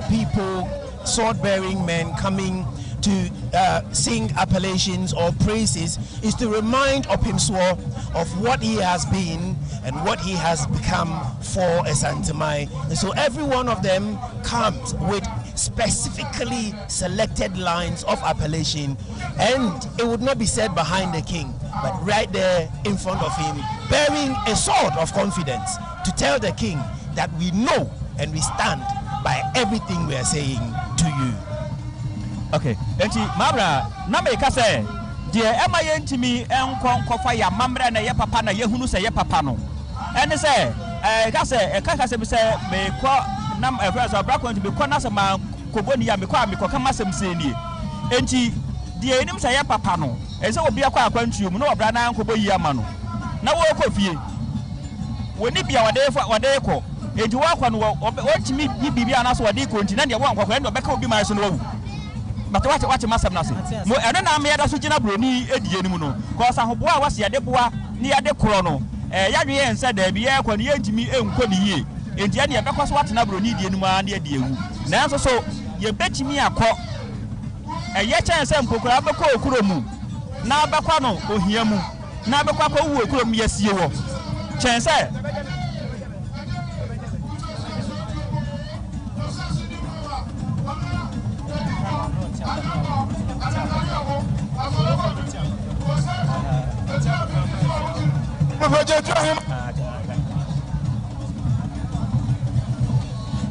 people, sword-bearing men coming to sing appellations or praises is to remind Otumfuo of what he has been and what he has become for Esantemai. And so every one of them comes with specifically selected lines of appellation, and it would not be said behind the king, but right there in front of him, bearing a sword of confidence to tell the king that we know and we stand by everything we are saying to you. Okay, enti mabra na me ka say de ema ye ntimi enkofa ya mamra na ye papa na ye hunu say ye papa no ene say ka say be say me ko nam friends abra ko ntimi ko na say ma koboni ya me ko ka masem say ni enti de enim say ye papa no e say obi akwa akwantuom no obra na nkobo yi ama no na wo ko fie woni bia wade ko enti wa kwa no wo ntimi bibia na so wade ko enti na de wo ankwa ene obeka obi mai so no wu. But what must have nothing. Mo ena me da so gina broni edie ni mu no. Cause ahobo a wase ade boa ni ade kro no. Yadwe en se da bia kwa ni entimi enko ni yie. Enti ade ebekọ so watena broni die ni mu a na ade ewu. Na so ye betimi akọ. Ye chen se mpokura abekọ okuro mu. Na abekọ no ohia mu. Na abekọ akọ wu okuro mu yasie wo. Chen se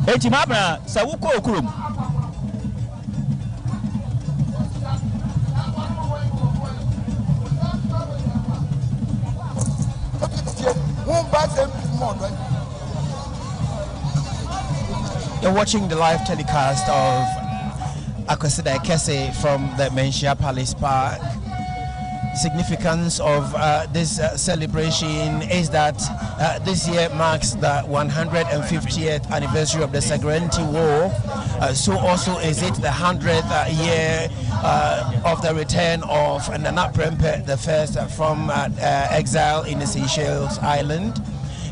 eti mabra sa wuko okurum You're watching the live telecast of Akwasidae Kese from the Menchia Palace Park. Significance of this celebration is that this year marks the 150th anniversary of the Segrenti War. So also is it the 100th year of the return of Nana Prempeh I from exile in the Seychelles Island.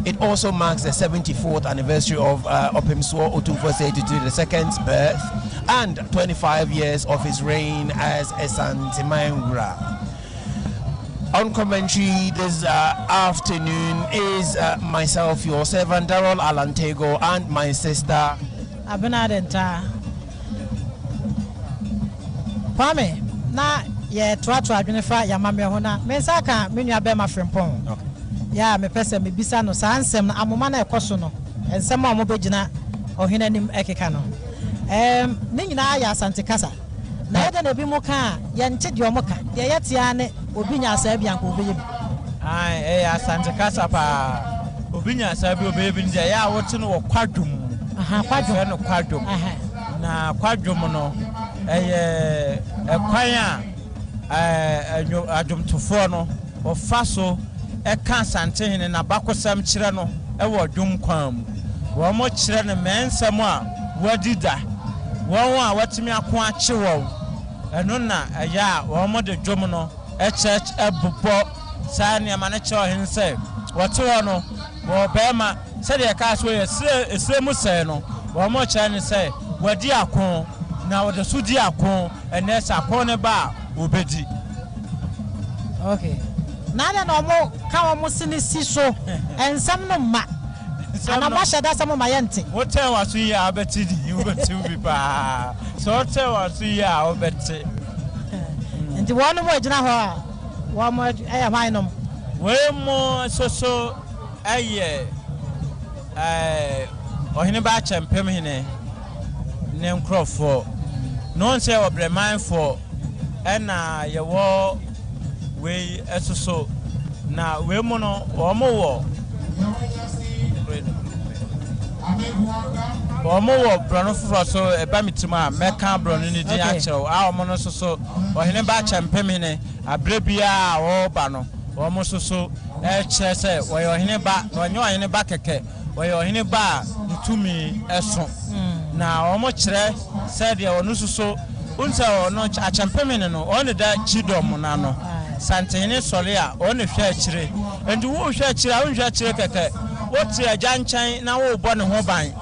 It also marks the 74th anniversary of Otumfuo Osei Tutu II's birth and 25 years of his reign as Esantemai. On commentary this afternoon is myself, your servant Darrell Alantego, and my sister Abinadenta. Kwame, na ye twatwa adwenefa ya mame hona. Mensaka menu abema frempon. Okay. Ya me pese me bisa no sa ansem na amoma na ekoso no. Ensem a mo begina ohene nim ekeka no. Ne nyina ya Asante Kasa. Na yede na bi mo ka ye nche de omo ka. Ye yetia ne obi nya asa bia nko obi yebi. Ai Asante Kasa pa. Obi nya asa bi obi yebi ndia ya wote no wo kwadwum. Aha, kwadwum no kwadwum. Aha. Na kwadwum no kwan a adwomtofo no ofa so eka Asante hene na bakosam kire no wo dwum kwan mu. Wo mo kire ne mensem a wadida. Wo a watimi ako ache wo. Eno na ya wo mo de dwom no church ebubo sa ne ma ne che ohen se wote wo no wo bema se de ka so ye se mu se no wo mo che ne se wadi akon na wo de sudi akon ene sa akon ne ba obedi. Okay. Na na no mo ka wo mo sinisi so ensam no ma ana ma shada samo mayente wote wa so ya abeti di obeti bi pa so wote wa so ya obeti nti wono mo gina ho a wo mo hwan no we mo so ohene ba chempem hene ne nkrofo no nse obreman for ena ye wo we esoso na we mo no wo mo wo Omo wo brono fufuro so eba mitima meka brono ni di achew a omo no so ohene ba chempem hene abrebia wo ba no omo so kire se wo ohene ba no onye ohene ba keke wo ohene ba ntumi eso na omo kire se de ono so unsa ono achempem hene no ono da chidom na no santene sole a ono hwe akire endi wo hwe akire a wo hwe akire keke woti ajanchan na wo bo ne ho ban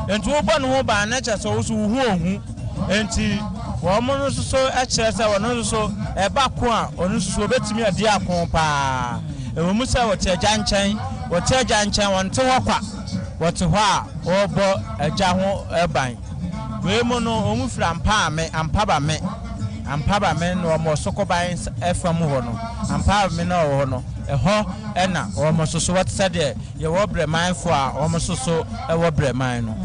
enti wo bɔ no ho ba na kyɛ sɛ wo so hu ohu enti wo mo no so kyerɛ sɛ wo no so eba ko a ono so betimi adi akon pa ewo mu sɛ wo te agya nkyɛn wonte hɔ kwa wote hɔ a wo bɔ agya ho eban we mu no omu fra ampa ba me no mo sokoban efam hɔ no ampa me no hɔ no ɛhɔ ɛna wɔn soso wɔte sɛ deɛ yɛwɔ brɛmanfo a wɔn soso ɛwɔ brɛman no.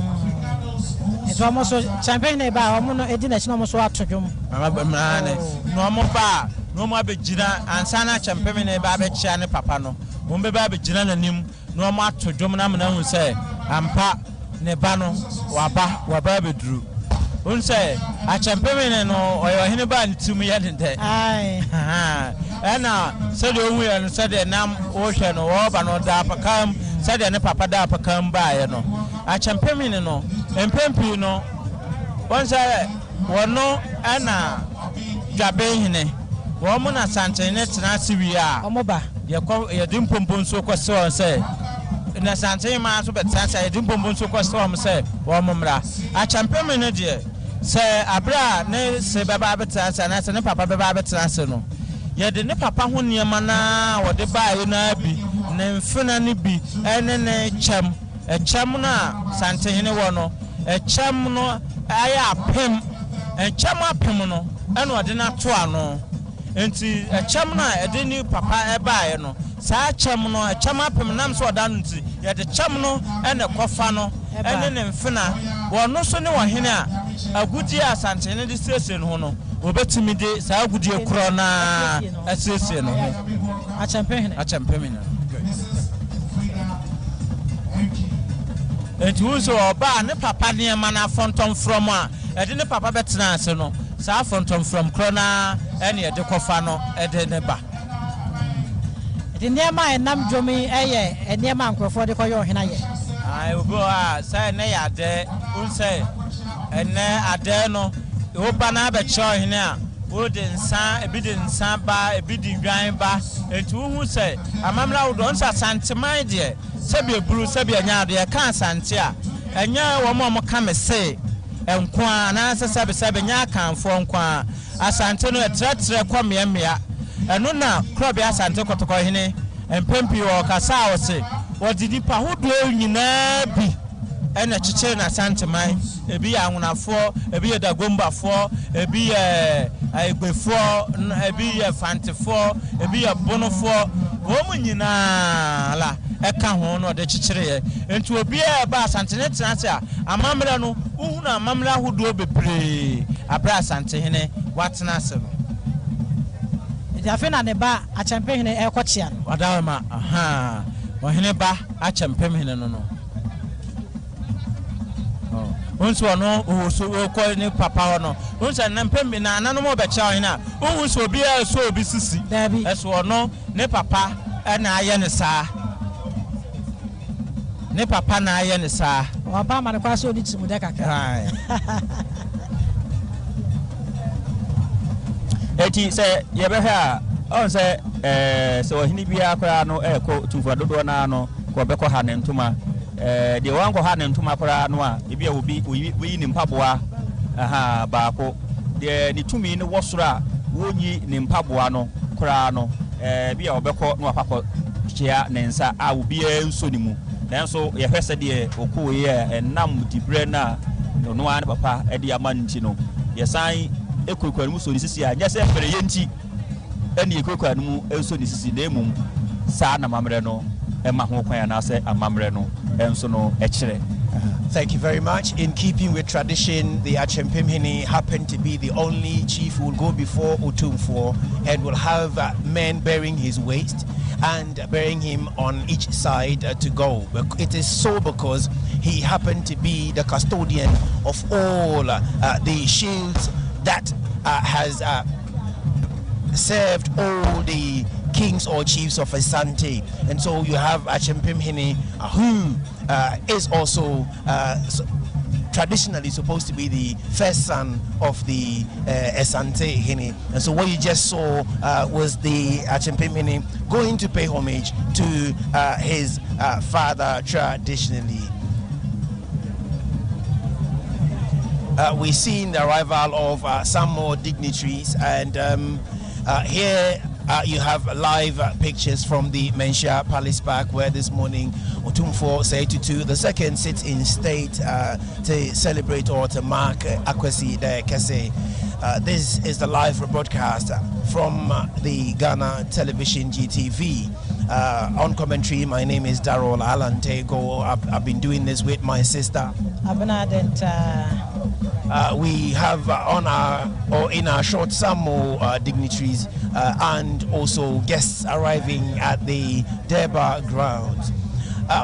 Nti wɔn so champagne na ba wɔn no edi n'akyi na wɔn so ato dwom. Mmaa ne na wɔn ba na wɔn abɛgyina ansa na champagne na ba abɛkyia ne papa no wɔn bɛba abɛgyina n'anim na wɔn ato dwom na amena hu sɛ ampa ne ba no waba abɛduru. Wɔn sɛ achampagne no ɔyɛ ɔhene ba ne ti mu yɛ ne dɛ. Ɛna sɛdeɛ ohu yɛ no sɛdeɛ nam wohwɛ no wɔba no da apakam sɛdeɛ ne papa da apakam baeɛ no akyɛmpemini no mpempi no wɔn sɛ wɔno ɛna dwabehene wɔn mo na santen ne tena ase wie a yɛde mpompo nso kɔsɛ wɔn sɛ na santen ma nso bɛtena sɛ yɛde mpompo nso kɔsɛ wɔn sɛ wɔn mo mmra akyɛmpemini deɛ sɛ abira ne se bɛba abɛtena ase anaasɛ ne papa bɛba abɛtena ase no yɛde ne papa ho nneɛma na wɔde baeɛ na bi ne mfena ne bi ɛne ne kyɛm na santehene wɔ no kyɛm no ayɛ apem kyɛm no ɛna ɔde na to ano enti kyɛm na ɛde ne papa ɛbaeɛ no saa kyɛm no kyɛm apem nam so ɔda no nti yɛde kyɛm no ɛna kɔfa no ɛne ne mfena wɔno so ne wɔhene a agudi a santehene de siesie no ho no obetimi de saa agudie koro na asiesie no akyempehene enti wo so oba ne papa ne ma na fontom from a ede ne papa betena ase no saa fontom from koro na ene ede kofa no ede ne ba ede ne ma enam dwomi eye ene ma nkrofo de koyo hena ye ai obo a sai ne ya de unse ene ade no woba na abɛkyerɛ ɔhene a wode nsa ebi de nsa ba ebi de dwan ba enti wohu sɛ amamra wo don sa santeman deɛ sɛbi eburu sɛbi anya adeɛ ka asante a ɛnya wɔn a ka me se enko a na sɛbi nya kanfo nko a asante no ɛtrɛtrɛ kɔ mmea ɛno na krobe asante kɔtɔkɔ hene empempi wɔ kasa a wɔse wɔde nipa hodoɔ nyinaa bi ɛna kyekyere na santeman ebi yɛ anwonafoɔ ebi yɛ dagombafoɔ ebi yɛ aigbefoɔ ebi yɛ fantefoɔ ebi yɛ bonofoɔ wɔn mu nyinaa la ɛka ho na ɔde kyekyere yɛ nti obi a ɛba asantene tena ase a amammerɛ no wohu na amammerɛ ahodoɔ bebree abere asantehene watena ase no afe na ne ba akyɛmpehene ɛkɔkyea no wadawama ɔhene ba akyɛmpehene no onso no oso ko ni papa hono onso na mpembi na nanom obecha hina onso obi a so obi sisi eso no ne papa na aye ne saa ne papa na aye ne saa wa ba ma ne kwa so odi timu de kakra eti se ye be ha on se se ohini bia akra no ko tufu dodo na no ko be ko ha ne ntuma de wanko ha ne ntuma kora no a ebi a obi oyi ne mpaboa baako de ni tumi ne wosoro a wonyi ne mpaboa no kora no bi a obekọ no apakọ chia ne nsa a obi enso ni mu nanso ye hwese de okọ ye enam dibre na no an papa e de ama nti no ye san ekurukwa mu so ni sisi a nyese fere ye nti ene ekurukwa mu enso ni sisi na emum saa na mamre no ema ho kwan na se amamre no enso no echire. Thank you very much. In keeping with tradition, the Achempemhene happened to be the only chief who will go before Otumfuo and will have men bearing his waist and bearing him on each side to go. It is so because he happened to be the custodian of all the shields that has served all the kings or chiefs of Asante. And so you have Achempemhene who is also traditionally supposed to be the first son of the Asante Hene. And so what you just saw was the Achempemhene going to pay homage to his father traditionally. we've seen the arrival of some more dignitaries, and here you have live pictures from the Menchia Palace Park, where this morning Otumfuo Osei Tutu II sits in state to celebrate or to mark Akwasidae Kese. This is the live broadcast from the Ghana Television GTV. On commentary, my name is Darrell Alantego. I've been doing this with my sister. We have in our short some more dignitaries and also guests arriving at the Durbar grounds.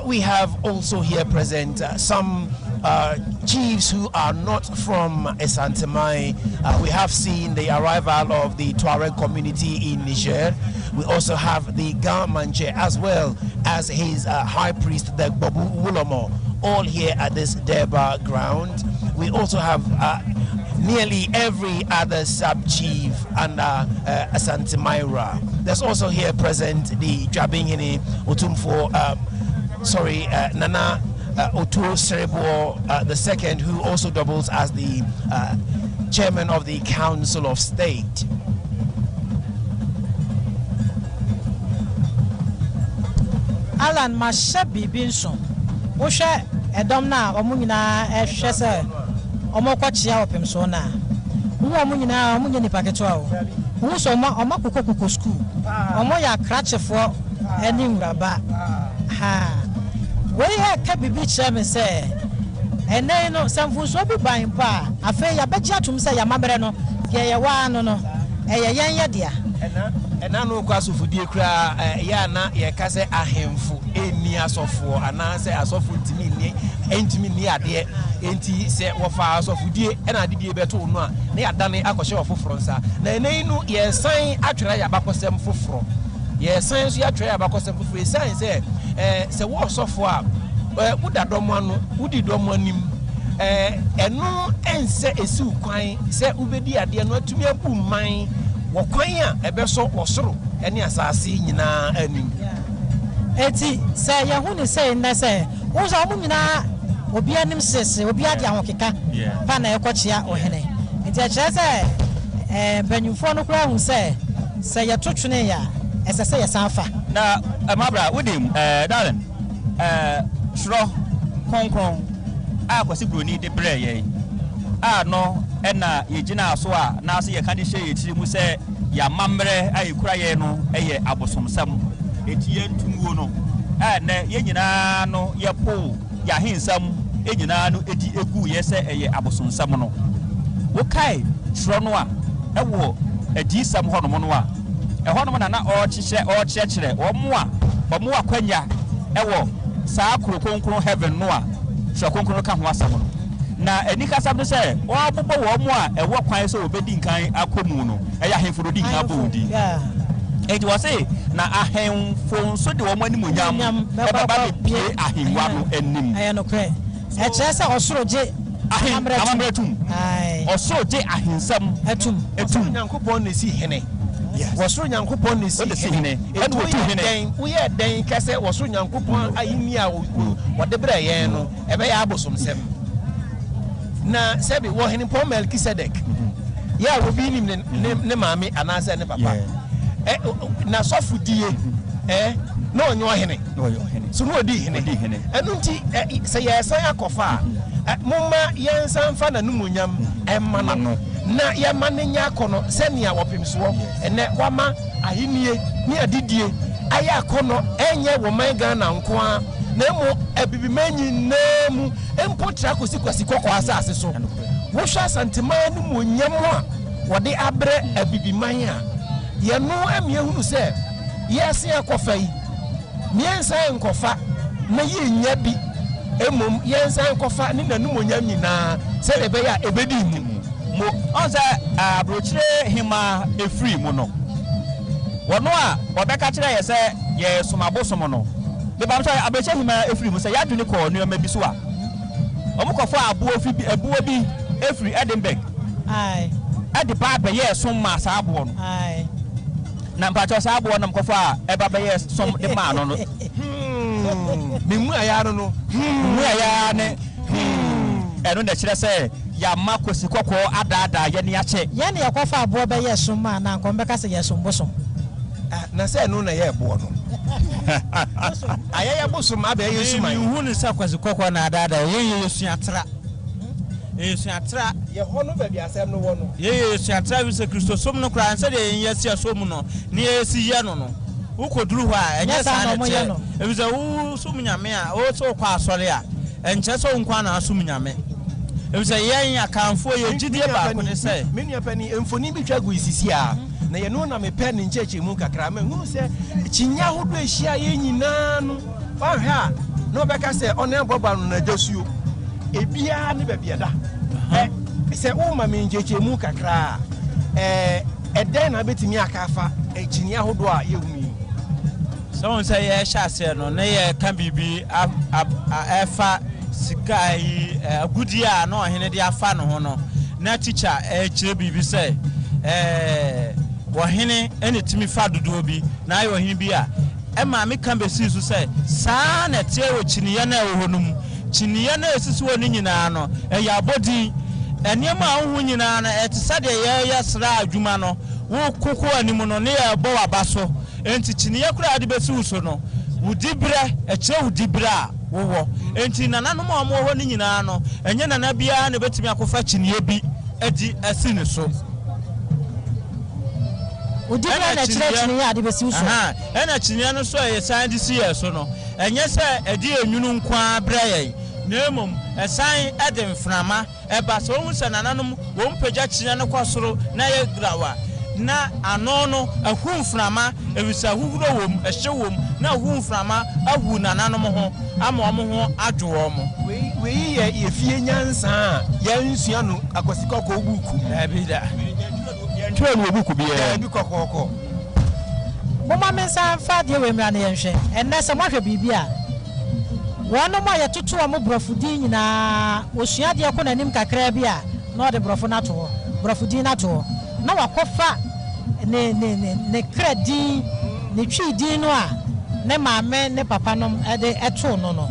We have also here present some chiefs who are not from Esantemai. We have seen the arrival of the Tuareg community in Niger. We also have the Gamanche as well as his high priest, the Babu Wulomo, all here at this Durbar ground. We also have nearly every other sub-chief under Asantemaira. There's also here present the Jabingini Otumfuo, Nana Otuo Serebo II, who also doubles as the chairman of the Council of State. Alan Mashabi Binson, Osha Edomna, Omuna Shesa, Omokochia Opimsona, Umuna Omuni Paketo, Usoma Omakuku school, Omoya Cratch for any Rabba. Ha. Where can be chairman say, and then no some fools will be buying pa. I feel ya bet you to say your mamma no, ya one no, a young dear. And I know Kwasu for dear cry, Yana, Yakase, a handful, a near so for, and I say, I saw food to me, ain't me near dear, ain't he said, what fires of dear, and I did a better one. They are done a show for Fronsa. They know, yes, sign actually about them for from. Yes, science, you are trying about them for science, so what so far? Would that one, would you don't want him? And no, and say a sou quine, say Ubedi, I dear not to me a boom mine. Wakwanya ebeso osoro ene asase nyina anim eti say yahuni say na say uza mu nyina obi anim sese obi ade ahokeka pa na ekochia ohene enti a kire say banyufo no kura hu say yatotwene ya esese yesanfa na mabra wodim darling suro konkron akwasi broni de bre ye no ena yegina so a na se ye kan de hye yetiri mu se ya mamre ayekura ye no eye abosomsam eti yentumu no na ye nyina no ye po ya hensam enyina no edi egu ye se eye abosomsam no wo kai tro no a ewo edi sam ho no mo no a ho no na o chire omo a kwanya ewo saa krokonkron heaven no a tro konkron ka ho asam no na enika sabdo se wo abobo wo mo a ewo kwan se obedi nkan akomu no eya henforo di nkan bodi enti wo se na ahenfo so de wo mo animonyam baba be pie ahenwa no anim aya no kre e kire se osoroje amamretum osoro je ahensam etum nyankopon ne si hene wasoro nyankopon ne si hene enu otu hene wo ye den kase wasoro nyankopon ayini a wo de bra yen no ebe ya abosomsem na sebi wo hene pon Melkisedek ya wo bi nim ne maami anase ne papa na sofudie na onyo hene so no odi hene enu nti se ye san akofa mumma yensan fa na numonyam emma na ye manenya akono se ne awopimso ene wama ahenie ne adidie aya akono enye wo man Ghana nko a na mo abibimanyi nemu empo trakosi kwasi kokko asase so wo hwa Asantema numonyam a wode abre abibiman a ye no amiehunu se yesi akofa yi miensa enkofa na ye nya bi emom yensan kofa ni nanumonyam nyina se lebe ya ebedi mu onza abrochire hima efri mu no wono a obeka kire ye se ye somabosom no be bam so abrochire hima efri mu se ya dwene ko no ma bi so a omukofo abuo bi efri Edinburgh ade ba be ye som ma sa abo no na mpacho sa abo no mkofo a eba be ye som de ma no no memu aya no mu aya ne eno na kire se yama kwesi kokko adada ye ne ache ye ne yakofa abo be yeso ma na nko mbeka se yeso mboso na se no na ye ebo no ayaya boso ma be yeso ma hu ne sa kwesi kokko na adada ye yeso atra yeso atra ye hono ba bi asem no wono ye yeso atra bi se Kristo som no kra nse de ye yesi asom no ne yesi ye no no ukoduru ho a enye sa na che e bi se wu som nyame a o so kwa asore a enche so nkwa na asum nyame e bi se ye akanfo ye gidie ba ko ne se menu apani emfoni bi twa gu isisi a na ye no na me pen ncheche mu kakra ma hu se chinya hodo ehia ye nyina no fa hwe a no beka se one boba no na jasuo ebia ne ba bieda se o ma me ncheche mu kakra eden na betimi akafa chinya hodo a ye hu someone say ye shase no na ye kan bibi afa sika yi agudia na ohene de afa no ho no na teacher kire bibi say ohene ene timi fa dodo bi na ayo ohene bi a ma me kan be sisu say saa na tie wo chiniye na wo no mu chiniye na esisi wo ni nyina no ya body eniema ahu nyina na etisa de ye sra adwuma no wo koko animu no ne ye bo wabaso enti chiniye kura ade besi uso no wudibre eche wudibre a wo enti nananom a mo ho ni nyina no enye nana bia na betimi akofa chiniye bi edi asi ne so wudibre na chire chiniye ade besi uso ena chiniye no so ye san di si ye so no enye se edi enwunu nkwa breye na emom esan ede mframa eba so hu se nananom wo mpagya chiniye no kwasoro na ye grawa na anono ahumframa ewisa huhuro wom ehye wom na ahumframa ahu nananom ho ama omo ho adwo omo we ye fie nyansa ya nsua no akwasika ko buku na bi da yentwe no buku bi e bi kokoko mama mensa fa de we mra na yenhwe enne se mohwe bibia wono mo ye toto omo brofudi nyina osua de ko nanim kakra bi a na ode brofo na to brofudi na to na wakofa ne kredi ne twidi no a ne maame ne papa no ede eto no no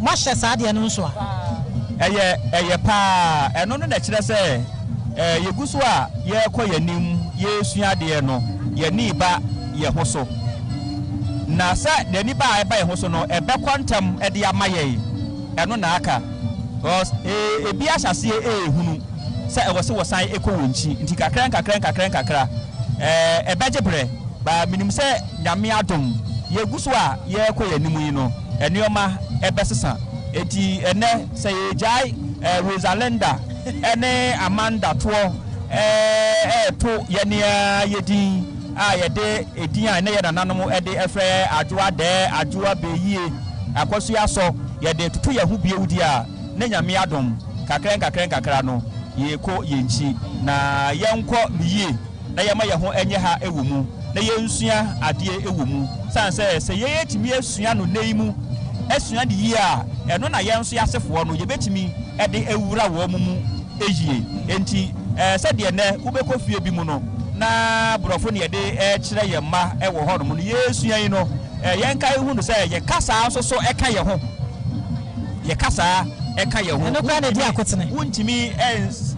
mo hye saade no nso a eye pa eno no na kire se yeguso a ye koyanim ye suade no ye ni ba ye hoso na sa de ni ba ye hoso no ebe kwantam ede amaye eno na aka because ebi asase ehunu se ewose wosan ekowonchi nti kakra ebejebre ba minim se nyame adom yeguso a ye koyanim yi no enioma ebesesa eti ene se yejai Rosalenda ene Amanda to to yenia yedin a yede edin a ne ye nananom ede efre adwoa beyie akoso yaso yede tutu yahu biewudi a ne nyame adom kakra no yeko yenchi na yenko miye na yema ye ho enye ha ewumu na yensua ade ewumu sanse se ye yetimi esua no neimu esua de yi a eno na yenso yasefo no yebetimi ede ewura wo mumu eyie enti se de ne ubeko fie bi mu no na brofo ne yede kire ye ma ewo ho no mu yesua yi no yenka ehu no se ye kasa so eka ye ho ye kasa eka ye ho eno kwa na di akotene wuntimi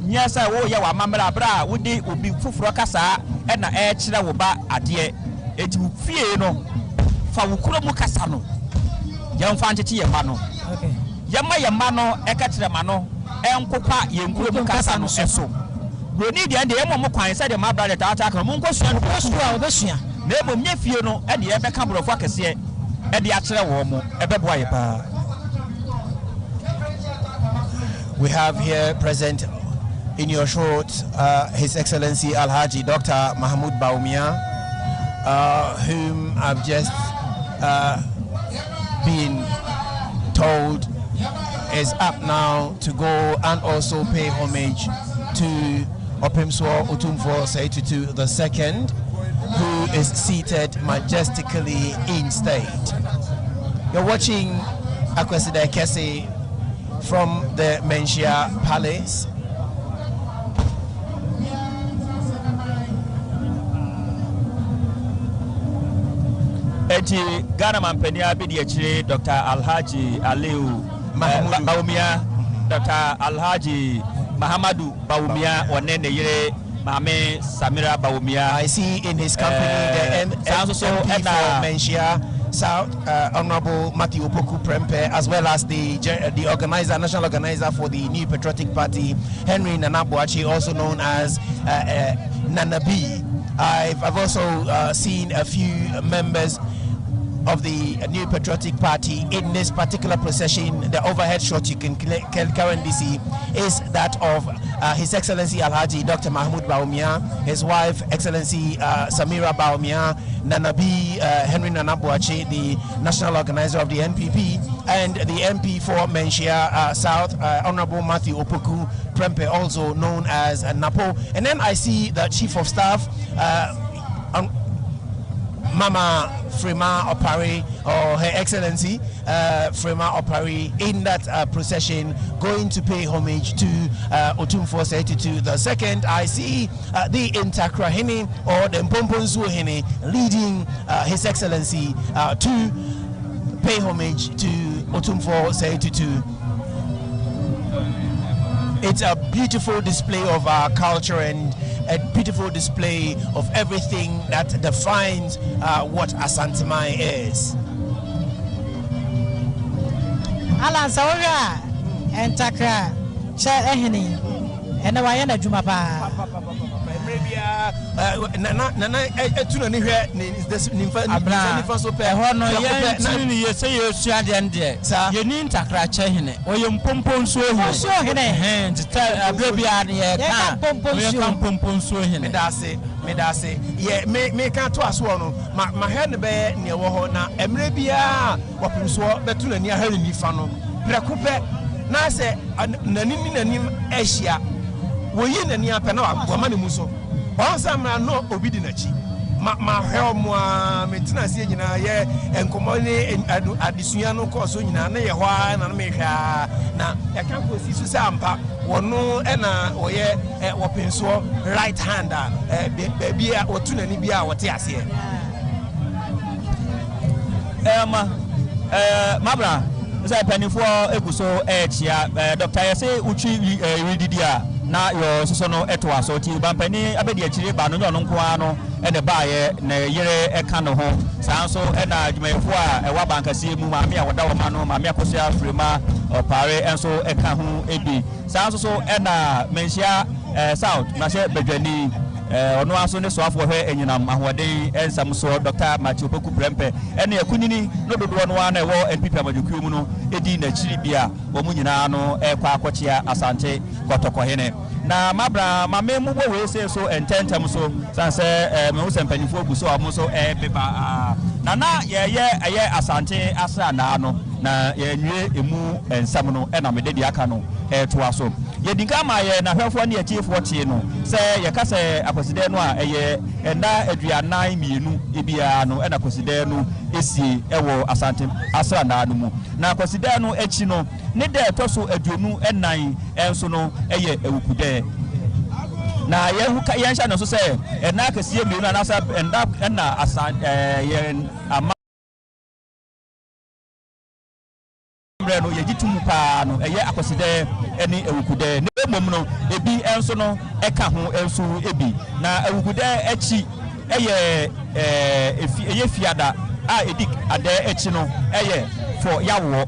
nyasa wo ye wa mamra bra wodi obi fufuro kasa na kire wo ba ade eti fie no fa wo kuro mu kasa no yemfa nchete ye ma no okay yema ye ma no eka kire ma no enkopa ye nkuro mu kasa no eso broni de ande yemo mo kwan se de ma bra de taata kan mo nkosua no kosua obesua na emom nya fie no de ye beka brofo akese de a kire wo mo ebeboa ye pa. We have here present in your short His Excellency Alhaji Dr. Mahmoud Baumia, whom I've just been told is up now to go and also pay homage to Otumfuo Osei Tutu II, who is seated majestically in state. You're watching Akwasidae Kese from the Menchia Palace. Eti Ghana Mampeni Abidi Echire Dr. Alhaji Aliu Baumia, Dr. Alhaji Mahamadou Bawumia one ne yere Mame Samira Bawumia. I see in his company the MP for Menchia South, Honorable Matthew Opoku Prempeh, as well as the organizer, national organizer for the New Patriotic Party, Henry Nana Boakye, also known as Nana B. I've also seen a few members of the New Patriotic Party in this particular procession. The overhead shot you can currently see is that of His Excellency Alhaji Dr. Mahmoud Bawumia, his wife Excellency Samira Bawumia, Nana B, Henry Nana Boakye, the national organizer of the NPP, and the MP for Menchia South, Honorable Matthew Opoku Prempeh, also known as Napo. And then I see the Chief of Staff, Mama Frema Opari, or Her Excellency Frema Opari, in that procession, going to pay homage to Otumfuo Osei Tutu the second. I see the Intakrahini or the Mpomponsu Hene leading His Excellency to pay homage to Otumfuo Osei Tutu. It's a beautiful display of our culture and a beautiful display of everything that defines what Asantemai is. Alan Saura and Takra Cha Ehini and the Wayana Jumapa. Nana etuna ni hwe ni this nifa so pe ho no ye say you suade ndie ye ni ntakra che hene oye mpompon so hene abra bia ne ye ka pompon so hene me da se ye me ka to aso no ma he ne be ne wo ho na emre bia wapem so betuna ni ahari nifa no preko pe na se nanim ehia wo yi nani apɛ na wa ma ne mu so ɔnsamra no obi di nachi ma hwɛ mo a metina se nyina ye enkomo ne adesua no kɔ so nyina na ye hɔ a na me hwɛ na ya kan ko si so sɛ ampa wɔno ɛna ɔyɛ wɔpenso right hand a baabi a wɔtu nani bia a wɔte aseɛ mabra sɛ panifo eguso chia Dr. Yese uchi rididia na yo soso no etwa so ti bampani abedi akire ba no no nko ano e de baaye na yere e ka no ho saa so e na adwumayefo a e wa bankase mu maame a woda wo ma no maame akosia Frema Opare enso e ka ho ebi saa so e na Menchia South na se bedwani ono aso ne so afo hwe enyinam ahoden ensam so Dr. Matthew Opoku Prempeh ene akunini no dodo no ana ewo NPP amadukuo mu no edi na chiri bia wo mu nyina no e kwa akochia Asante Kotoko na mabra mame mu bo we say so ententem so san se me wo sempanifo gu so amo so beba na ye Asante asa na no na ye nwie emu ensam no e na me de aka no to aso ye dinka ma ye na hwefo ne achiefo tie no se ye ka se Akwasidae no a eye enda aduanan mienu ebia no e na Akwasidae no esi ewo Asante asa na no mu na Akwasidae no echi no ne de toso aduonu enan enso no eye ewukude na ye hia no so se ena kasie mienu na asa enda na asa ye ama no ye gitumu pa no eye Akwasidae eni ewukude ne mom no ebi enso no eka ho enso ebi na ewukude echi eye fiada a edi ade echi no eye for yawo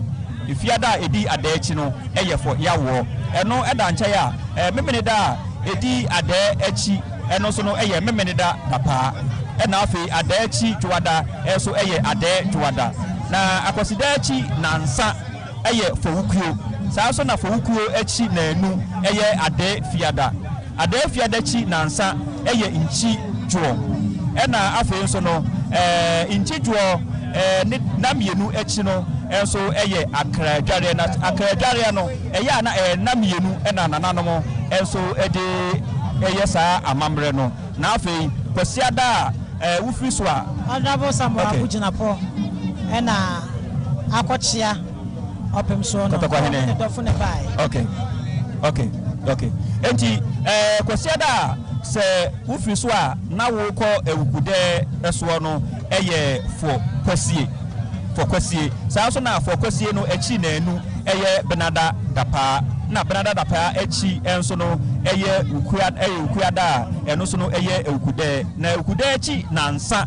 fiada edi ade echi no eye for yawo eno eda nche ya memene da edi ade echi eno so no eye memene da papa ena afi ade echi tuwada enso eye ade tuwada na Akwasidae echi na nsa eye fowukuo saa so na fowukuo echi na enu eye ade fiada chi na nsa eye inchi juo ena afi nso no inchi juo na mienu echi no enso eye akradware na akradware no eye na na mienu ena nananom enso ede eye saa amamre no na afi kwasiada wufiri so a Honorable Samuel Abujinapo ena akochia opem so no okay enti kwasiada se wufiri so a na wo ko ewukude eso no eye for kwasie saa so na for kwasie no echi na enu eye benada dapa na benada dapa echi enso no eye ukuada eno so no eye ukude na ukude echi na nsa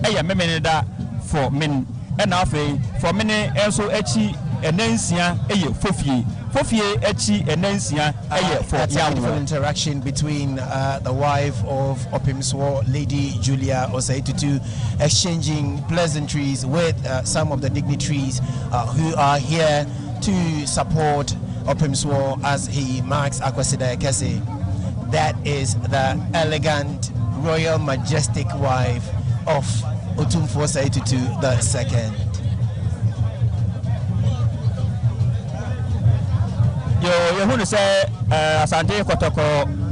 eye memeneda for men and afi for mene enso echi enansia eye fofie echi enansia eye for yawo interaction between the wife of Otumfuo, Lady Julia Osei Tutu, exchanging pleasantries with some of the dignitaries who are here to support Otumfuo as he marks Akwasidae Kese. That is the elegant, royal, majestic wife of Otumfuo Osei Tutu II. Yo hunu say asante kotoko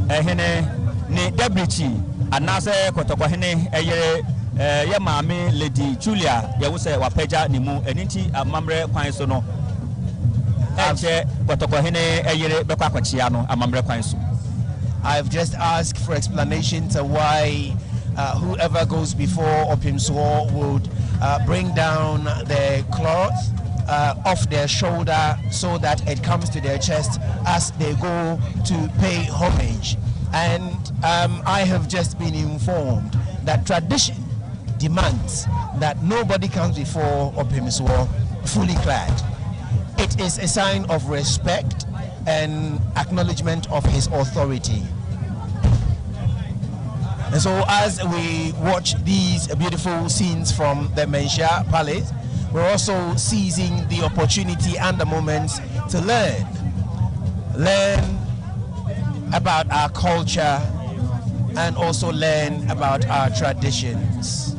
hene ni debrichi anase kotoko hene eyere ye maame Lady Julia ye wo say wapeja ni mu eninti amamre kwan so no eche kotoko hene eyere bekwa akwachia no amamre kwan so. I've just asked for explanation to why whoever goes before Otumfuo would bring down their cloth off their shoulder so that it comes to their chest as they go to pay homage. And I have just been informed that tradition demands that nobody comes before Otumfuo fully clad. It is a sign of respect and acknowledgement of his authority. And so as we watch these beautiful scenes from the Menchia Palace, we're also seizing the opportunity and the moments to learn about our culture and also learn about our traditions.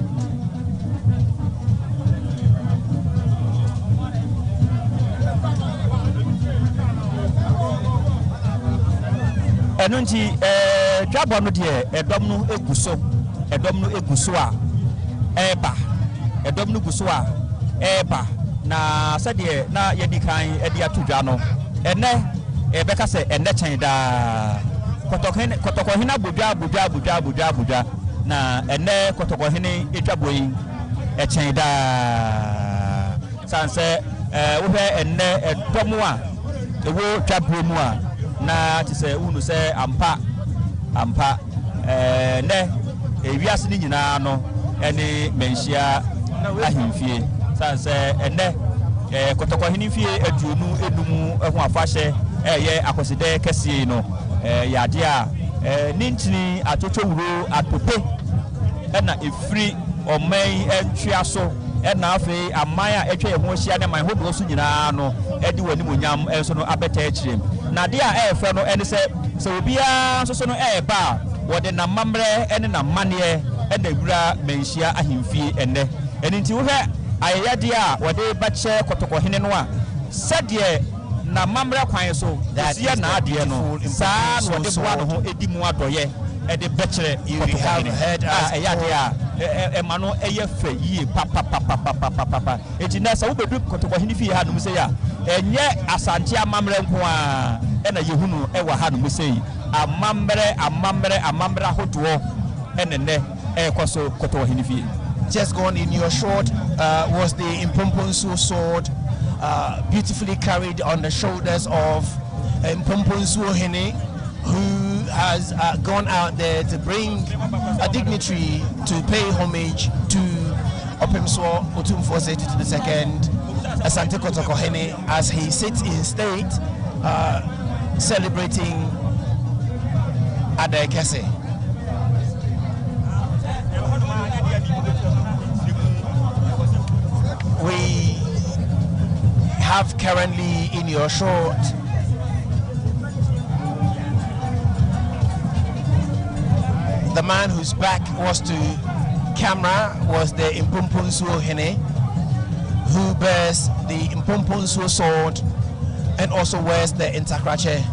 Enunti twabo no de edom no eguso a eba edom no guso a eba na sede na yedi kan edi atudwa no ene ebeka se ene chen da kotoko hina budwa na ene kotoko hine etwabo yi echen da sanse wo hwe ene edom a ewo twabo mu a na ti se unu se ampa ne ewiase ni nyina no ene Menchia ahimfie sanse ene kotoko hinifie aduonu enum ehu afahye eye Akwasidae Kese no yade a nintini atotowuro atope na efri oman entwea so na afi aman a etwa eho hia ne man hodo so nyina no edi wani monyam enso no abeta ekirem na de a efe no ene se obia so no eba wode na mamre ene na mane ene wura Menchia ahimfie ene nti wo hwe ayade a wode bache kotoko hene no a sede na mamre kwan so sia na ade no saa no wode boa no ho edi mu adoye ede bechere kotoko hene ayade a emano eye fe yi papa eti na sa wo bedu kotoko hene fie ha no se ya enye asante amamre nko a ena yehunu ewa ha no se yi amamre hoto enene ekoso kotoko hene fie. Just gone in your short was the Otumfuo sword, beautifully carried on the shoulders of Otumfuo Hene, who has gone out there to bring a dignitary to pay homage to Otumfuo Osei Tutu II, Asante Kotoko Hene, as he sits in state celebrating Akwasidae Kese. We have currently in your short the man whose back was to camera was the Otumfuo Hene, who bears the Otumfuo sword and also wears the Intakrache.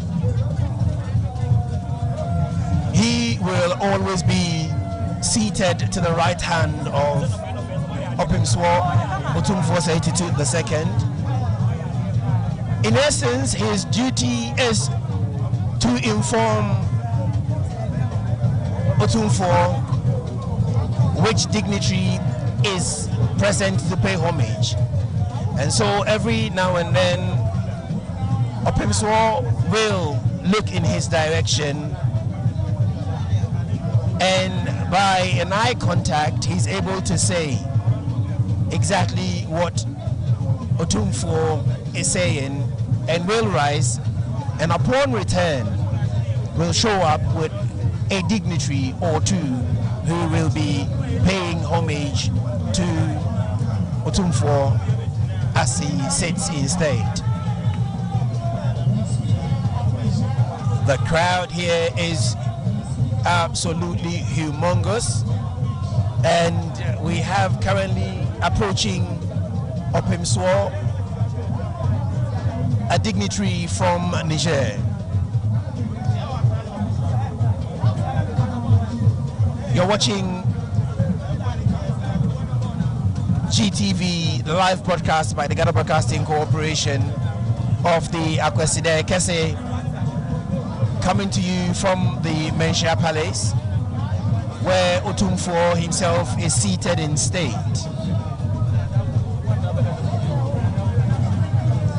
He will always be seated to the right hand of Otumfuo Osei Tutu II. In essence, his duty is to inform Otumfuo which dignitary is present to pay homage. And so every now and then Otumfuo will look in his direction, and by an eye contact he's able to say exactly what Otumfuo is saying, and will rise, and upon return will show up with a dignitary or two who will be paying homage to Otumfuo as he sits in state. The crowd here is absolutely humongous, and we have currently approaching Otumfuo, a dignitary from Niger. You're watching GTV, the live broadcast by the Ghana Broadcasting Corporation of the Akwasidae Kese, coming to you from the Menchia Palace, where Otumfuo himself is seated in state.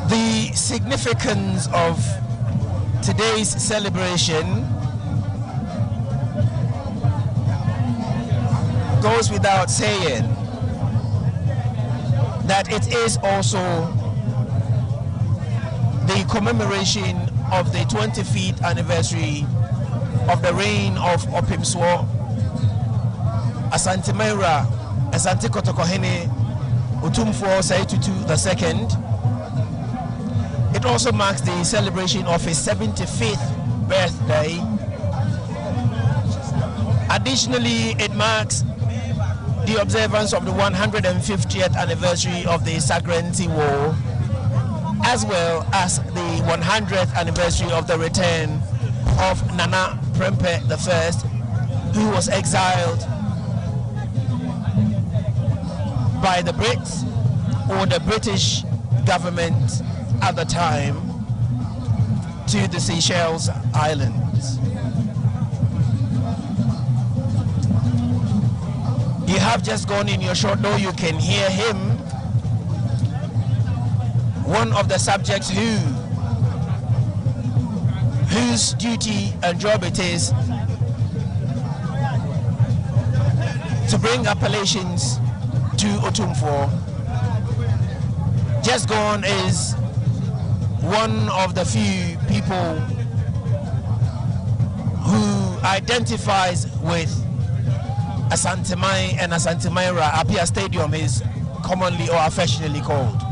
The significance of today's celebration goes without saying, that it is also the commemoration of the 25th anniversary of the reign of Otumfuo Asante Maira Asante Kotokohene Otumfuo Osei Tutu II. It also marks the celebration of his 75th birthday. Additionally, it marks the observance of the 150th anniversary of the Sagrenti War, as well as the 100th anniversary of the return of Nana Prempeh I, who was exiled by the Brits, or the British government at the time, to the Seychelles Islands. You have just gone in your short door, you can hear him, one of the subjects whose duty and job it is to bring appellations to Otumfuo. Just gone is one of the few people who identifies with Asante Mai and Asante Maira. Apia Stadium is commonly or affectionately called.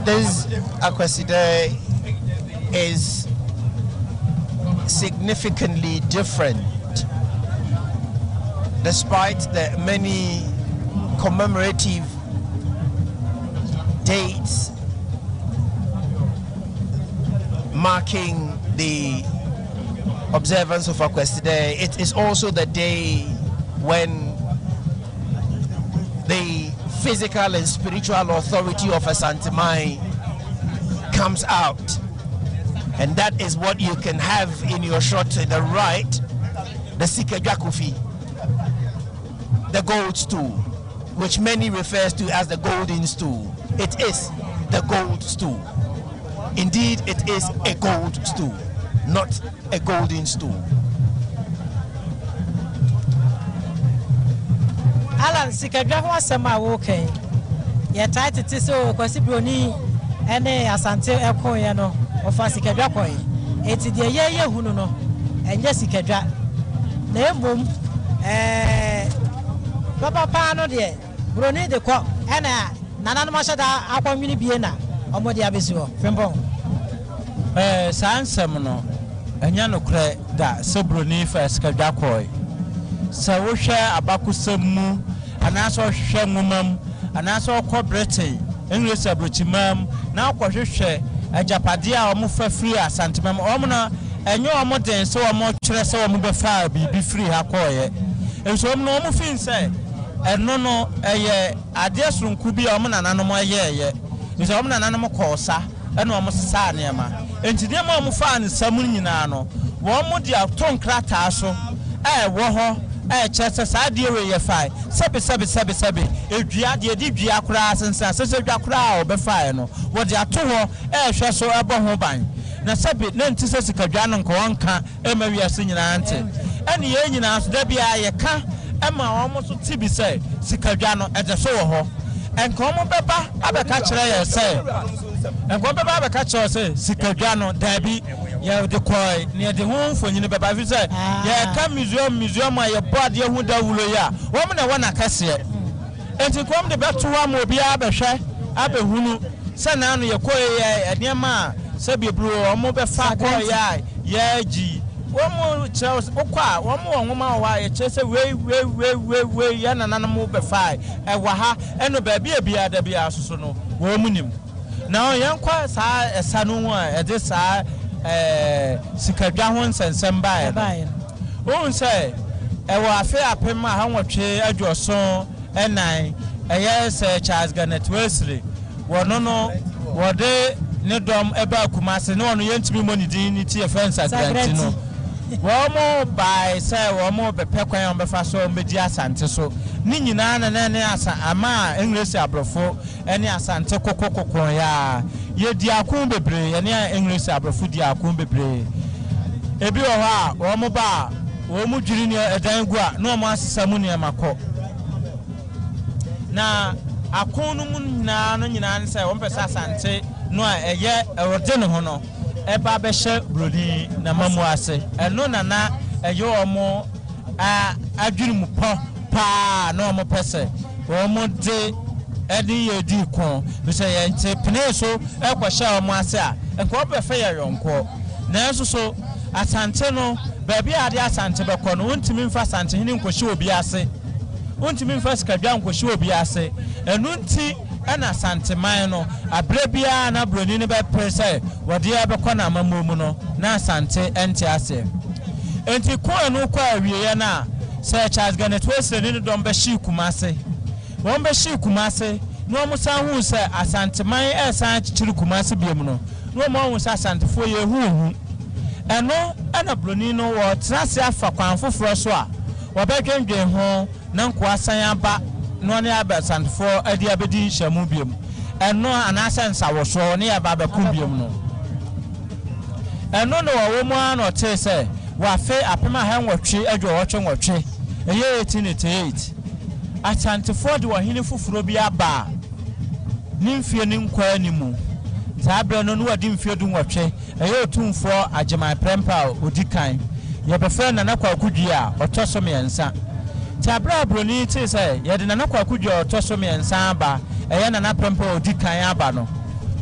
This Akwasidae is significantly different, despite the many commemorative dates marking the observance of Akwasidae. It is also the day when the physical and spiritual authority of Asante Mai comes out, and that is what you can have in your shot to the right, the Sikadwakufi, the gold stool, which many refers to as the golden stool. It is the gold stool. Indeed, it is a gold stool, not a golden stool. Alan Sikadwa ho asema wo kan ye tight it so kwasi broni ene Asante ekon ye no ofa Sikadwa koy eti de ye hunu no enje Sikadwa na embom papa pa no de broni de ko ena nana no ma shada akwamini bie na omodi abesiwo Frimpong sansem no enya no kre da sebroni first kadwa koi sa wo hwe abakusam mu anaso hwe ngumam anaso kɔ Britain English abrochimam na akɔhwehwɛ ajapade a ɔmo fa free asantemam ɔmo na enyo ɔmo den se ɔmo kyerɛ se ɔmo bɛfa bibi free ha kɔɔyɛ enso ɔmo no ɔmo fin sɛ ɛno no ɛyɛ adeɛ sonku bi a ɔmo nananom ayɛɛyɛ enso ɔmo nananom kɔɔsa ɛna ɔmo sesa nneɛma enti deɛ ma ɔmo fa ne samu nyinaa no wɔn de ato nkrataa so ɛwɔ hɔ kyerɛ saa deɛ wɔ yɛ fae sɛbe edua deɛ di dua koraa sensa sɛ dua koraa a ɔbɛfae no wɔde ato hɔ hwɛ so ɛbɔ ho ban na sɛbe na nti sɛ sikadua no nka wɔnka ɛma wiase nyinaa nte ɛne yɛn nyinaa so da bia yɛka ɛma wɔn so ti bi sɛ sikadua no ɛde so wɔ hɔ ɛnka wɔn bɛba abɛka kyerɛ yɛ sɛ ɛnka wɔn bɛba abɛka kyerɛ sɛ sikadua no daabi yɛ de kɔɛ ne de ho mfonyini bɛba fi sɛ yɛ ka museum a yɛ bɔ adeɛ ho da wulo ya wɔn na wɔn akɛseɛ enti kɔm de bɛto hɔ ama obiara bɛhwɛ abɛhunu sɛ na ano yɛ kɔɛ yɛ nneɛma a sɛ bibiro wɔn bɛfa kɔɛ yɛ yɛgyi wɔn kyerɛ okɔ a wɔn wɔ nwoma wɔ hɔ a yɛkyerɛ sɛ wei yɛ nananom bɛfa ɛwɔ ha ɛno baabi a biara da biara soso no wɔn mu nim na yɛn kɔ saa ɛsa no ho a ɛde saa sikadwa ho nsensem bae o nse ewo afi apem a ha nwotwe adwoso enan eye se Charles Garnet Wesley wono no wode ne dom eba kumase ne wono yentimi monidi ni tie fence agranti no wo mo bai se wo mo bepe kwan on befa so medi asante so ni nyina na ne asa ama English abrofo ene asante kokokokon ya ye di akun bebre ene English abrofo di akun bebre ebi wo ha wo mo ba wo mu dwiri ne edan gu a no mo asesa mu ne makọ na akun no mu nyina ne se wo mpesa asante no a eye ewode ne ho no eba be hye brodi na mamu ase eno nana eyo omo adwiri mu pa na omo pese omo de edi yedi kon bi se ye nte pene so ekwohye omo ase a enko obefe ye yonko na enso so asante no baabi ade asante bekọ no untimi mfa asante hini nkohye obi ase untimi mfa sikadwa nkohye obi ase enu nti ana santeman no abrebia na broni ne be prese wode ya be kọ na amamomu no na asante ente ase enti ko enu kwa awiye na se Charles Garnet Wesley ne dom be hyi kumase won be hyi kumase no mo san hu se asanteman esan chichiri kumase biem no no mo hu se asantefo ye hu eno ana broni no wo trase afa kwan foforo so a wo be dwendwen ho na nko asan aba no ne abasantefo adi abedi hyamu biem eno anasa nsawoso ne aba abakum biem no eno no wo mu an o te se wa fe apema ha nwotwe adwo wotwe nwotwe eye 1888 asantefo de wo hene foforo bi aba nimfie ni nkwa animu zabre no no wadi mfie du nwotwe eye Otumfuo agyeman prempa odikan ye befe na nakwaakudwi a otoso miensa tabra broni ti se ye de na nakwaakudwi otoso miensa aba eye na prempa odikan aba no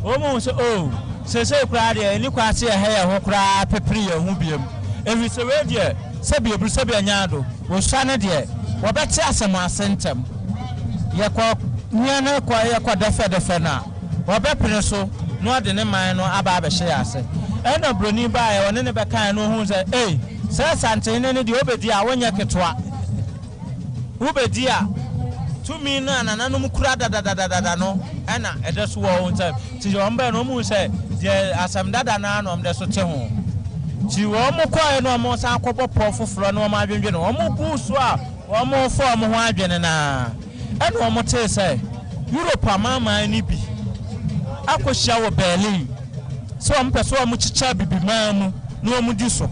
o mu se o se kura de ni kwase ye he ho kura pepri ye hu biem evi se we de se bi ebru se bi anyado wo sane de wo beti asem asentem ye kwa nyana kwa ye kwa defe na wo bepre so no de ne man no aba abehye ase ena broni ba ye woni ne be kan no hu se se sante ne de obedi a wonya ketwa obedi a tumi no anananum kura dada no ena edeso wo hu se ti wo mba no mu se de asam dada na no mde so te ho ti wo mu kwa no mo san akobọ foforo no mo adwenwe no mo bu so a wo mo fo mo ho adwene na ena wo mo te se Europe amama ni bi akohia wo Berlin so ampeso amu chicha bibiman mu no mu di so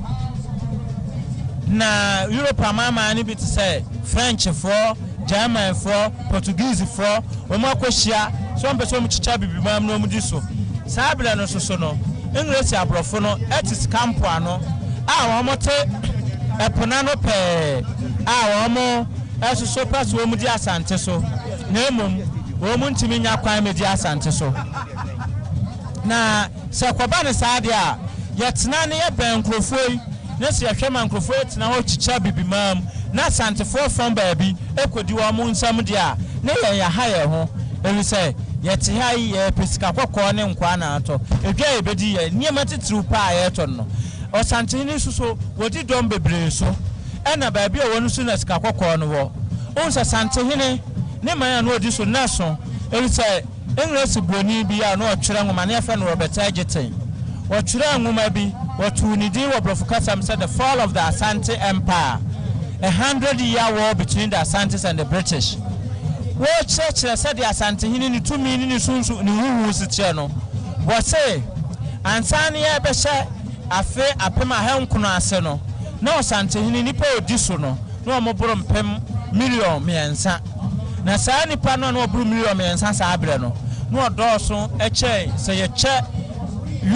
na Europe amama ni bi te say French for German for Portuguese for o mu akohia so ampeso amu chicha bibiman no mu di so sabra no so no English abrofo no etis campo ano a wo mo te epona no pe a wo mo esoso pass wo mu di asante so na emom wo mu ntimi nya kwan me di asante so na se kwaba ne saade a yetena ne ye ben krofoi na se yehwe man krofoi tena ho chicha bibimam na santefo from baabi ekodi wo mo nsam de a ne ye ya ha ye ho ebi se yete ha ye pesika kokko ne nkwa na ato edwa ebedi ye niema titru pa ye to no osanteni suso wodi dom bebre so ena baabi a wonu su na sika kokko no wo onsa santehene ne man na odi so na so ebi se English boni bi a no otwere nwoma ne afa no Robert Agiten otwere nwoma bi wotunidi wo Brofukasam said the fall of the Asante Empire, 100-year war between the Asantes and the British. Wo church said the Asante hini ni tumi ni sunsu ni huhu sitie no wo say ansane ya be hye afe apema henkono ase no na Asante hini nipa odi so no na omoboro mpem million miensa na saa nipa no na oburu million miensa saa abre no no odoso eche se ye che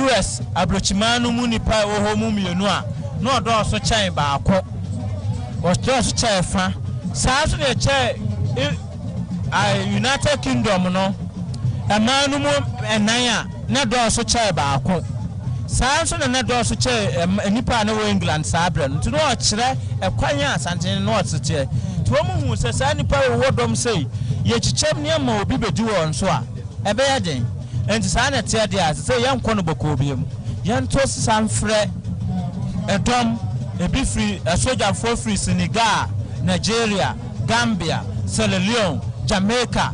US abrochimanu mu nipa wo mu mienu a no odoso chen baako odoso che fa saa so de che United Kingdom no emanu mu enan a na doso che baako saa so na doso che nipa na wo England saa abre no no okire ekwanya Asante no otete to mu hu se saa nipa wo dom sei ye chichem ne ma obi bedi won so a ebe ya den enti saa na te de as say yan kono boko biem yan to sanfre edom ebi free soldier for free Senegal, Nigeria, Gambia, Sierra Leone, Jamaica.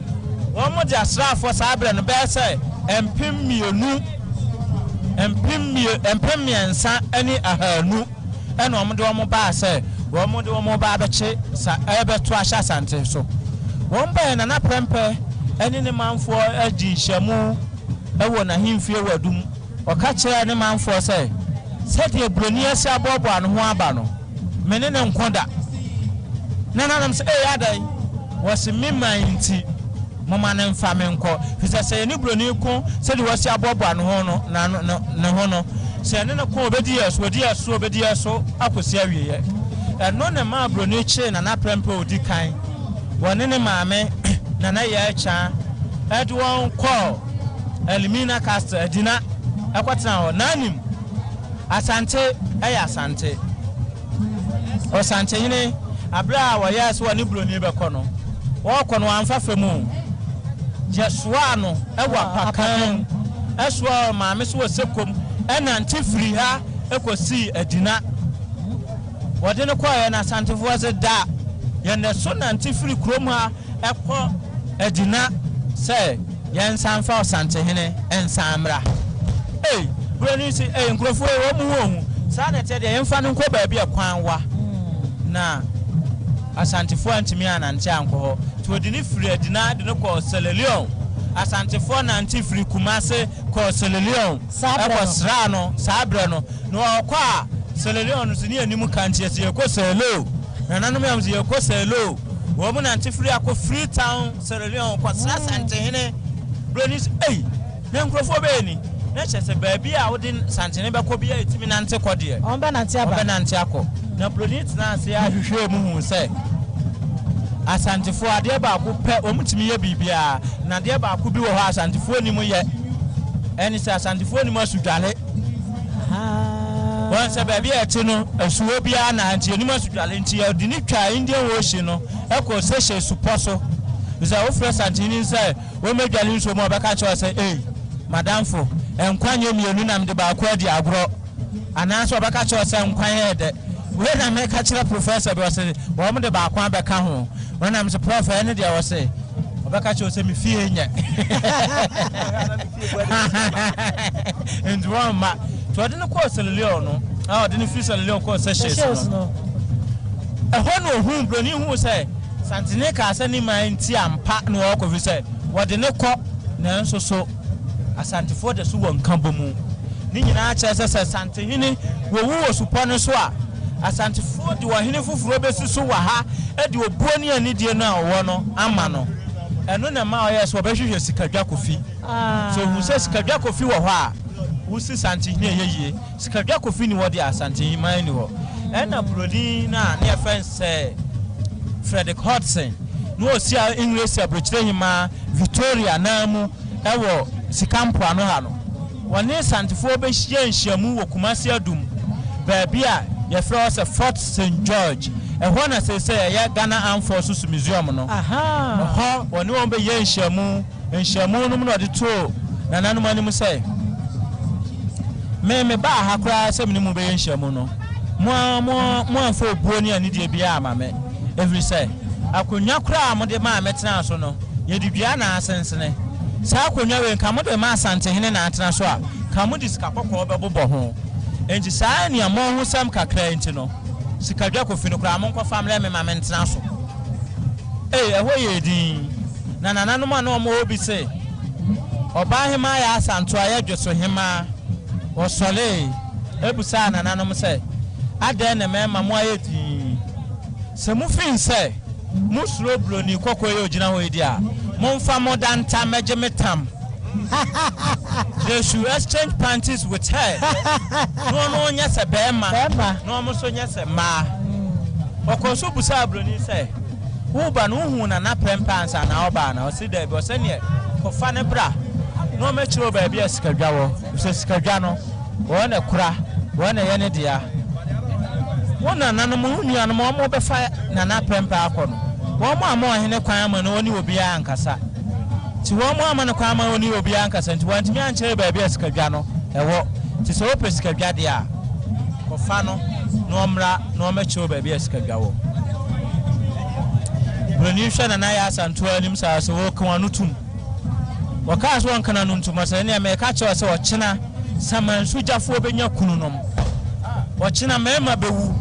One mo dia srafo saa bre no be say empim miensa ani ahanu ena omo de omo ba say omo de omo ba beche sa ebe to ahya Asante so won ba na prempe eni ne manfo adi hyamu ewo na himfie wadum oka kire ne manfo say de broni ase abobo an ho aba no mene ne nkoda na nam say adai wasi mimanti mama ne mfa me nko fisa say ni broni ko se de wasi abobo an ho no na ne ho no se ne ko obedi yeso akosi awiye eno ne ma broni kire na prempe odi kan woni ne maame na ye cha edwon call elimina cast edina akwatena ho nanim Asante Asante Osante yini abra wa yes woni broni be kono wo kono amfa femu jeswa no ewa pakan eswa maame so sekom enante free ha ekosi edina wode ne kwaye na Asante fo ze da ye ne so nante free krom ha ekọ edina se ye nsanfa Osante hene ensamra broni si nkrofo wo mu wo saa na te de yemfa no nko ba bia kwan wa na Asantefo antimi anante anko to odini free edina de no ko Sierra Leone Asantefo na anti free Kumase ko Sierra Leone e sra no sabre no no kwa Sierra Leone so ni animu kantie se ko Sierra Leone na nanom yam se ko Sierra Leone wo mu na anti free akọ Freetown Sierra Leone ko sra Asante hene broni na nkrofo be ni na chese baabi a wodin Santene be ko bia etimi nante kode on be nante aba be nante akọ na broni na ase ahwehwe mu hu se Asantefo ade ba ko pe omutimi ye bibia na de ba ko bi wo ho Asantefo ni mu ye eni se Asantefo ni mu asudwale won se baabi eti no asuwo bia na anti ni mu asudwale nti ya odini twa Indian Ocean no e ko se hye suposo bisa wo fresh Santene se wo medwale nso mo be ka che se madamfo enkwanye mienu nam de ba ko adi agro anaso be ka che se enkwanye ede we na me ka kire professor be se wo mo de ba ko abeka ho when am se prof ene de wo se obeka che se mi fie nya and one ma to de no ko Sierra Leone no a de no fi Sierra Leone ko se sheso no ho no hu broni hu se Santene ka se ni man ti ampa no wo ko fi se wo de ne ko na nso so Asantefo de so won kambo mu ni nyina che se Santene wo wo supo ne so a Asantefo de wo hene fufuro be so wa ha e de obuo ni ani die no a wo no ama no eno na ma oyes wo be hwehwe sikadwa kofi so hu se sikadwa kofi wo ho a wo si Santene yeye sikadwa kofi ni wo de Asantene man ni ho ena brodi na ne fence Frederick Hudson no osi English abrochire hima Victoria na mu ewo sikampo ano ha no one santifo be hyiamu wo Kumasi adum baabi a ye frɛ was Fort St George e ho na say ya Ghana Armed Forces Museum no aha one won be ye hyiamu no no de to na nanu mani mu say me ba ha kra say me mu be ye hyiamu no mo afo buo ni ani de bia ama me every say akonya kra mo de ma metena so no ye de bia na asensene sa akonya we nka mo de ma asante hene na atena so a ka mo de sika kokko bebobɔ ho enti saa ni amo ho sam kakra enti no sika dwa kofi no kra mo nkɔ family me ma mentena so ɛho ye din na nanano ma no mo obi se oba hema ya asanto aye dwoso hema osole ebusa nanano mo se ade na me ma mo aye din se mu fin se mu suro broni kokko ye ogina ho edi a mo mfa modern time megemetam they should exchange panties with her no nyese bema no mo so nyese ma okoso busa broni se wo ba no hu na prempansa na oba na o si da bi o se ne ko fa ne bra no me chiro ba bi asikadwa wo se sikadwa no wo na kura wo na ye ne dia wo na nanu mu nuanu mo be fa na prempa akono wo mo ama ohene kwan ama no oni obi a ankasa ti wo mo ama no kwan ama oni obi a ankasa nti wantimi anche ba bi asikadwa no ewo ti so wo pesikadwa dia ko fa no no mra no me chiro ba bi asikadwa wo broni hwe na ya asanto anim sa so wo kan anutum wo ka so won kan anutum asa ne me ka che se wo chena saman sujafo benya kununom wo chena mema bewu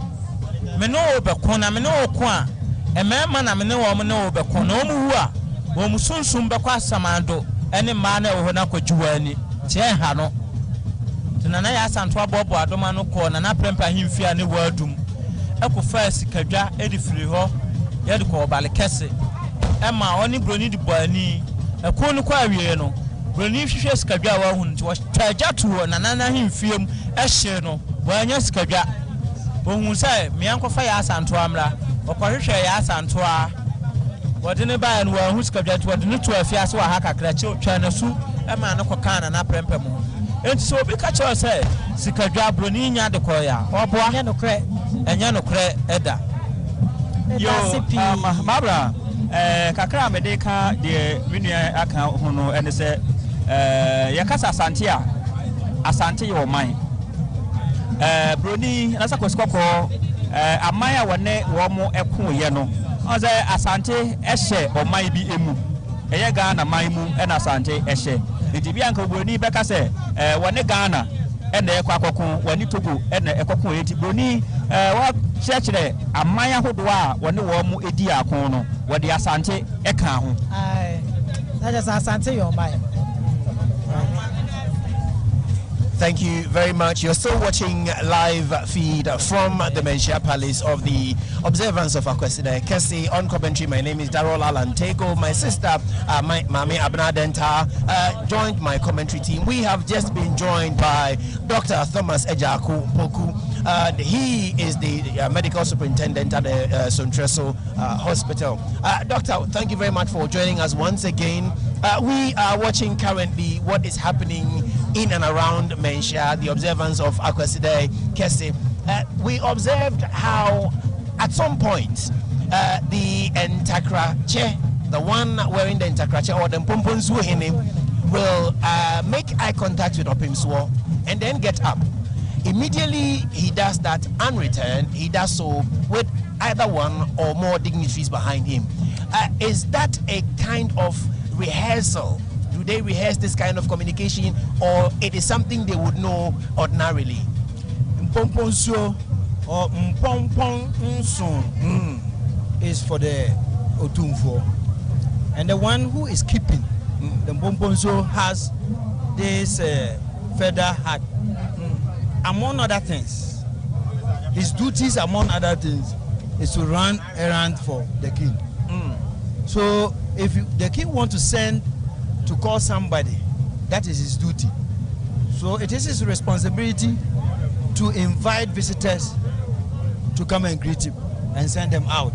me no obekon na me no okon a emema na me ne wo me no obekon na wo mu hu a wo mu sunsum bekwa samando ene ma na wo na kwajuwa ani tie ha no tena na ya asanto abobo adoma no ko na prempa himfi a ne wo adum ekofa sikadwa edifiri ho yedi ko bale kese ema oni broni di boani ekon no kwa awie no broni hwehwe sikadwa wa hu nti wo twaja tuo na himfiem ehye no bo anya sikadwa bo hu sai me yankofa ya asanto amra okwahwehwe ya asanto a wode ne ba no wa hu sikadwa to wode ne to afia so wa ha kakra che twa na su ema ne kokana na prempem enti so obi ka che sai sikadwa broni nya de ko ya obo anya no kre eda yo mabra kakra mede ka de menua aka hono ene se yakasa asante yo man broni na sakoskoko amaya wone wo mo eko ye no oze asante ehye oman bi emu eye Ghana man mu ena asante ehye nti anka broni beka se wone Ghana ena ekwa akokon wani Togo ena ekokon enti broni wa chekere amanya hodo a woni wo mu edi akon no wodi asante eka ho that is asante your mind. Thank you very much. You're still watching live feed from the Menchia Palace of the observance of Akwasidae Kese on commentary. My name is Darrell Alantego. My sister, Mami Abna Denta, joined my commentary team. We have just been joined by Dr. Thomas Ejaku Poku. He is the medical superintendent at the Sontreso Hospital. Doctor, thank you very much for joining us once again. We are watching currently what is happening in and around Menchia, the observance of Akwasidae Kese. We observed how at some point the Entakrache, the one wearing the Entakrache or the Mpomponsu Hene, will make eye contact with Otumfuo and then get up. Immediately he does that and return, he does so with either one or more dignitaries behind him. Is that a kind of rehearsal? Do they rehearse this kind of communication, or it is something they would know ordinarily? Mpomponso or Mpomponso is for the Otumfuo, and the one who is keeping the Mpomponso has this feather hat. Among other things, his duties, among other things, is to run errand for the king. So if the king wants to send to call somebody, that is his duty. So it is his responsibility to invite visitors to come and greet him and send them out.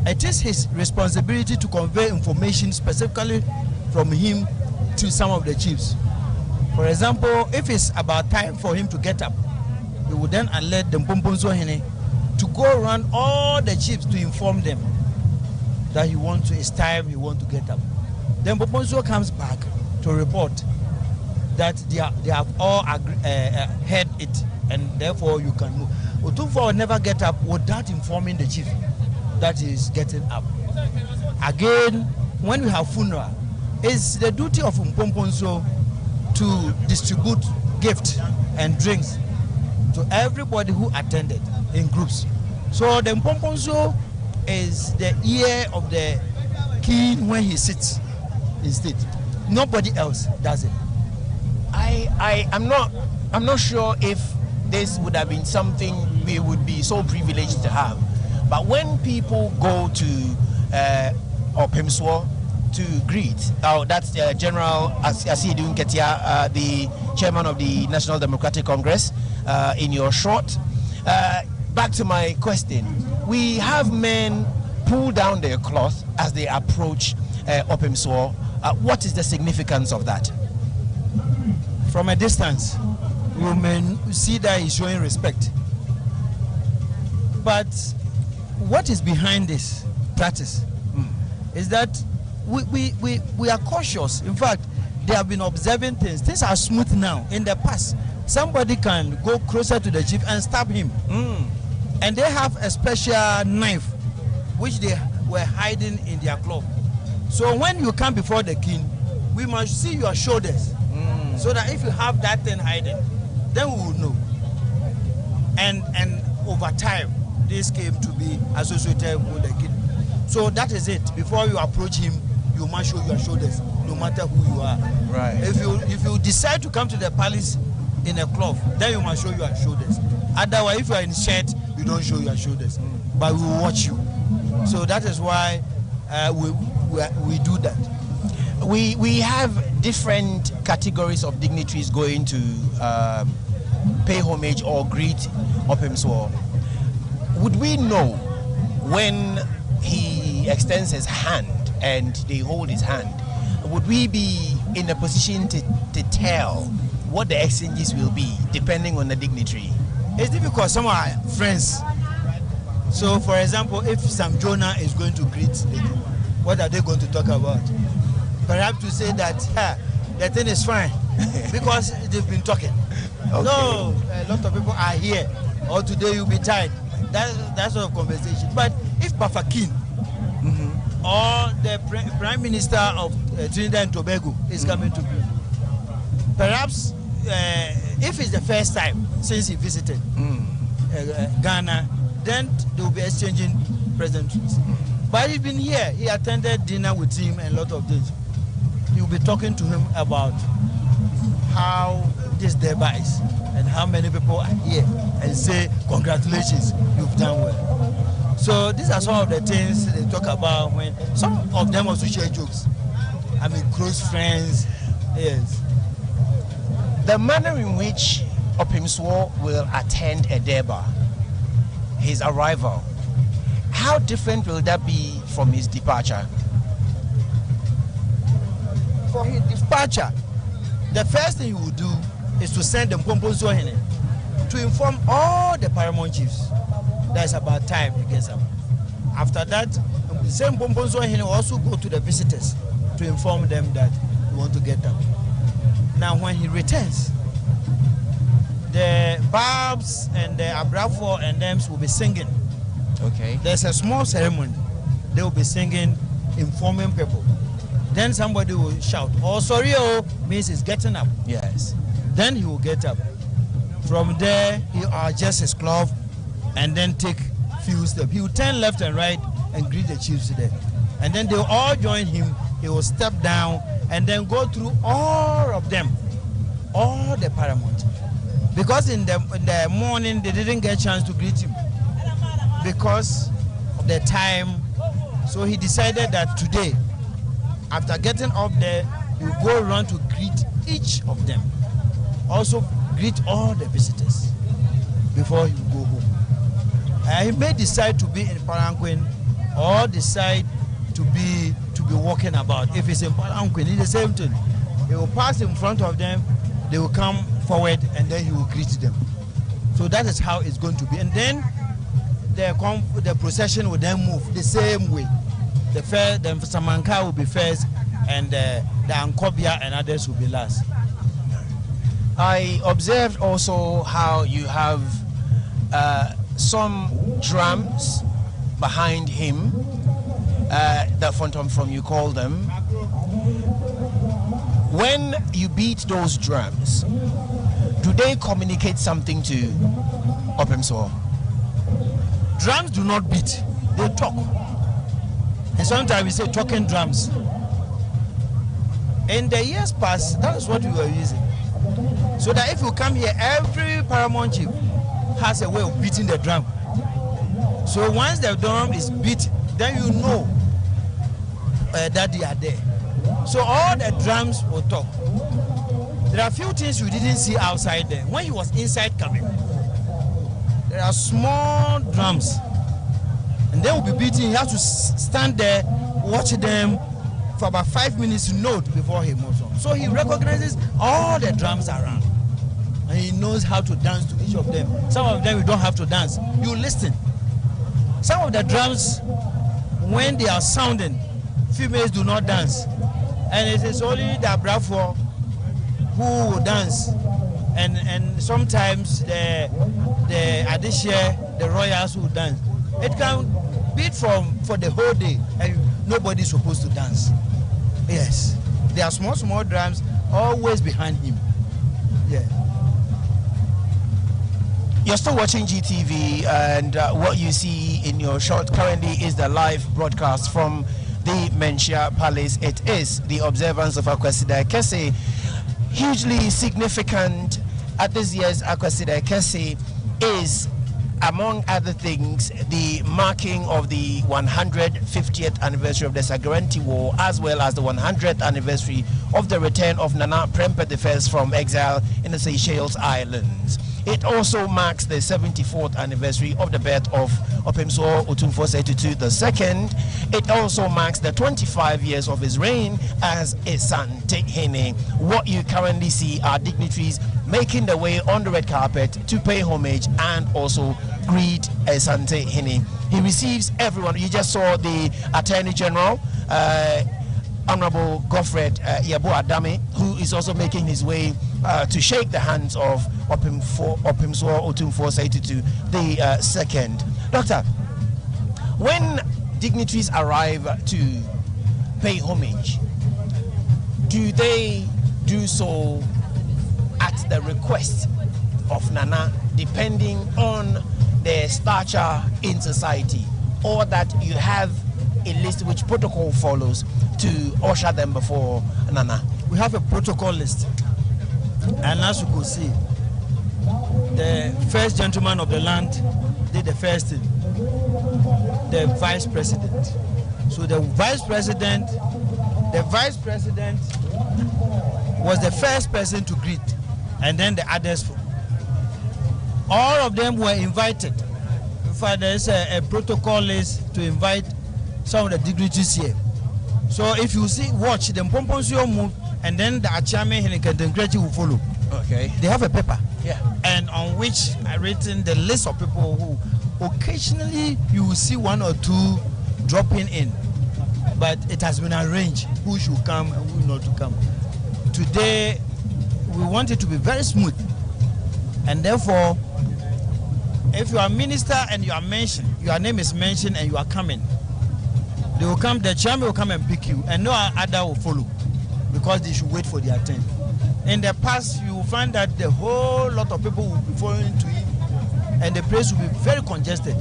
It is his responsibility to convey information specifically from him to some of the chiefs. For example, if it's about time for him to get up, he would then alert the Mpombonso Hene to go around all the chiefs to inform them that it's time, he wants to get up. Then Mpombonso comes back to report that they have all heard it, and therefore you can move. Otumfuo will never get up without informing the chief that he is getting up. Again, when we have funeral, it's the duty of Mpombonso to distribute gifts and drinks to everybody who attended in groups. So the Mpombonso is the ear of the king when he sits in state. Nobody else does it. I'm not sure if this would have been something we would be so privileged to have. But when people go to Opemswo to greet, that's General Asiedu Nketia, the chairman of the National Democratic Congress, in your short. Back to my question. We have men pull down their cloth as they approach Opemswo. What is the significance of that? From a distance, you may see that he's showing respect. But what is behind this practice is that we are cautious. In fact, they have been observing things. Things are smooth now. In the past, somebody can go closer to the chief and stab him. And they have a special knife which they were hiding in their club. So when you come before the king, we must see your shoulders. So that if you have that thing hiding, then we will know. And over time, this came to be associated with the king. So that is it. Before you approach him, you must show your shoulders, no matter who you are. Right. If you decide to come to the palace in a cloth, then you must show your shoulders. Otherwise, if you are in shirt, you don't show your shoulders. But we will watch you. So that is why we do that. We have different categories of dignitaries going to pay homage or greet Opemswo. Would we know when he extends his hand and they hold his hand? Would we be in a position to tell what the exchanges will be depending on the dignitary? It's difficult. Some are friends. So, for example, if Sam Jonah is going to greet the king, what are they going to talk about? Perhaps to say that the thing is fine because they've been talking. Okay. No, a lot of people are here, or today you'll be tired. That sort of conversation. But if Bafakin or the Prime Minister of Trinidad and Tobago is coming to view, perhaps if it's the first time since he visited Ghana, then they will be exchanging pleasantries. But he's been here. He attended dinner with him and a lot of things. He will be talking to him about how this Deba is and how many people are here and say, congratulations, you've done well. So these are some of the things they talk about when some of them also share jokes. I mean, close friends, yes. The manner in which Opemswo will attend a Deba, his arrival, how different will that be from his departure? For his departure, the first thing he will do is to send the Mpombonso Hene to inform all the paramount chiefs that it's about time he gets up. After that, the same Mpombonso Hene will also go to the visitors to inform them that he want to get up. Now when he returns, the Babs and the Abrafo and them will be singing. Okay. There's a small ceremony. They will be singing, informing people. Then somebody will shout, "Oh, sorry, oh," means he's getting up. Yes. Then he will get up. From there, he will adjust his cloth and then take few steps. He will turn left and right and greet the chiefs there. And then they will all join him. He will step down and then go through all of them, all the paramount. Because in the morning, they didn't get a chance to greet him because of the time. So he decided that today, after getting up there, he will go around to greet each of them. Also greet all the visitors before he will go home. He may decide to be in Palanquin or decide to be walking about. If it's in Palanquin, it's the same thing. He will pass in front of them, they will come forward and then he will greet them. So that is how it's going to be. And then the procession will then move the same way. The Samanka will be first, and the Ankobia and others will be last. I observed also how you have some drums behind him, the phantom from you call them. When you beat those drums, do they communicate something to Otumfuo? Drums do not beat, they talk. And sometimes we say talking drums. In the years past, that is what we were using. So that if you come here, every paramount chief has a way of beating the drum. So once the drum is beat, then you know that they are there. So all the drums will talk. There are a few things you didn't see outside there. When he was inside coming, there are small drums. And they will be beating. He has to stand there, watch them for about 5 minutes to note before he moves on. So he recognizes all the drums around. And he knows how to dance to each of them. Some of them you don't have to dance. You listen. Some of the drums, when they are sounding, females do not dance. And it is only the Bravo who will dance. And sometimes the Adishia, the royals will dance. It can beat for the whole day and nobody is supposed to dance. Yes. There are small drums always behind him. Yeah. You're still watching GTV, and what you see in your shot currently is the live broadcast from the Menchia Palace. It is the observance of Akwasidae Kese, hugely significant at this year's Akwasidae Kese is, among other things, the marking of the 150th anniversary of the Saguarenti War, as well as the 100th anniversary of the return of Nana Prempeh I from exile in the Seychelles Islands. It also marks the 74th anniversary of the birth of Otumfuo Osei Tutu II. It also marks the 25 years of his reign as Asante Hene. What you currently see are dignitaries making the way on the red carpet to pay homage and also greet Asante Hene. He receives everyone. You just saw the Attorney General, Honorable Godfred Yabo Adame, who is also making his way to shake the hands of Otumfuo Osei Tutu II. Doctor, when dignitaries arrive to pay homage, do they do so at the request of Nana, depending on their stature in society, or that you have a list which protocol follows to usher them before Nana? We have a protocol list, and as you could see, the first gentleman of the land did the first thing, the vice president. So the vice president was the first person to greet, and then the others. All of them were invited. In fact, there is a protocol list to invite some of the dignitaries here. So if you see, watch the Mpomponsuo move, and then the Achame Henekentengrechi will follow. Okay. They have a paper. Yeah. And on which I written the list of people who occasionally you will see one or two dropping in, but it has been arranged who should come and who not to come. Today we want it to be very smooth, and therefore, if you are a minister and you are mentioned, your name is mentioned and you are coming, they will come, the chairman will come and pick you, and no other will follow, because they should wait for their turn. In the past, you will find that the whole lot of people will be following to him, and the place will be very congested.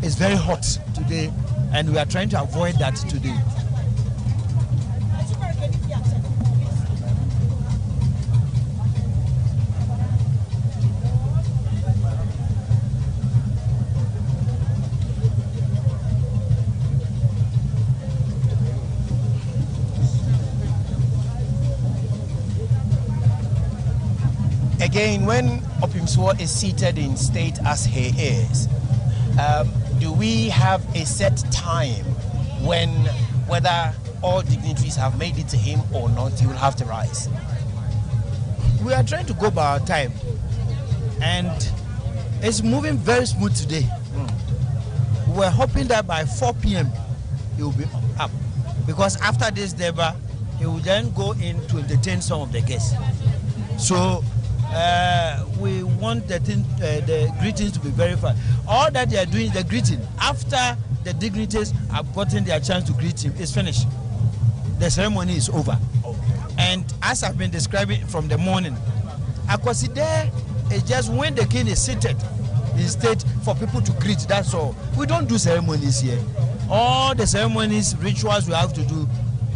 It's very hot today, and we are trying to avoid that today. Again, when Otumfuo is seated in state as he is, do we have a set time when, whether all dignitaries have made it to him or not, he will have to rise? we are trying to go by our time, and it's moving very smooth today. We're hoping that by 4 p.m. it will be up, because after this Deba, he will then go in to entertain some of the guests. So we want the greetings to be very fast. All that they are doing, the greeting, after the dignitaries have gotten their chance to greet him, is finished. The ceremony is over. And as I've been describing from the morning, Akwasidae is just when the king is seated in state for people to greet, that's all. We don't do ceremonies here. All the ceremonies, rituals we have to do,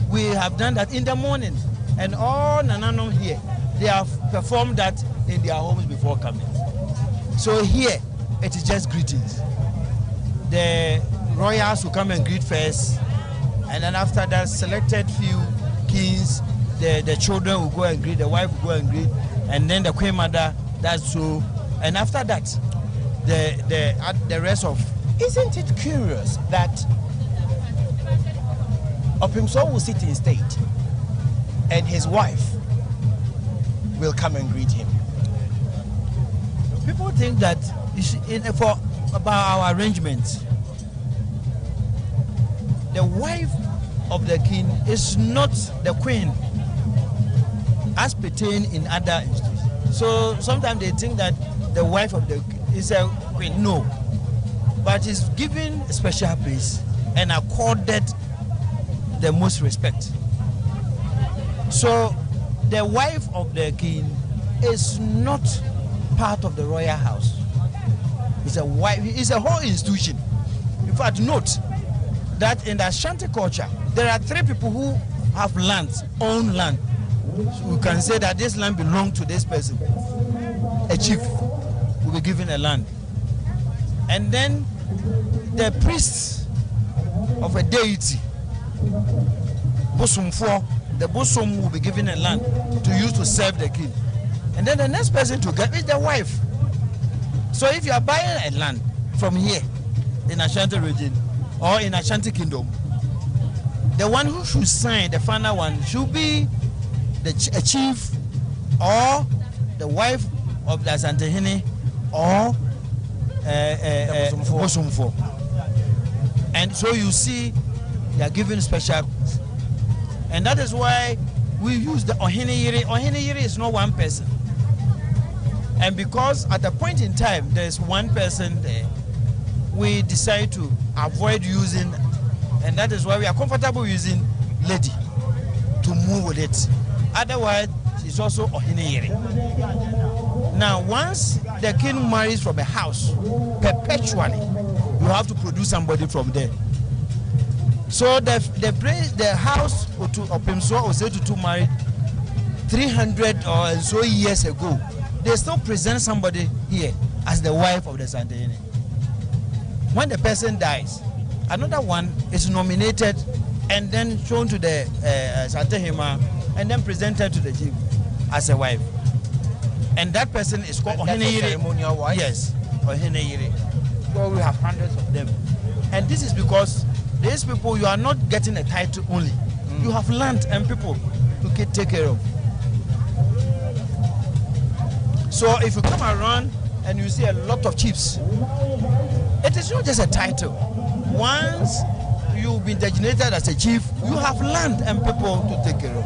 we have done that in the morning. And all Nananom here, they have performed that in their homes before coming. So here, it is just greetings. The royals will come and greet first, and then after that, selected few kings, the children will go and greet, the wife will go and greet, and then the queen mother, that's so. And after that, the rest of. Isn't it curious that Otumfuo will sit in state and his wife will come and greet him? People think that about our arrangements, the wife of the king is not the queen as pertain in other institutions. So sometimes they think that the wife of the is a queen. No, but is given special place and accorded the most respect. So the wife of the king is not part of the royal house. It's a wife. It's a whole institution. In fact, note that in the Ashanti culture, there are 3 people who have land, own land. So we can say that this land belongs to this person. A chief will be given a land. And then the priests of a deity, Otumfuo, the bosom will be given a land to use to serve the king. And then the next person to get is the wife. So if you are buying a land from here in Ashanti region or in Ashanti kingdom, the one who should sign, the final one, should be a chief or the wife of the Asantehene or Otumfuo. And so you see, they are given special, and that is why we use the Oheneyiri. Oheneyiri is not one person, and because at a point in time there is one person there, we decide to avoid using, and that is why we are comfortable using lady to move with it. Otherwise, it's also Oheneyiri. Now, once the king marries from a house, perpetually, you have to produce somebody from there. So the house Otumfuo Osei Tutu married 300 or so years ago, they still present somebody here as the wife of the Asantehene. When the person dies, another one is nominated and then shown to the Asantehene and then presented to the chief as a wife. And that person is called Oheneyiri. Ceremonial wife? Yes, Oheneyiri. So we have hundreds of them. And this is because these people, you are not getting a title only. You have land and people to take care of. So if you come around and you see a lot of chiefs, it is not just a title. Once you've been designated as a chief, you have land and people to take care of.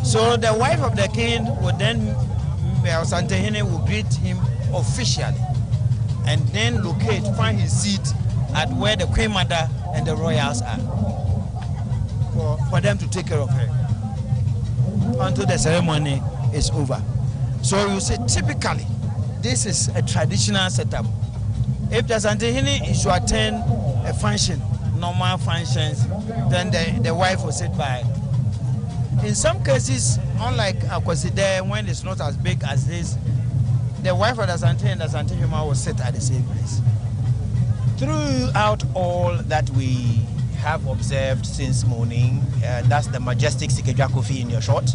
So the wife of the king would then, Asantehene will greet him officially and then find his seat at where the queen mother and the royals are for them to take care of her until the ceremony is over. So you see, typically, this is a traditional setup. If the Asantehene is to attend a function, normal functions, then the wife will sit by. In some cases, unlike Akwasidae, when it's not as big as this, the wife of the Asantehene and the Asantehene will sit at the same place. Throughout all that we have observed since morning, that's the majestic Sikejwa Kofi in your shot.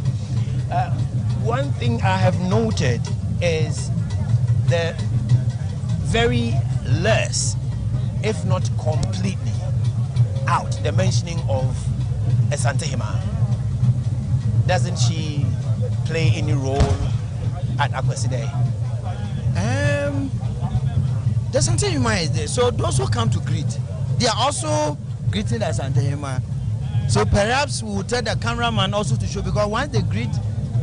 One thing I have noted is the very less, if not completely, out the mentioning of Asantehene. Doesn't she play any role at Akwasidae? The Asante Hima is there. So those who come to greet, they are also greeting the Asante Hima. So perhaps we will tell the cameraman also to show, because once they greet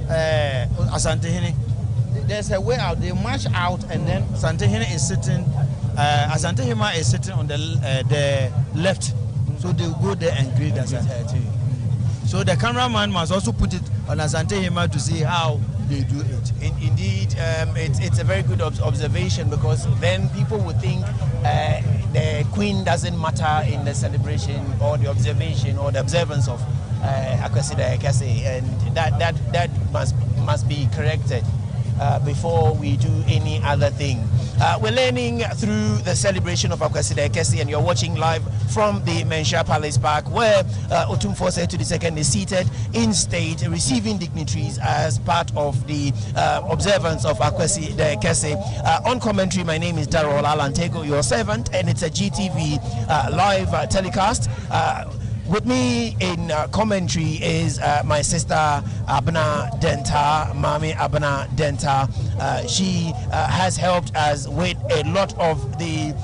Asante Hine, there's a way out. They march out, and then Asante Hine is sitting. Asante Hima is sitting on the left. So they will go there and greet Asante. So the cameraman must also put it on Asante Hima to see how they do it. Indeed, it's a very good observation, because then people would think the queen doesn't matter in the celebration or the observation or the observance of Akwasidae Kese, and that must be corrected before we do any other thing. We're learning through the celebration of Akwasidae Kese, and you're watching live from the Menchia Palace Park, where Otumfuo Osei Tutu II is seated in state, receiving dignitaries as part of the observance of Akwasidae Kese. On commentary, my name is Darrell Alantego, your servant, and it's a GTV live telecast. With me in commentary is my sister Abna Denta, Mami Abna Denta. She has helped us with a lot of the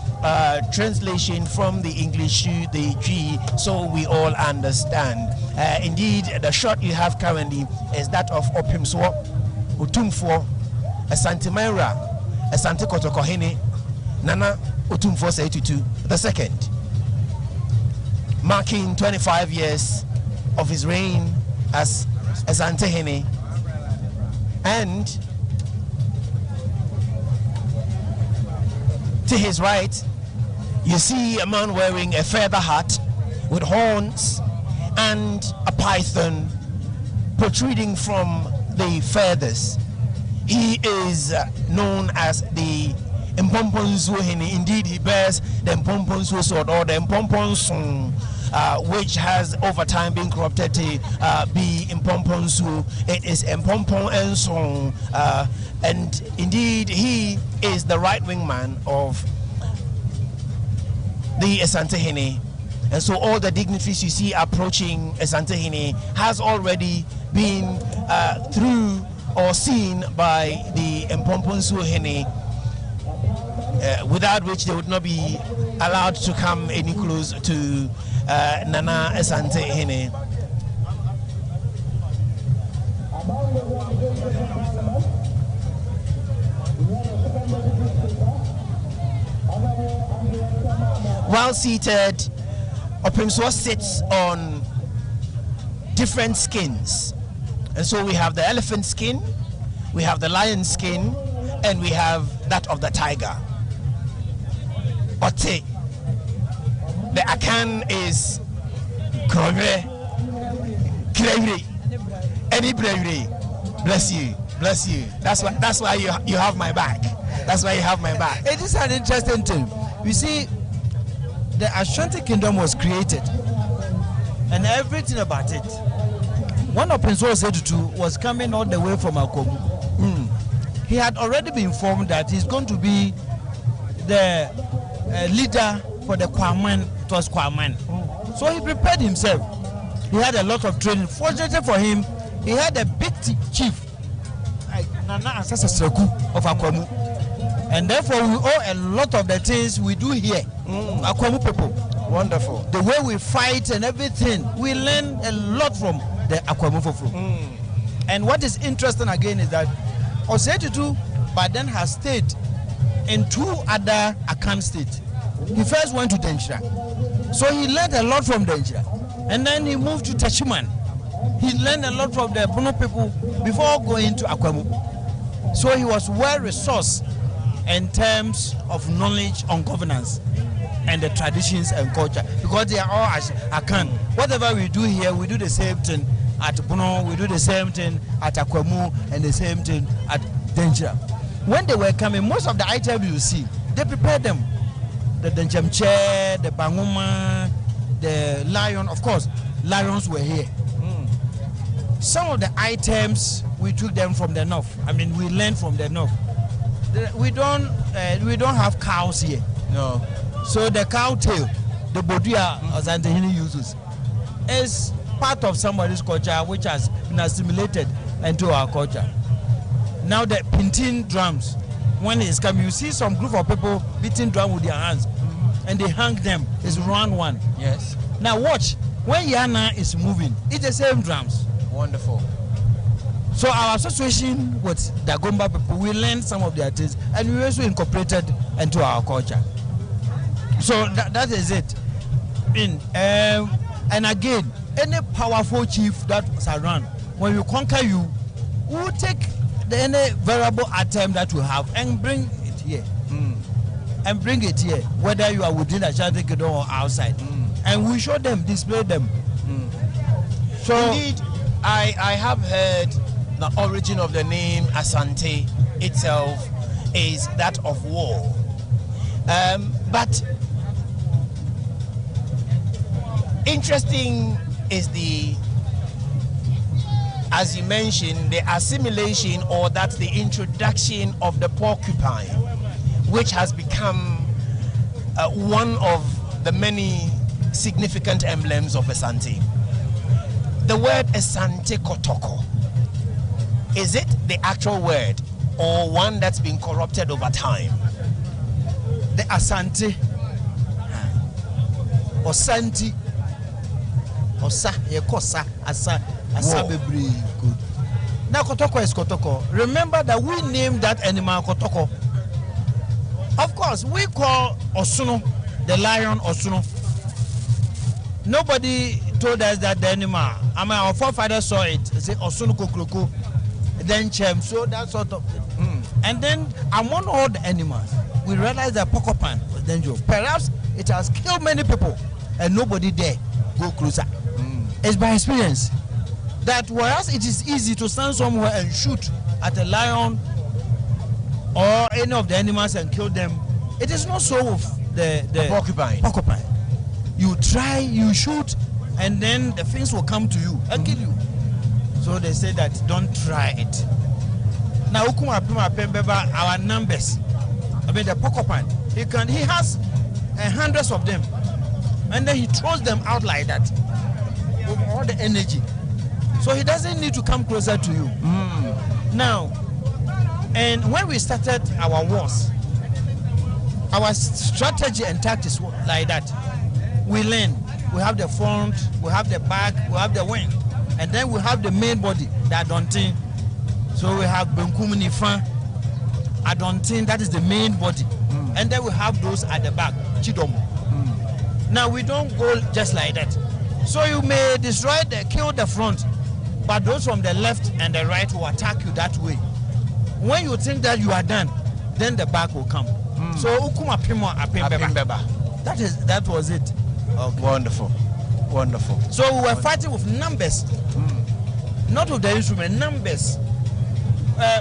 translation from the English to the G, so we all understand. Indeed, the shot you have currently is that of Otumfuo Osei Tutu, Nana Otumfuo Osei Tutu II, marking 25 years of his reign as Asante Hene. And to his right, you see a man wearing a feather hat with horns and a python protruding from the feathers. He is known as the Mpomponsu Hene. Indeed, he bears the Mpomponsu sword, or the Mpomponsu, which has over time been corrupted to be Mpomponsu. It is Mpompon Ensong, and indeed he is the right-wing man of the Asante Hene. And so all the dignitaries you see approaching Asante Hene has already been through or seen by the Mpomponsu Hene, without which they would not be allowed to come any close to Nana Asante Hene. While seated, Otumfuo sits on different skins. And so we have the elephant skin, we have the lion skin, and we have that of the tiger. Ote. The Akan is Krogre, Krevri, any bravery. Bless you, bless you. That's why you have my back. That's why you have my back. It is an interesting thing. You see, the Ashanti Kingdom was created, and everything about it. One of Otumfuo Osei Tutu was coming all the way from Akomu. He had already been informed that he's going to be the leader for the Kwaman. It was Kwaman. So he prepared himself. He had a lot of training. Fortunately for him, he had a big chief, Nana Asasa Seku of Akwamu. And therefore we owe a lot of the things we do here, Akwamu people. Wonderful. The way we fight and everything, we learn a lot from the Akwamu people. And what is interesting again is that Osei Tutu by then has stayed in 2 other Akan states. He first went to Denchira, so he learned a lot from Denchira, and then he moved to Tachiman. He learned a lot from the Bono people before going to Akwamu. So he was well resourced in terms of knowledge on governance and the traditions and culture, because they are all Akan. Whatever we do here, we do the same thing at Bono, we do the same thing at Akwamu, and the same thing at Denchira. When they were coming, most of the items you see, they prepared them. The Denchemche, the Banguma, the lion, of course, lions were here. Some of the items we took them from the north. I mean, we learned from the north. We don't have cows here. No. So the cow tail, the bodia Asante Hene uses, is part of somebody's culture which has been assimilated into our culture. Now the pinting drums, when it's coming, you see some group of people beating drum with their hands, and they hang them. It's round one. Yes. Now watch, when Yana is moving, it's the same drums. Wonderful. So our association with the Gomba people, we learned some of their things, and we also incorporated into our culture. So that is it. And again, any powerful chief that's around, when we conquer you, we will take any variable item that we have and bring it here. And bring it here, whether you are within a Ashanti Kingdom or outside. And we show them, display them. So indeed, I have heard the origin of the name Asante itself is that of war. But interesting is as you mentioned, the assimilation, or that's the introduction of the porcupine, which has become one of the many significant emblems of Asante. The word Asante Kotoko, is it the actual word or one that's been corrupted over time? The Asante, Osanti, Osa, Yekosa, Asa Bebri. Good. Now Kotoko is Kotoko. Remember that we named that animal Kotoko. Of course, we call Osuno, the lion Osuno. Nobody told us that the animal. I mean, our forefathers saw it. They say Osuno Kokroko, then Chem, so that sort of thing. And then among all the animals, we realized that porcupine was dangerous. Perhaps it has killed many people, and nobody dare go closer. It's by experience that whereas it is easy to stand somewhere and shoot at a lion or any of the animals and kill them, it is not so with the porcupine. You try, you shoot, and then the things will come to you and kill you. So they say that don't try it. Now our numbers, I mean the porcupine, he has hundreds of them, and then he throws them out like that with all the energy. So he doesn't need to come closer to you. Now, and when we started our wars, our strategy and tactics were like that. We learn. We have the front, we have the back, we have the wing, and then we have the main body, the Adontin. So we have Benkumini Fan, Adontin, that is the main body. And then we have those at the back, Chidomo. Now we don't go just like that. So you may destroy kill the front, but those from the left and the right will attack you that way. When you think that you are done, then the back will come. So Ukuma Pimo Apimbeba. That was it. Okay. Wonderful. So we were fighting with numbers, not with the instrument, numbers.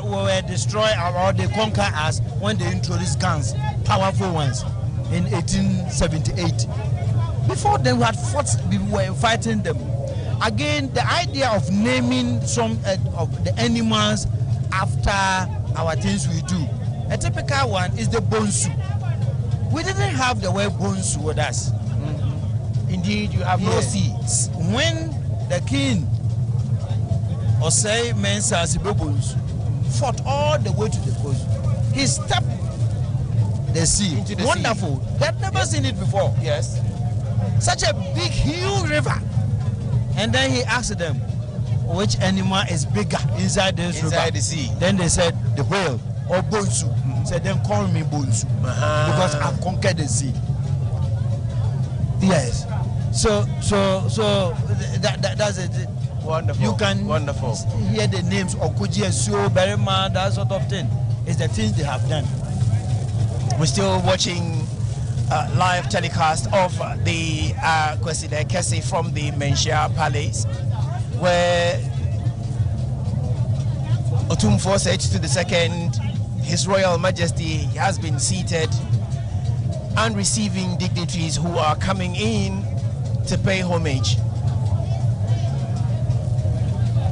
We were destroyed or they conquer us when they introduced guns, powerful ones, in 1878. Before then, we were fighting them. Again, the idea of naming some of the animals after our things we do. A typical one is the bonsu. We didn't have the word bonsu with us. Indeed, you have no seats. When the king Osei Tutu fought all the way to the coast, he stepped the sea. Into the wonderful. sea. They had never seen it before. Yes. Such a big, huge river. And then he asked them, which animal is bigger inside this river? Inside the sea. Then they said, the whale or bonsu. Said, then call me bonsu because I've conquered the sea. Yes. So that's it. Wonderful. You can hear the names Okuji, Sio, Berima, that sort of thing. It's the things they have done. We're still watching live telecast of the Akwasidae Kese from the Menchia Palace, where Otumfuo Osei Tutu II, His Royal Majesty, has been seated and receiving dignitaries who are coming in to pay homage.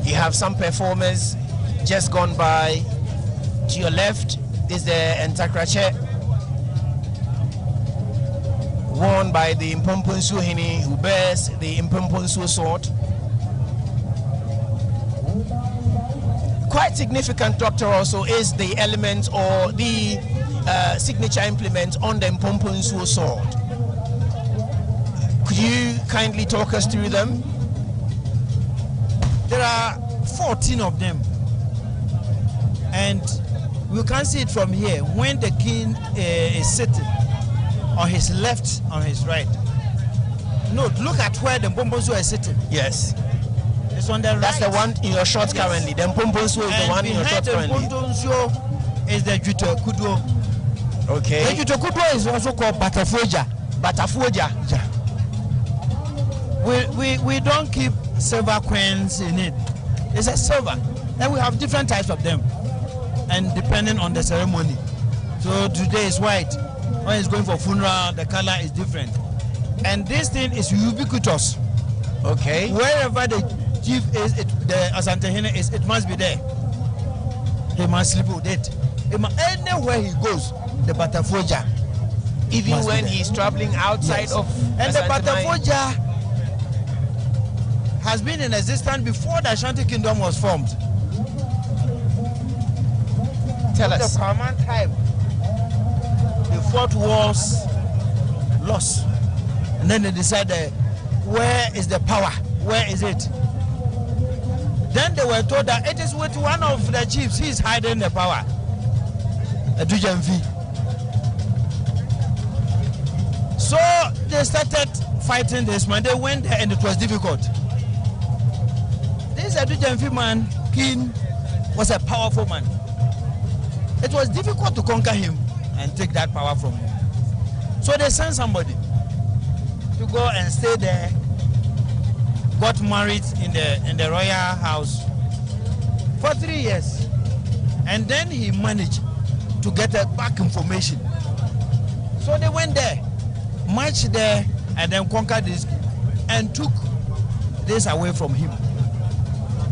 You have some performers just gone by. To your left is the Entakrache, worn by the Impomponsu Hini, who bears the Impomponsu sword. quite significant, Doctor, also is the element or the signature implement on the Otumfuo sword. Could you kindly talk us through them? There are 14 of them, and we can see it from here. When the king is sitting on his left, on his right. No, look at where the Otumfuo is sitting. Yes. It's on the right. That's the one in your shot currently. The Otumfuo is the one in your shot currently. The Otumfuo is the Juto. Okay. The Juto is also called Batafuoja. Batafuoja. We don't keep silver coins in it. It's a silver. And we have different types of them. And depending on the ceremony. So today is white. When it's going for funeral, the color is different. And this thing is ubiquitous. Okay. Wherever the chief is, the Asantehene is, it must be there. He must sleep with it. Anywhere he goes, the Batafuoja. Even when he's traveling outside of and the Batafuoja has been in existence before the Ashanti Kingdom was formed. Tell us. The Paramount time, they fought wars, lost, and then they decided, where is the power? Where is it? Then they were told that it is with one of the chiefs. He is hiding the power. Adujamfi. So they started fighting this man. They went there and it was difficult. This Adujamfi man, king, was a powerful man. It was difficult to conquer him and take that power from him. So they sent somebody to go and stay there, got married in the royal house for 3 years, and then he managed to get back information. So they went there, marched there, and then conquered this and took this away from him.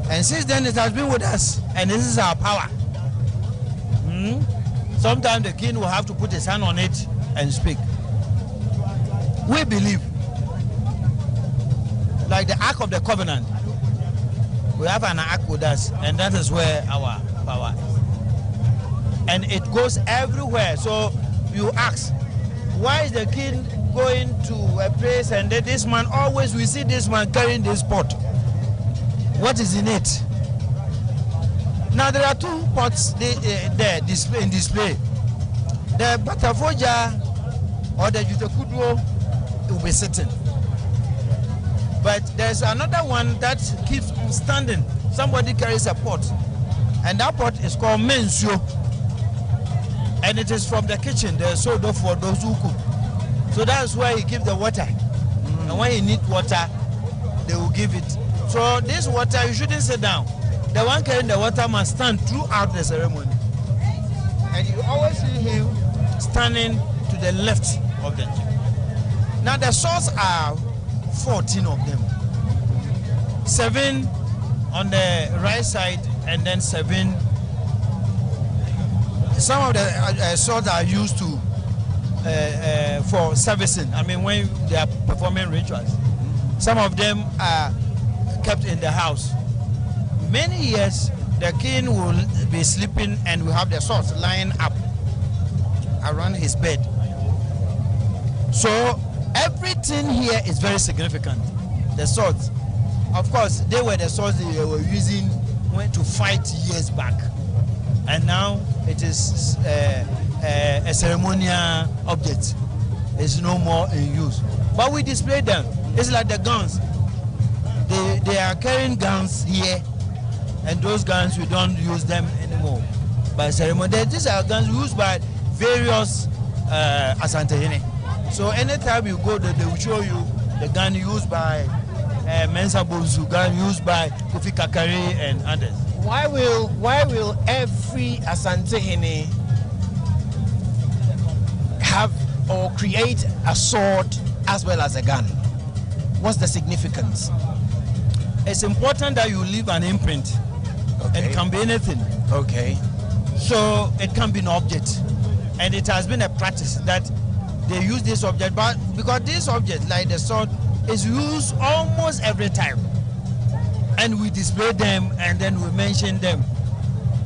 And since then it has been with us, and this is our power. Sometimes the king will have to put his hand on it and speak. We believe, like the Ark of the Covenant, we have an ark with us, and that is where our power is. And it goes everywhere. So you ask, why is the king going to a place and then this man always, we see this man carrying this pot? What is in it? Now there are two pots there in display. The Batafuoja or the Jutekudwo will be sitting. But there's another one that keeps on standing. Somebody carries a pot, and that pot is called mensio, and it is from the kitchen. They're sold off for those who cook. So that's where he keeps the water. And when you need water, they will give it. So this water, you shouldn't sit down. The one carrying the water must stand throughout the ceremony. And you always see him standing to the left of the chief. Now the swords are 14 of them. 7 on the right side and then 7. Some of the swords are used to for servicing. I mean, when they are performing rituals. Some of them are kept in the house. Many years, the king will be sleeping and will have the swords lying up around his bed. So everything here is very significant. The swords, of course, they were the swords they were using to fight years back, and now it is a ceremonial object. It's no more in use. But we display them. It's like the guns. They are carrying guns here, and those guns we don't use them anymore by ceremony. These are guns used by various Asantehene. So anytime you go there, they will show you the gun used by Mensa Bonsu, gun used by Kofi Kakari and others. Why will every Asantehene have or create a sword as well as a gun? What's the significance? It's important that you leave an imprint. Okay. It can be anything. Okay. So it can be an object. And it has been a practice that they use this object, but because this object, like the sword, is used almost every time. And we display them and then we mention them.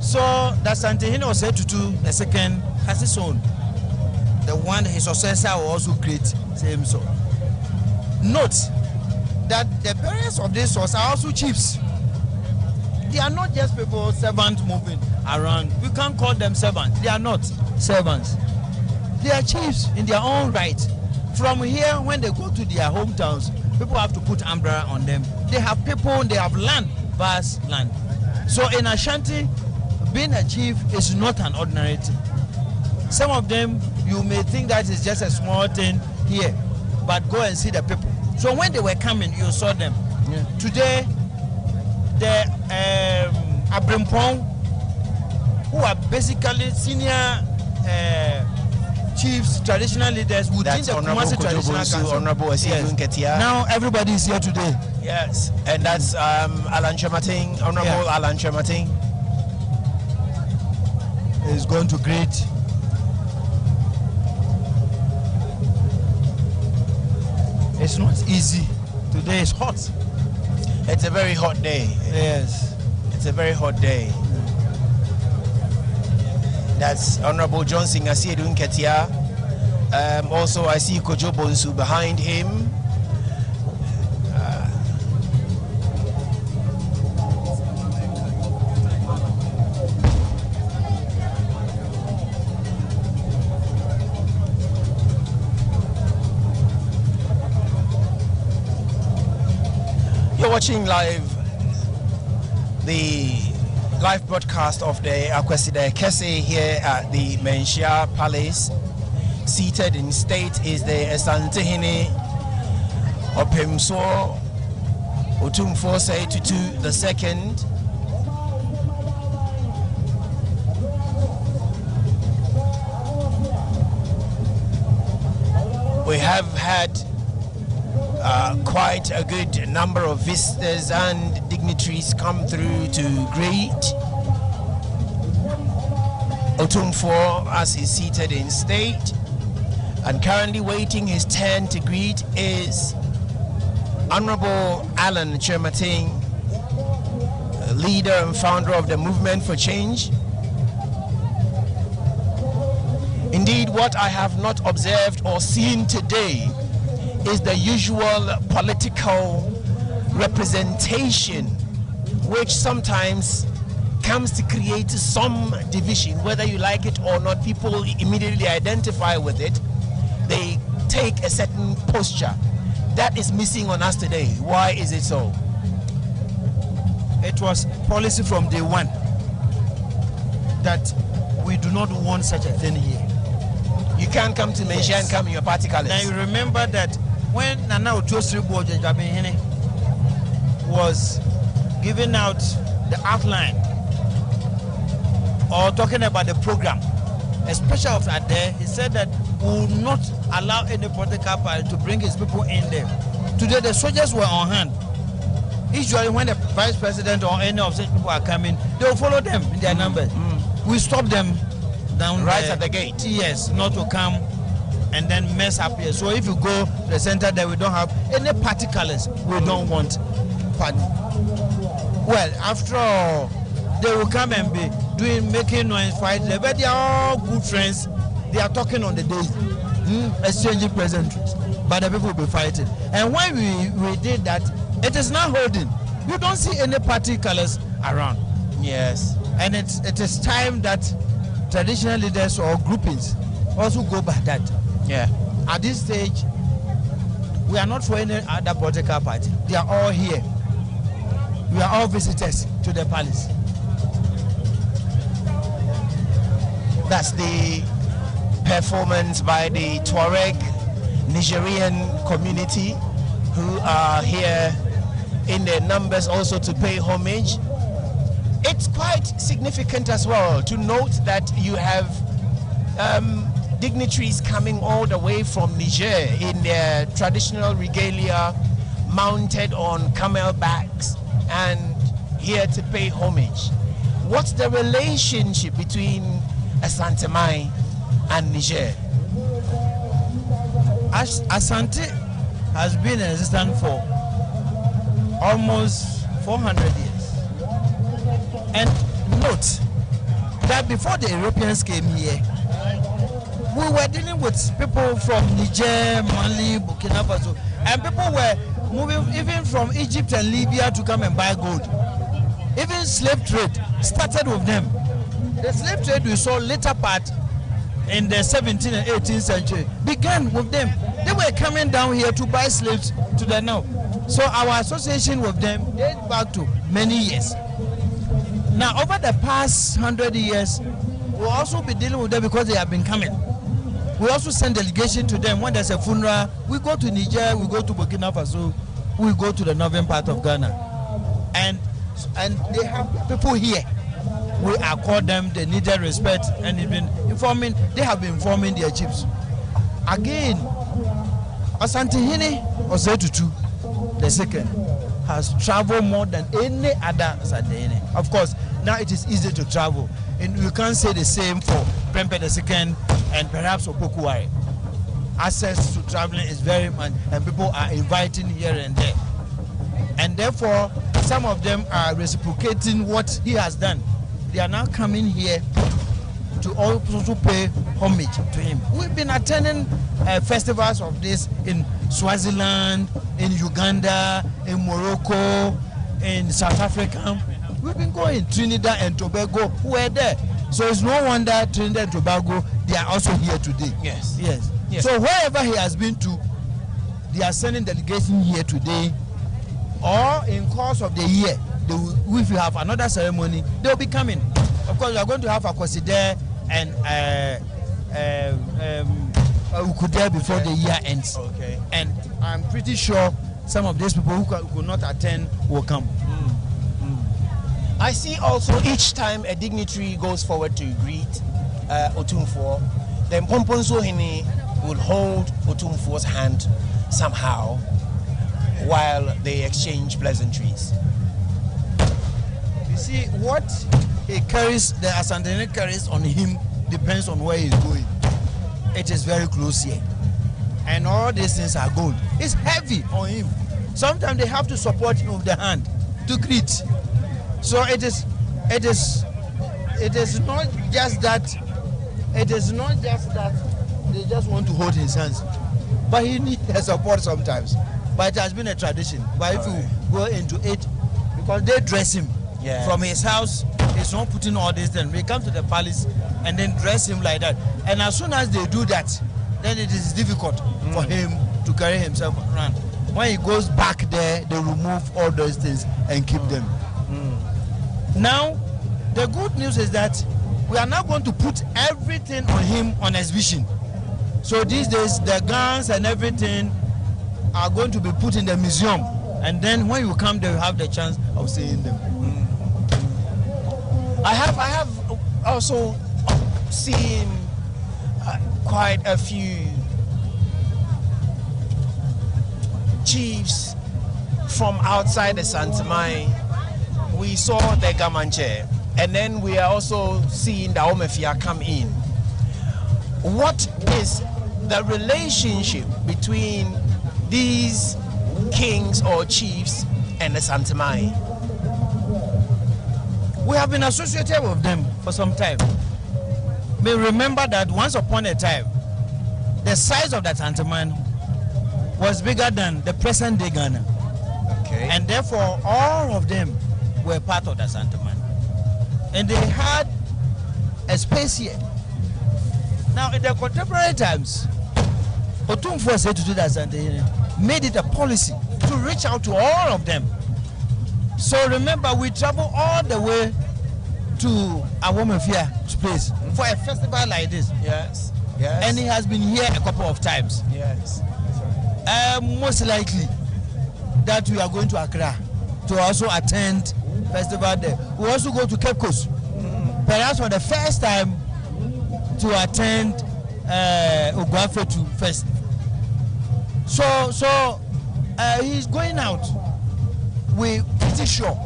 So the Asante Osei Tutu the second has his own. The one his successor will also create same so. Note that the parents of this source are also chiefs. They are not just people, servants moving around. We can't call them servants. They are not servants. They are chiefs in their own right. From here, when they go to their hometowns, people have to put umbrella on them. They have people, they have land, vast land. So in Ashanti, being a chief is not an ordinary thing. Some of them, you may think that is just a small thing here, but go and see the people. So when they were coming, you saw them. Yeah. Today, the Abrimpong, who are basically senior chiefs, traditional leaders within the Kumasi Traditional Council. Honorable Osei Tutu. Now everybody is here today. Yes, and that's Alan Chemating, Honorable Alan Chemating. Is going to greet. It's not easy. Today is hot. It's a very hot day. Yes. It's a very hot day. That's Honorable Johnson Asiedu Nketia. Also, I see Kojo Bonsu behind him. You're watching the live broadcast of the Akwasidae Kese here at the Menchia Palace. Seated in state is the Asantehene Otumfuo Osei Tutu II. We have had quite a good number of visitors and dignitaries come through to greet Otumfuo as he's seated in state, and currently waiting his turn to greet is Honorable Alan Chemating, leader and founder of the Movement for Change. Indeed, what I have not observed or seen today is the usual political representation, which sometimes comes to create some division. Whether you like it or not, people immediately identify with it. They take a certain posture. That is missing on us today. Why is it so? It was policy from day one that we do not want such a thing here. You can't come to Menchia and come in your party colors. Now you remember that when Nana Otumfuo Osei Tutu was giving out the outline or talking about the program, especially of that day, he said that we will not allow any political party to bring his people in there. Today the soldiers were on hand. Usually when the vice president or any of such people are coming, they will follow them in their numbers. We stop them down right at the gate. Yes, not to come and then mess up here. So if you go to the center there, we don't have any party colors. We don't want party. Well, after all, they will come and be making noise, fight, but they are all good friends. They are talking on the day, exchanging pleasantries, but the people will be fighting. And when we did that, it is not holding. You don't see any party colors around. Yes. And it is time that traditional leaders or groupings also go by that. Yeah. At this stage, we are not for any other political party. They are all here. We are all visitors to the palace. That's the performance by the Tuareg Nigerian community, who are here in their numbers also to pay homage. It's quite significant as well to note that you have dignitaries coming all the way from Niger in their traditional regalia, mounted on camel backs, and here to pay homage. What's the relationship between Asante Mai and Niger? Asante has been in existence for almost 400 years. And note that before the Europeans came here, we were dealing with people from Niger, Mali, Burkina Faso, and people were moving even from Egypt and Libya to come and buy gold. Even slave trade started with them. The slave trade we saw later part in the 17th and 18th century began with them. They were coming down here to buy slaves to the north. So our association with them dates back to many years. Now over the past 100 years, we'll also be dealing with them because they have been coming. We also send delegation to them when there's a funeral. We go to Niger, we go to Burkina Faso, we go to the northern part of Ghana. And they have people here. We accord them the needed respect and they have been informing their chiefs. Again, Asantehene Osei Tutu the second has traveled more than any other Asantehene. Of course, now it is easy to travel. And you can't say the same for Prempeh the second and perhaps Opokuwari. Access to traveling is very much, and people are inviting here and there. And therefore, some of them are reciprocating what he has done. They are now coming here to also pay homage to him. We've been attending festivals of this in Swaziland, in Uganda, in Morocco, in South Africa. We've been going Trinidad and Tobago. We're there. So it's no wonder Trinidad and Tobago, they are also here today. Yes. Yes. Yes. So wherever he has been to, they are sending delegation here today, or in course of the year, if you have another ceremony, they will be coming. Of course, we are going to have Akwasidae and Ukude before the year ends. Okay. And I'm pretty sure some of these people who could not attend will come. I see also each time a dignitary goes forward to greet Otumfuo, the Mpomponso Hene will hold Otumfuo's hand somehow while they exchange pleasantries. You see, what he carries, the Asantehene carries on him depends on where he's going. It is very close here. And all these things are gold. It's heavy on him. Sometimes they have to support him with the hand to greet. So it is not just that they just want to hold his hands, but he needs the support sometimes. But it has been a tradition. But if you go into it, because they dress him from his house, he's not putting all this. Then we come to the palace and then dress him like that. And as soon as they do that, then it is difficult for him to carry himself around. When he goes back there, they remove all those things and keep them. Now, the good news is that we are now going to put everything on him on exhibition. So these days, the guns and everything are going to be put in the museum. And then when you come there, you have the chance of seeing them. I have also seen quite a few chiefs from outside the Santamai. We saw the Gamanche, and then we are also seeing the Omefia come in. What is the relationship between these kings or chiefs and the Santamai? We have been associated with them for some time. May remember that once upon a time, the size of that Santaman was bigger than the present day Ghana. Okay. And therefore, all of them were part of the Santaman. And they had a space here. Now, in the contemporary times, Otumfuo Osei Tutu that made it a policy to reach out to all of them. So remember, we travel all the way to Awomefia place for a festival like this. Yes. Yes. And he has been here a couple of times. Yes. Most likely that we are going to Accra to also attend festival there. We also go to Cape Coast, perhaps for the first time to attend Oguafetu first. So he's going out. We're pretty sure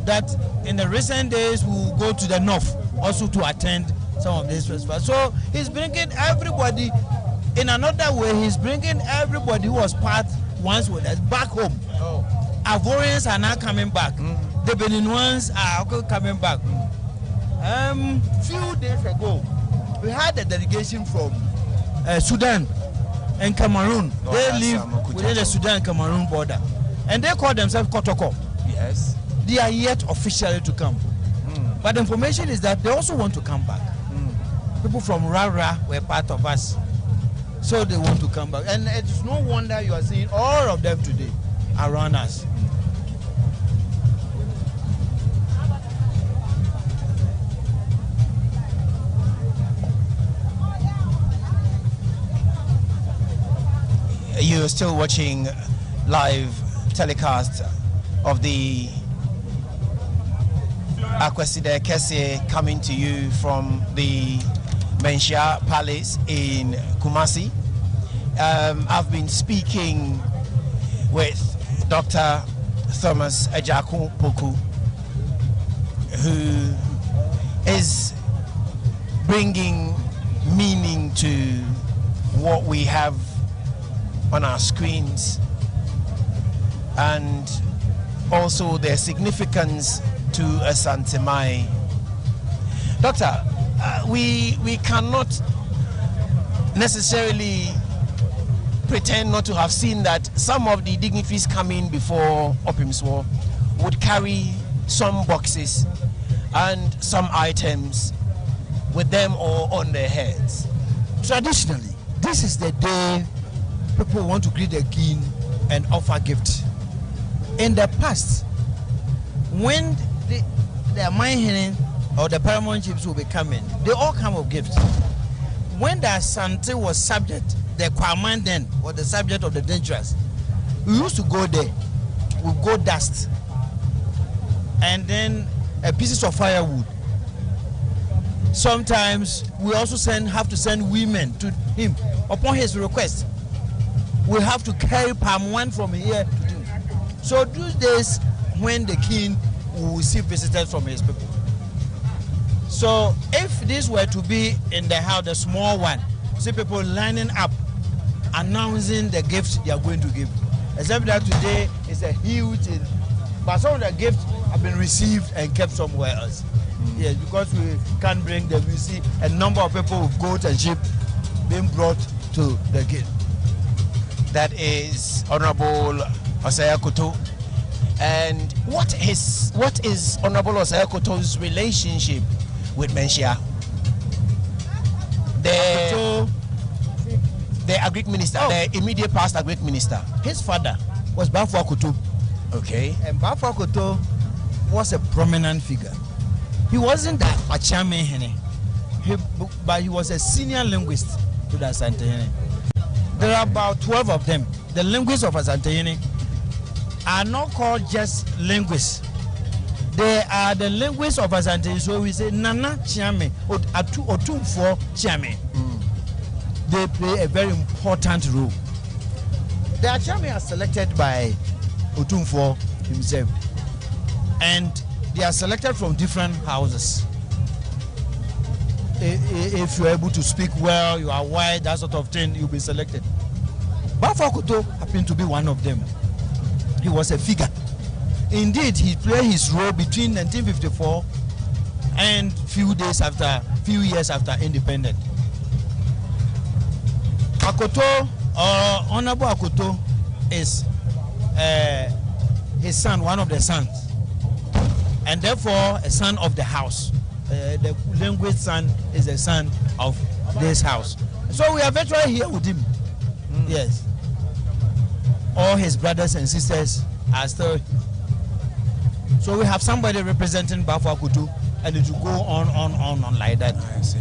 that in the recent days we will go to the north also to attend some of these festivals. So he's bringing everybody in another way. He's bringing everybody who was part once with us back home. Ivorians are now coming back. The Beninoans are also coming back. Few days ago, we had a delegation from Sudan and Cameroon. They live within the Sudan-Cameroon border, and they call themselves Kotoko. Yes. They are yet officially to come, but the information is that they also want to come back. People from Rara were part of us, so they want to come back, and it's no wonder you are seeing all of them today around us. You're still watching live telecast of the Akwasidae Kese coming to you from the Menchia Palace in Kumasi. I've been speaking with Dr. Thomas Ejakun Poku, who is bringing meaning to what we have on our screens, and also their significance to Asante Mai. Doctor, we cannot necessarily pretend not to have seen that some of the dignitaries coming before Otumfuo would carry some boxes and some items with them or on their heads. Traditionally, this is the day people want to greet the king and offer gifts. In the past, when the mine or the paramount chiefs will be coming, they all come with gifts. When the Asante was subject, the Kwaman then was the subject of the dangerous, we used to go there with gold dust and then pieces of firewood. Sometimes we also have to send women to him upon his request. We have to carry palm wine from here to him. So those days when the king will receive visitors from his people. So if this were to be in the house, the small one, see people lining up, announcing the gifts they are going to give. Except that today is a huge thing. But some of the gifts have been received and kept somewhere else. Yes, because we can't bring them. You see a number of people with goats and sheep being brought to the gate. That is Honorable Osei Tutu. And what is Honorable Osei Tutu's relationship with Menchia? The agric minister, the immediate past agric minister. His father was Otumfuo Tutu. Okay. And Otumfuo Tutu was a prominent figure. He wasn't that Achame, but he was a senior linguist to the Asante. There are about 12 of them. The linguists of Asante are not called just linguists. They are the linguists of Asante. So we say Nana Chiame, Otumfuo Chiame. They play a very important role. The Achame are selected by Otumfuo himself, and they are selected from different houses. If you are able to speak well, you are white, that sort of thing, you'll be selected. Otumfuo Tutu happened to be one of them. He was a figure. Indeed, he played his role between 1954 and few years after independence. Akoto, or Honorable Akoto, is his son, one of the sons, and therefore a son of the house. The linguist son is a son of this house. So we are virtually here with him. Yes. All his brothers and sisters are still. So we have somebody representing Otumfuo Tutu, and it will go on like that. I see.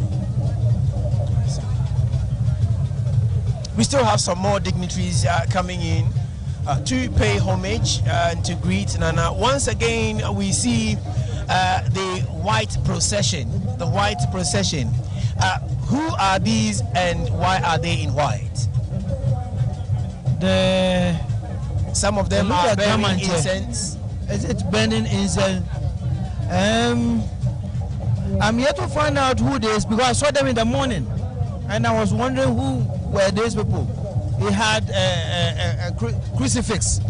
We still have some more dignitaries coming in to pay homage and to greet Nana. Once again, we see the white procession. The white procession. Who are these and why are they in white? Some of them are burning incense. Is it burning incense? I'm yet to find out who they is because I saw them in the morning, and I was wondering who were these people. He had a crucifix.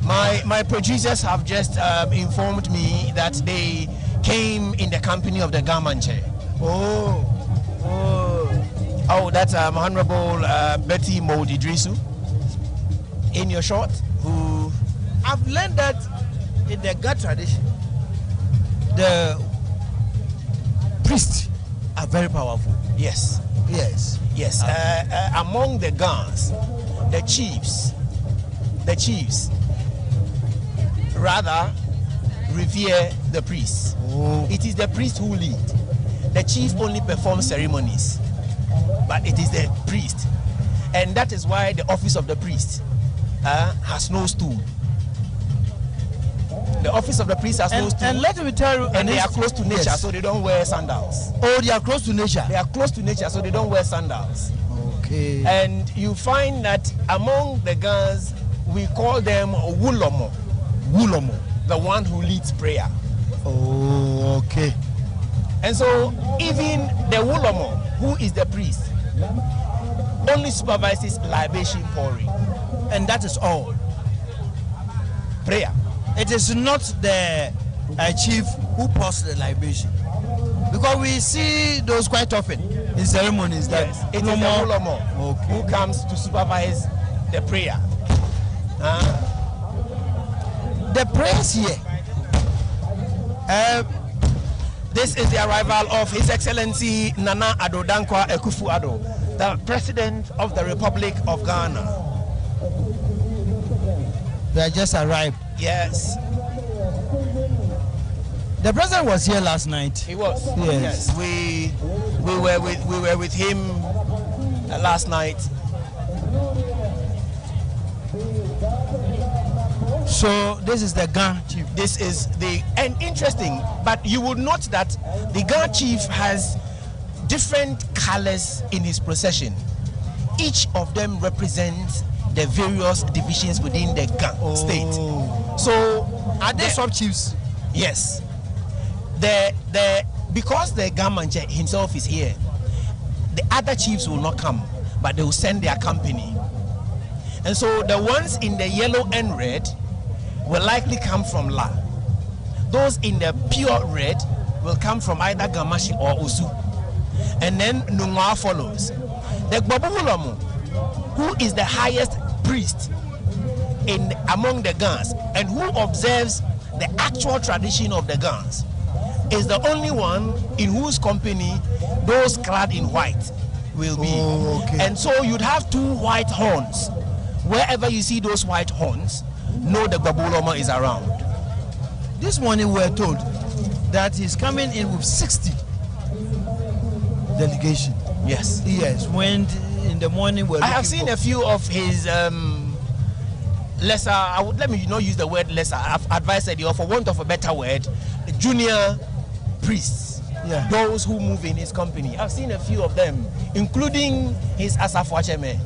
My producers have just informed me that they came in the company of the Gamanche. Oh, that's Honorable Betty Modi Drisu. In your short, who I've learned that in the Ga tradition, the priests are very powerful. yes, Yes. yes. Among the Gans, the chiefs rather revere the priests. It is the priest who lead. The chief only performs ceremonies, but it is the priest, and that is why the office of the priest has no stool. The office of the priest has no stool. And let me tell you, And they are close to nature, so they don't wear sandals. Oh, they are close to nature. They are close to nature, so they don't wear sandals. Okay. And you find that among the Gans, we call them Wulomo. Wulomo. The one who leads prayer. Oh, okay. And so even the Wulomo, who is the priest, only supervises libation pouring. And that is all. Prayer. It is not the chief who pours the libation, because we see those quite often in ceremonies. That Yes, it is the Wulomo who comes to supervise the prayer. The prayers here. This is the arrival of His Excellency Nana Addo Dankwa Akufo-Addo, the President of the Republic of Ghana. They are just arrived. Yes, The president was here last night. he was. Yes. We were with him last night. So this is the Ga chief. This is and interesting, but you would note that the Ga chief has different colors in his procession. Each of them represents the various divisions within the Ga state. So Are they sub chiefs? yes, because the Gamanche himself is here, the other chiefs will not come, but they will send their company. And so the ones in the yellow and red will likely come from La. Those in the pure red will come from either Gamashi or Osu. And then Nungwa follows. The Gbabuhulamu, who is the highest priest among the Gans and who observes the actual tradition of the Gans, is the only one in whose company those clad in white will be. Okay. And so you'd have two white horns. Wherever you see those white horns, know the Babuloma is around. This morning we were told that he's coming in with 60 delegation. Yes. Yes. When in the morning we're I have seen a few of his lesser, let me not use the word lesser, I've advised you, for want of a better word, junior priests. Yeah. Those who move in his company. I've seen a few of them, including his Asafwacheme.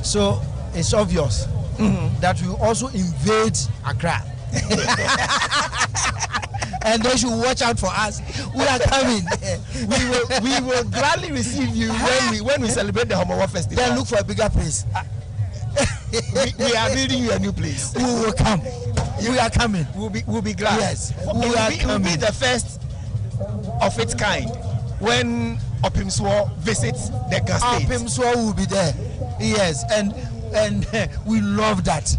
So it's obvious that we also invade Accra. And they should watch out for us. We are coming. we will gladly receive you when we celebrate the Homowa Festival. Then look for a bigger place. we are building you a new place. We will come. We are coming. We'll be glad. Yes, It will be the first of its kind when Otumfuo visits the Ga state. Otumfuo will be there. Yes, and we love that.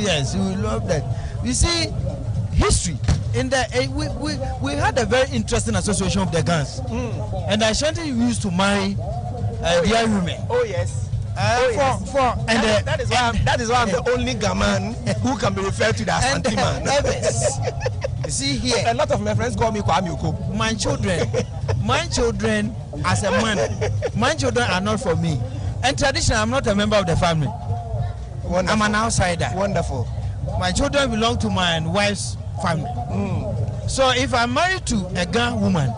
Yes, we love that. You see, history in the we had a very interesting association of the Gans, and Ashanti used to marry their women. Oh yes. That is why I'm the only Gaman who can be referred to as Ashanti man. You see here, a lot of my friends call me Kwame Oko. my children as a man, my children are not for me. And traditionally, I'm not a member of the family. Wonderful. I'm an outsider. Wonderful. My children belong to my wife's family. So if I'm married to a Ga woman,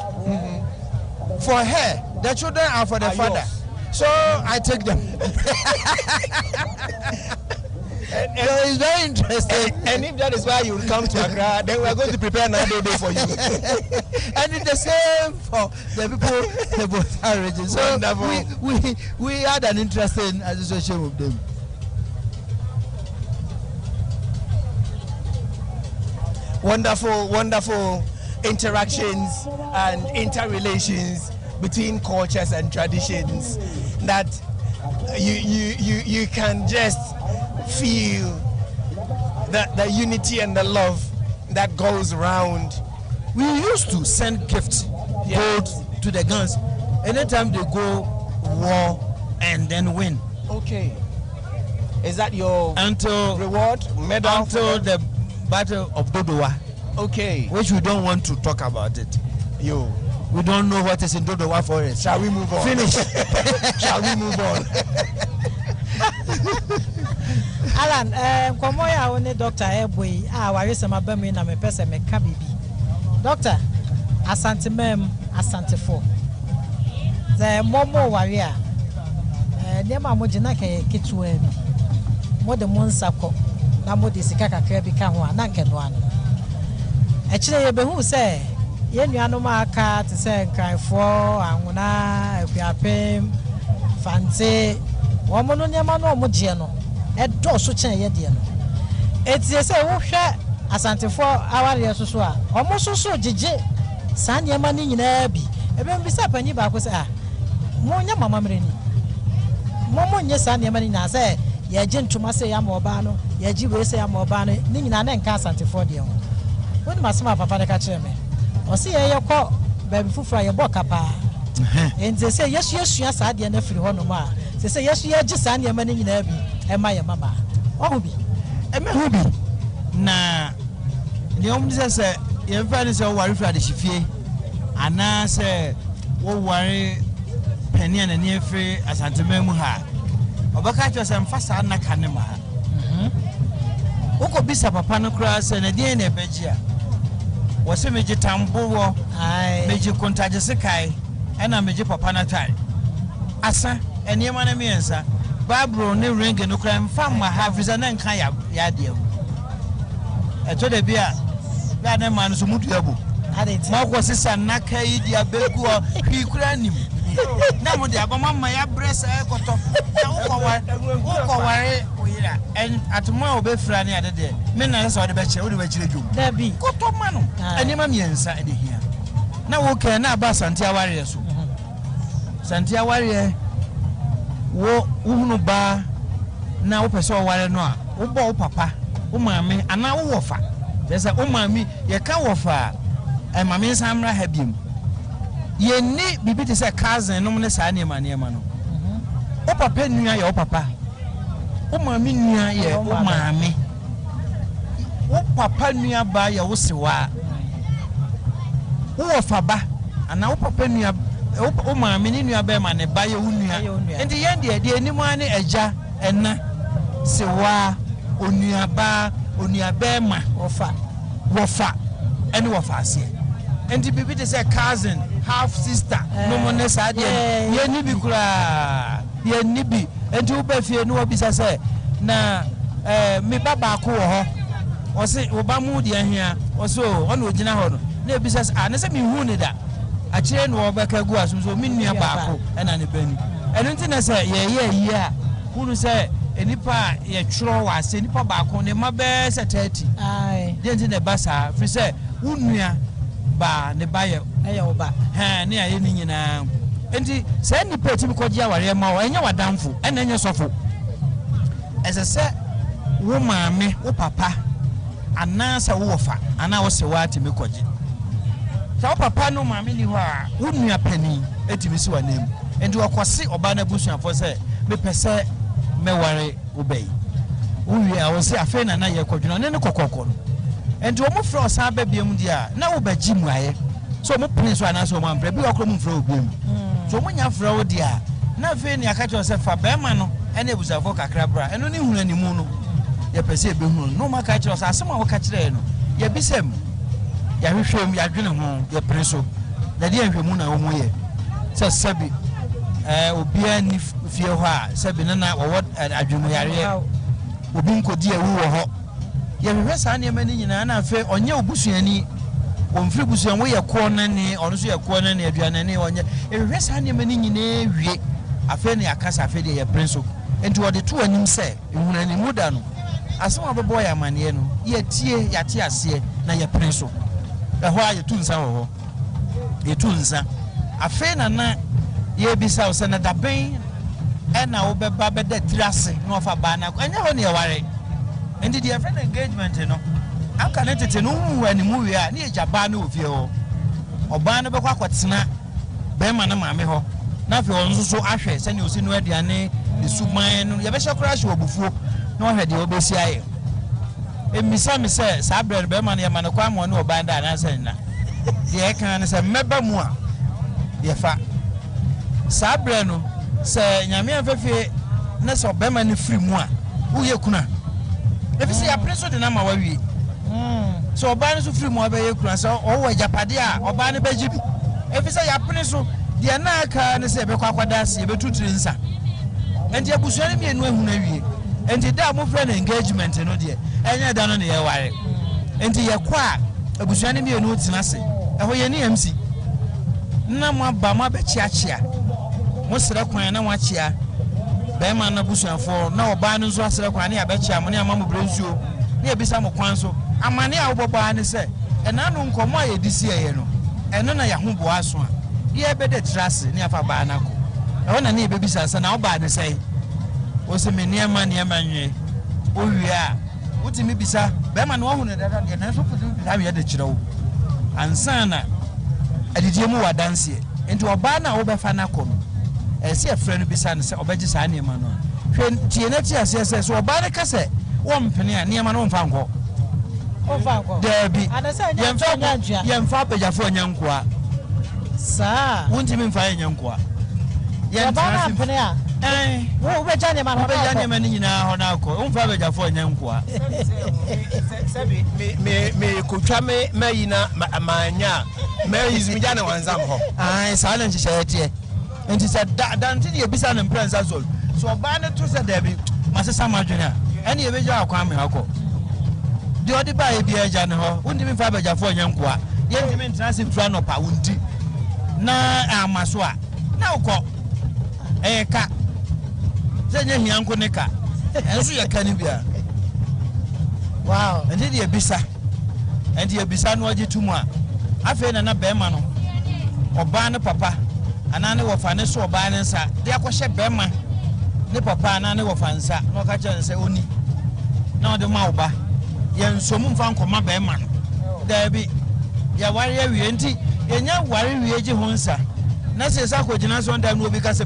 for her, the children are for the father. Yours. So I take them. So it's very interesting. And if that is why you will come to Accra, then we are going to prepare another day for you. And it's the same for the people in both our regions. So we had an interesting association with them. wonderful interactions and interrelations between cultures and traditions that you can just feel the unity and the love that goes around. We used to send gifts, gold to the guns anytime they go war and then win. Okay. Is that your reward medal? Until the Battle of Dodowa. Okay. Which we don't want to talk about it. We don't know what is in Dodowa forest. Shall we move on? Finish. Shall we move on? Alan, komo ya one Dr. Ebwe wari se mabami na me pese me ka bibi. Doctor, asante mem, asante fo. The momo wari a niema mo gina ke ketuwa bi. Mo de mo nsako na mo de sika kakra bi ka ho a na nke no ano. E kire ye behu se ye nuanom aka te se nkanfo anwona akuapem fante wo mo no niema no mo gye no edo so chen ye de no etie se wo hwe asantefo aware soso a omo soso gege san niema ni nyina bi ebe mbisa panyi ba ko se mo nya mama mreni mo nye san niema ni na se ye gye ntoma se ya ma oba no ye gye we se ya ma oba no ni nyina na nka asantefo de ho woni masema papa ne ka kire me o se ye yekọ baby fufura ye bọ kapa enti se yesu asa de na firi ho no ma se yesu ye gye san niema ni nyina bi ema ye mama ohu bi hu bi na ne om dise se ye mfa ni se wari fra de hifie ana se wo wari peni na ne firi asantema mu ha obaka cho se mfa sa na kane ma woko bisa papa no kra se na die na begia wo se meji tambo wo meji kontaje se kai ena meji papa na tai asa eniema na miensa babro ne ring no kra mfa ma ha visa na nka ya de eto de bia ya na man so mutu yabo ma ko sisa na kai dia begu hwi kra nim na mo de abama ma ya bresa ekoto na wo ware oyira en atuma obefra ne ade de me na so de be che wo de be chire dwom da bi koto ma no enema miensa de hia na wo ke na ba santia ware so santia ware wo uhunu ba na wo pese ware no a wo bo wo papa wo maame ana wo wofa desa wo maame ye ka wofa maame samra habiem ye ni bibi te se cousin no ne sa niema no wo papa nua ye wo papa wo maame nua ye wo maame wo papa nua ba ye wo sewa wo wofa ba ana wo papa nua wo maame ni nua ba ma ne ba ye wo nua enti ye de enimu ani eja ena sewa onua ba ma wofa eni wofa ase enti bibi te say cousin half sister no mo ne sa de ye ni bi kura ye ni bi enti wo ba fie no obisa say na me baba ko wo ho o se wo ba mu de ahia o so o na ogina ho no na ebisa ne se me hu ne da a kire no wo ba ka gu asum so me nua ba ko na ne bani eno nti na say ye yi a hunu say enipa ye tworo wa se enipa ba ko ne ma be se 30 de nti ne ba sa fi say unua ba ne ba ye wo ba ne aye ni nyina enti se nipa ti ko gia ware ma wo enya wadamfo ena enya sofo ese se wo maame wo papa ana se wo wofa ana wo se wa ti me koje sa wo papa no maame ni ho a wo nua pani etimi si wa nem enti okwose oba na busuafo se me pese me ware obey uwi a wo se afa na ye kodwuna ne kokoko no enti wo mo fra osan ba biem dia na wo ba gi mu aye so mo prince ana so mo ampre bi okro mo fra obiem so mo nya fra wo dia na afa ni aka cho se fa ba ma no ene busafo kakra bra eno ni hunu animu no ye pese be hunu no ma ka cho se asema wo ka kire no ye bisem ya hwehwem ya dwene ho ye prince so na dia hwemu na wo mo ye se sabi obia ni fie ho a sabi na wo adwemu yare obi nkodi ewu wo ho ye hwehwe sa ne mani nyina na afa onye obusuani wonfiri busuan wo ye ko nani ono so ye ko nani aduane ne onye hwehwe sa ne mani nyina wie afa ne akasa afa de ye prince enti wo de to anim se ehunani muda no asema bebo ya mane no ye tie yate ase na ye preso ɛhɔ a yetu nsa wɔ hɔ yetu nsa afe na ye bisa wo sɛ na daben ɛna wo bɛba bɛda tirase na ɔfa ba na ɛnyɛ hɔ ne yɛ ware ndi the friend engagement no aka ne tete no hu ani mu wi a ne ye jaba na ofie hɔ ɔba no bɛkɔ akɔtena bɛma na maame hɔ na afei ɔnso so ahwɛ sɛ ne osi no aduane de suman no ye bɛhyɛ kora hye obufuo na ɔhwɛ de obesi ayɛ emisa me sɛ saa brɛ bɛma no ye ma no kwa mo ne ɔba nda na sɛ na de ɛka ne sɛ mɛba mu a ye fa saa brɛ no sɛ nyame afɛfie na sɛ ɔbɛma ne firi mu a wo ye kuna ebi sɛ ya preso de na ma wawie so ɔba ne so firi mu ɔbɛyɛ kuna sɛ ɔwɔ japade a ɔba ne bɛgye bi ebi sɛ ya preso de na aka ne sɛ bɛkɔ akwada ase bɛtutiri nsa enti abusua ne mienu ehunu awie enti da mo friend engagement no de ɛnyɛ da no ne yɛ ware enti yɛ kɔ a abusua ne mienu tena se ɛhɔ yɛ ne MC na mo aba mo abɛkyiakyia mo srɛ kwan na mo akyia bɛma na busuafo na ɔba no nso asrɛ kwan ne abɛkyia mo ne ama mo brɛnsuo ne ebisa mo kwan so amane a wobɔbaa ne sɛ ɛna no nkɔmɔ a yɛdi sie yɛ no ɛno na yɛho boa so a yɛ bɛda trase ne afa baa na ko ɛhɔ na ne yɛbɛbisa sɛ na ɔbaa ne sɛ wo sɛ me nneɛma nwe wo wie a wotumi bisa bɛma no wahu ne dada deɛ nanso wotumi bisa wie de kyerɛ wo ansa na adidie mu wɔ adanseɛ enti ɔbaa na wobɛfa no akɔ no ɛsɛ ɛfrɛ no bisa no sɛ ɔbɛgye saa nneɛma no hwɛ tie na ti aseɛ sɛ so ɔbaa no ka sɛ wɔmpene a nneɛma no wɔmfa nkɔ dabi yɛmfa apagyafoɔ nyɛ nkoa saa wontimi mfa yɛ nyɛ nkoa wobɛgya nneɛma no nyinaa hɔ no akɔ womfa apagyafoɔ nyɛ nkoa mekɔtwa me mayi na manya mayi megya ne wansam hɔ saa na nhyehyɛeɛ teɛ nti sɛ dante ne yɛbisa no mprɛnsa zol so ɔbaa no to sɛ dabi masesa madwene a ɛne yɛbɛgya akwan me akɔ deɛ ɔde baa yɛbia agya ne hɔ wontimi mfa abagyafoɔ nyɛ nkoa yɛntimi ntena se mfira nɔpa wo nti na ama so a na wokɔ ɛyɛ ka sɛ nyɛ hia nko ne ka ɛnso yɛ ka ne bia wow ɛnti de yɛbisa no ɔgye to mu a afei na bɛrima no ɔbaa ne papa anaa ne wɔfa ne so ɔbaa ne nsa de akɔhyɛ bɛrima ne papa anaa ne wɔfa nsa na ɔka kyerɛ ne sɛ ɔni na ɔde ma ɔba yɛn nsomu mfa nkɔma bɛrima no daabi yɛware awie nti yɛnya ware wie gye ho nsa na sɛ sɛ akɔgyina so ɔda no obi ka sɛ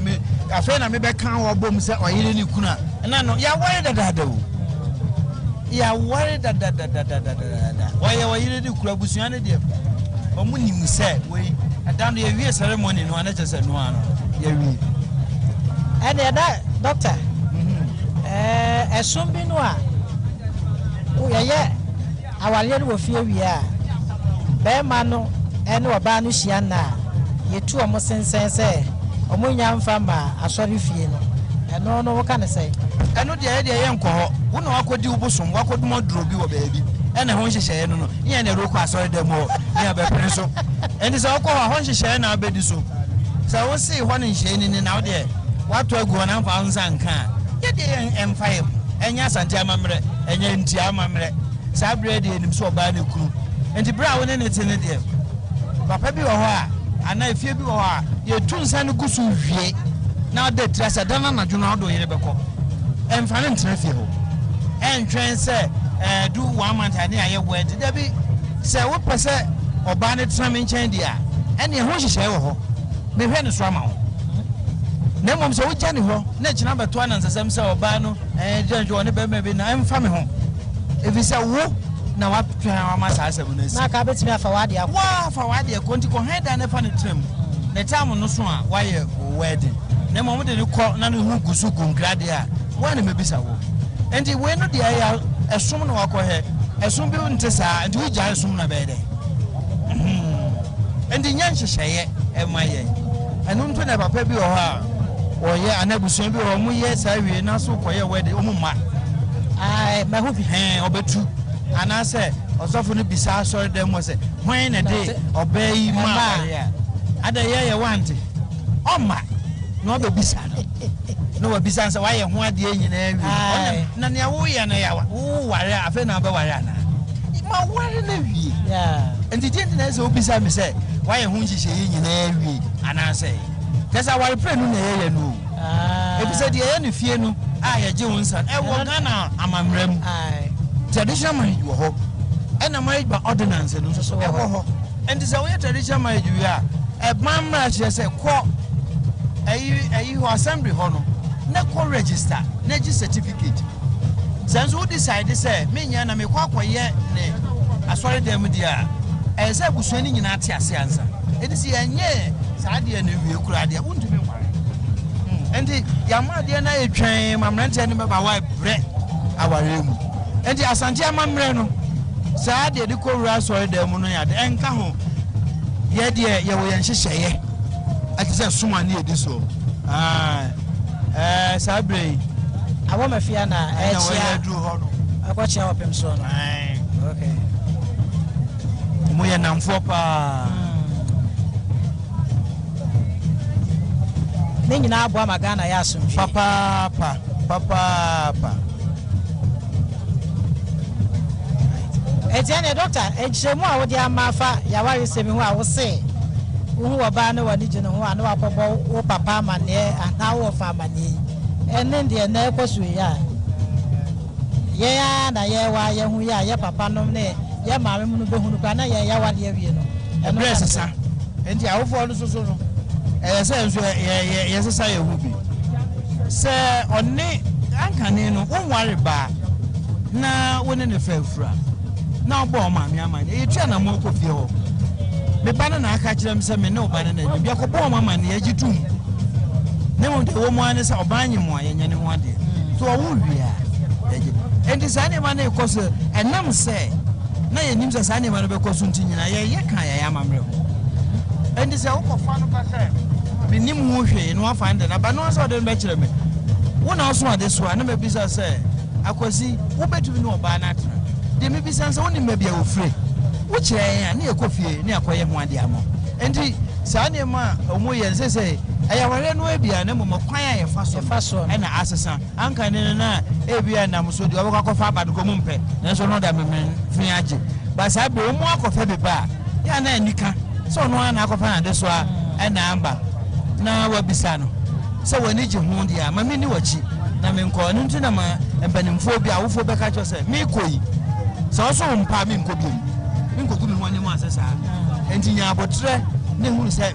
afei na mebɛka wɔ bom sɛ ɔyere ne kunu a ɛna no yɛware dadaada o yɛware dadadadadada ɔyɛ ɔyere ne kunu abusua no deɛ ɔmo nim sɛ wei ɛda no yɛwie ceremony no ana kyɛ sɛ no ano yɛwie ɛne ɛda doctor ɛsom bi no a yɛyɛ awareɛ no wɔ fie wie a bɛrima no ɛne ɔbaa no hyia na a yɛtu ɔmo sensɛn sɛ ɔmo nya mfa ma asɔre fie no ɛno no woka ne sɛ ɛno deɛ yɛdeɛ yɛnkɔ hɔ wo na wakɔdi wo bosom wakɔdom aduro bi wɔ baabi ɛna ho nhyehyɛeɛ no yɛn na ɛrekɔ asɔre dɛ mu hɔ ne abɛpere so ɛnti sɛ wokɔ hɔ nhyehyɛeɛ na abɛdi so sɛ wo see hɔ ne nhyehyɛeɛ ni na wodeɛ wato agu hɔ na mfa wo nsa nka a yɛdeɛ ɛmfa yɛ ɛnyɛ asante amammerɛ ɛnyɛ ntia amammerɛ saa berɛ deɛ nim sɛ ɔbaa ne kunu enti berɛ a wo ne ne te ne deɛ papa bi wɔ hɔ a anaa efie bi wɔ hɔ a yɛtu nsa no gu so wie na ɔda tira sɛ dana anadwo no ɔde ɔyere bɛkɔ ɛmfa ne ntena fie hɔ ɛntwɛn sɛ do 1 month ane ayɛ wɔ ɛnti dabi sɛ wopɛ sɛ ɔbaa ne tena me nkyɛn deɛ a ɛne ɛho nhyehyɛeɛ wɔ hɔ mehwɛ ne so ama wo na mmom sɛ wogya ne hɔ na kyina bɛto anansasɛm sɛ ɔbaa no gyantwɛ ɔne bɛrima bi na ɛmfa me ho ɛfiri sɛ wo na wapɛn wama saa asɛm no asi na ka bɛtumi afa wade akɔ afa wade akɔ nti kɔhɛn da ne fa ne tram ne tam no so a wayɛ wedding na mmom de ne kɔ na ne ho gu so gu nkrade a wɔn na mebisa wo nti wei no deɛ ɛyɛ ɛsom na wakɔhɛ ɛsom bi nte saa nti wogya ɛsom na bɛyɛ dɛ nti nyɛ nhyehyɛeɛ ɛma yɛn ɛno nto na papa bi wɔ hɔ a wɔyɛ anabusua bi wɔ mo yɛ saa wie na so kɔyɛ wedding ɔmo ma maho bi ɔbɛtu anaasɛ ɔsɔfo no bisa asɔre dɛm wɔ sɛ hwan na de ɔbaa yi ma ada yɛyɛ wante ɔma na ɔbɛbisa no na wabisa sɛ wayɛ ho adeɛ nyinaa wie na nea woyɛ no yɛwa woware a afei na wobɛware anaa ma ware na wie yeah and the gentleman is obisa me say why hu nhihye yi nyina wie ana say kesa ware pre no na ye no e say de ye no fie no a ye je wonsa e wo Ghana amamram traditional marriage wo ho and marriage by ordinance no so e wo ho and the way traditional marriage we are e man marriage say ko ayi ho assembly ho no na ko register na gi certificate sense who decide say me nya na me kwa akoye ne asori dem dia e say busuani nyina ate ase ansa e dis ye nye saa de na wie kura de untumi nware enti yama de na etwen mamrante ne baba wa bre aware mu enti asante amamre no saa de ko wura asori dem no ya de enka ho ye de ye wo ye nhyehyeye ati say suma ne edi so sabre awo mafia na chia do ho no akochia opem so no okay mo ye namfo pa ne nyina abo amagana ya asomfi papa etiane doctor ejemu a wodi amafa ya ware semi ho a wo se wo oba na wani gine ho a na wakobo wo papa amane ana wo fa amane ene de na ekosu ya ye ya na ye wa ye hu ya ye papa nom ne ye maame mu no behunu kwa na ye ya wale awie no eno sesa enti awofo no so no se nso ye sesa ye hu bi se oni ankane no wonware ba na woni ne fafura na obo maame amane ye tua na mo kofie ho me ba na aka kire me se me ne oba na na bi akobo mama ne ye gitum ne mo de wo mo ane se oba anyimo ayenye ne ho ade so wo wia enti sane ma na ekoso enam se na ye nim se sane ma no be koso ntinyina ye kan ya amamre ho enti se wo kofa no ka se me nim ho hwe no afa ande na ba no so de be kire me wo na so ade so na me bisa se akwasi wo betumi no oba na atra de me bisa se wo nim ma bia wo fre wo kire ya na ye kofie na akoye ho ade amo enti sane ma omo ye se ayaware no ebia na mo kwan ya fa so na asesa anka ne na ebia na so di obakwa abadu ko mu mpe na so no da me fin age ba sa be omo akofa be ba ya na anika so no na akofa na de so a na amba na wabisa no so wani je hu dia ma me ni wachi na me nko no ntu na ma empanimfo bia wofo beka cho se me koyi so so mpa me nko bi me nko gumi ho ne mu asesa entinya abotre ne hu se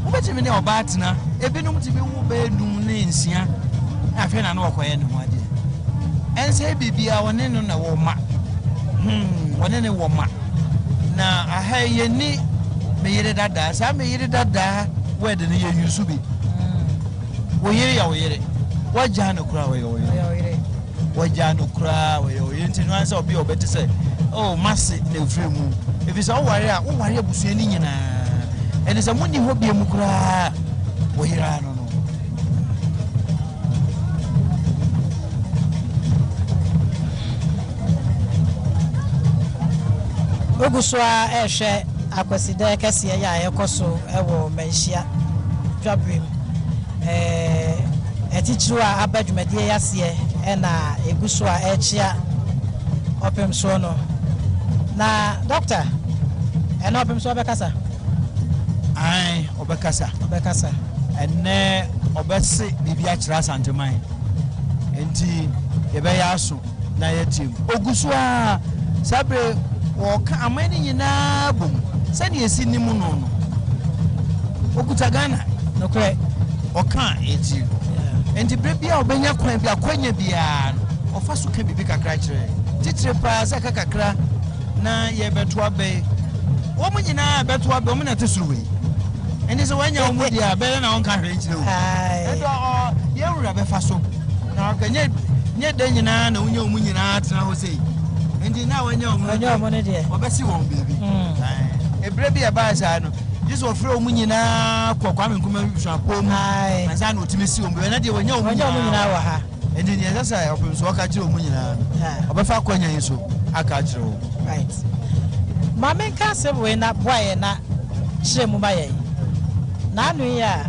ubetimi ne obatena ebinum timi wu be num ne nsia afi na no okoye ne ho ade ense bibia wone no na wo ma wone ne wo ma na ahaye ni me yire dada sa me yire dada word ne ye yusu bi wo yire ya wo yire waja na kura wo yire waja no kura wo yire ntinu ansa obi obeti se oh masi na efremu efisa wo ware a wo ware abusu ni nyina ene se muni ho bie mu kura wo yira no oguswa ehwe Akwasidae kese ya yekoso ewo menhia dwabrim etichiru a abadwumadie yase na eguswa echia opem so no na doctor ena opem so obekasa ai obekasa enne obese bibia kira santeman enti yebe ya aso na yetim oguswa sabre woka amani nyina bum sani esi nimu no okuta Ghana no kre oka eti enti brebia obenya kwan bia kwanya bia ofa so ka bibi kakra kire titire pa saka kakra na ye beto abe wo mu nyina beto abe wo mu na tesuruwe enti so wanya wo mu dia be na won ka hwe kire wo edo ye wura be fa so na ka nye de nyina na wonya wo mu nyina tena ho sei enti na wanya wo mu ne de obesi won baby ebrebia ba sa no Jesus ofre wo mu nyina kwakwa menkuma hwapom na sa na otimi si wo na de wanya wo mu nyina wa ha enti ne sasa opem so ka kire wo mu nyina obefa kwanya yeso aka kire wo right mama nka se we na boy na kire mu ba ye na anu ya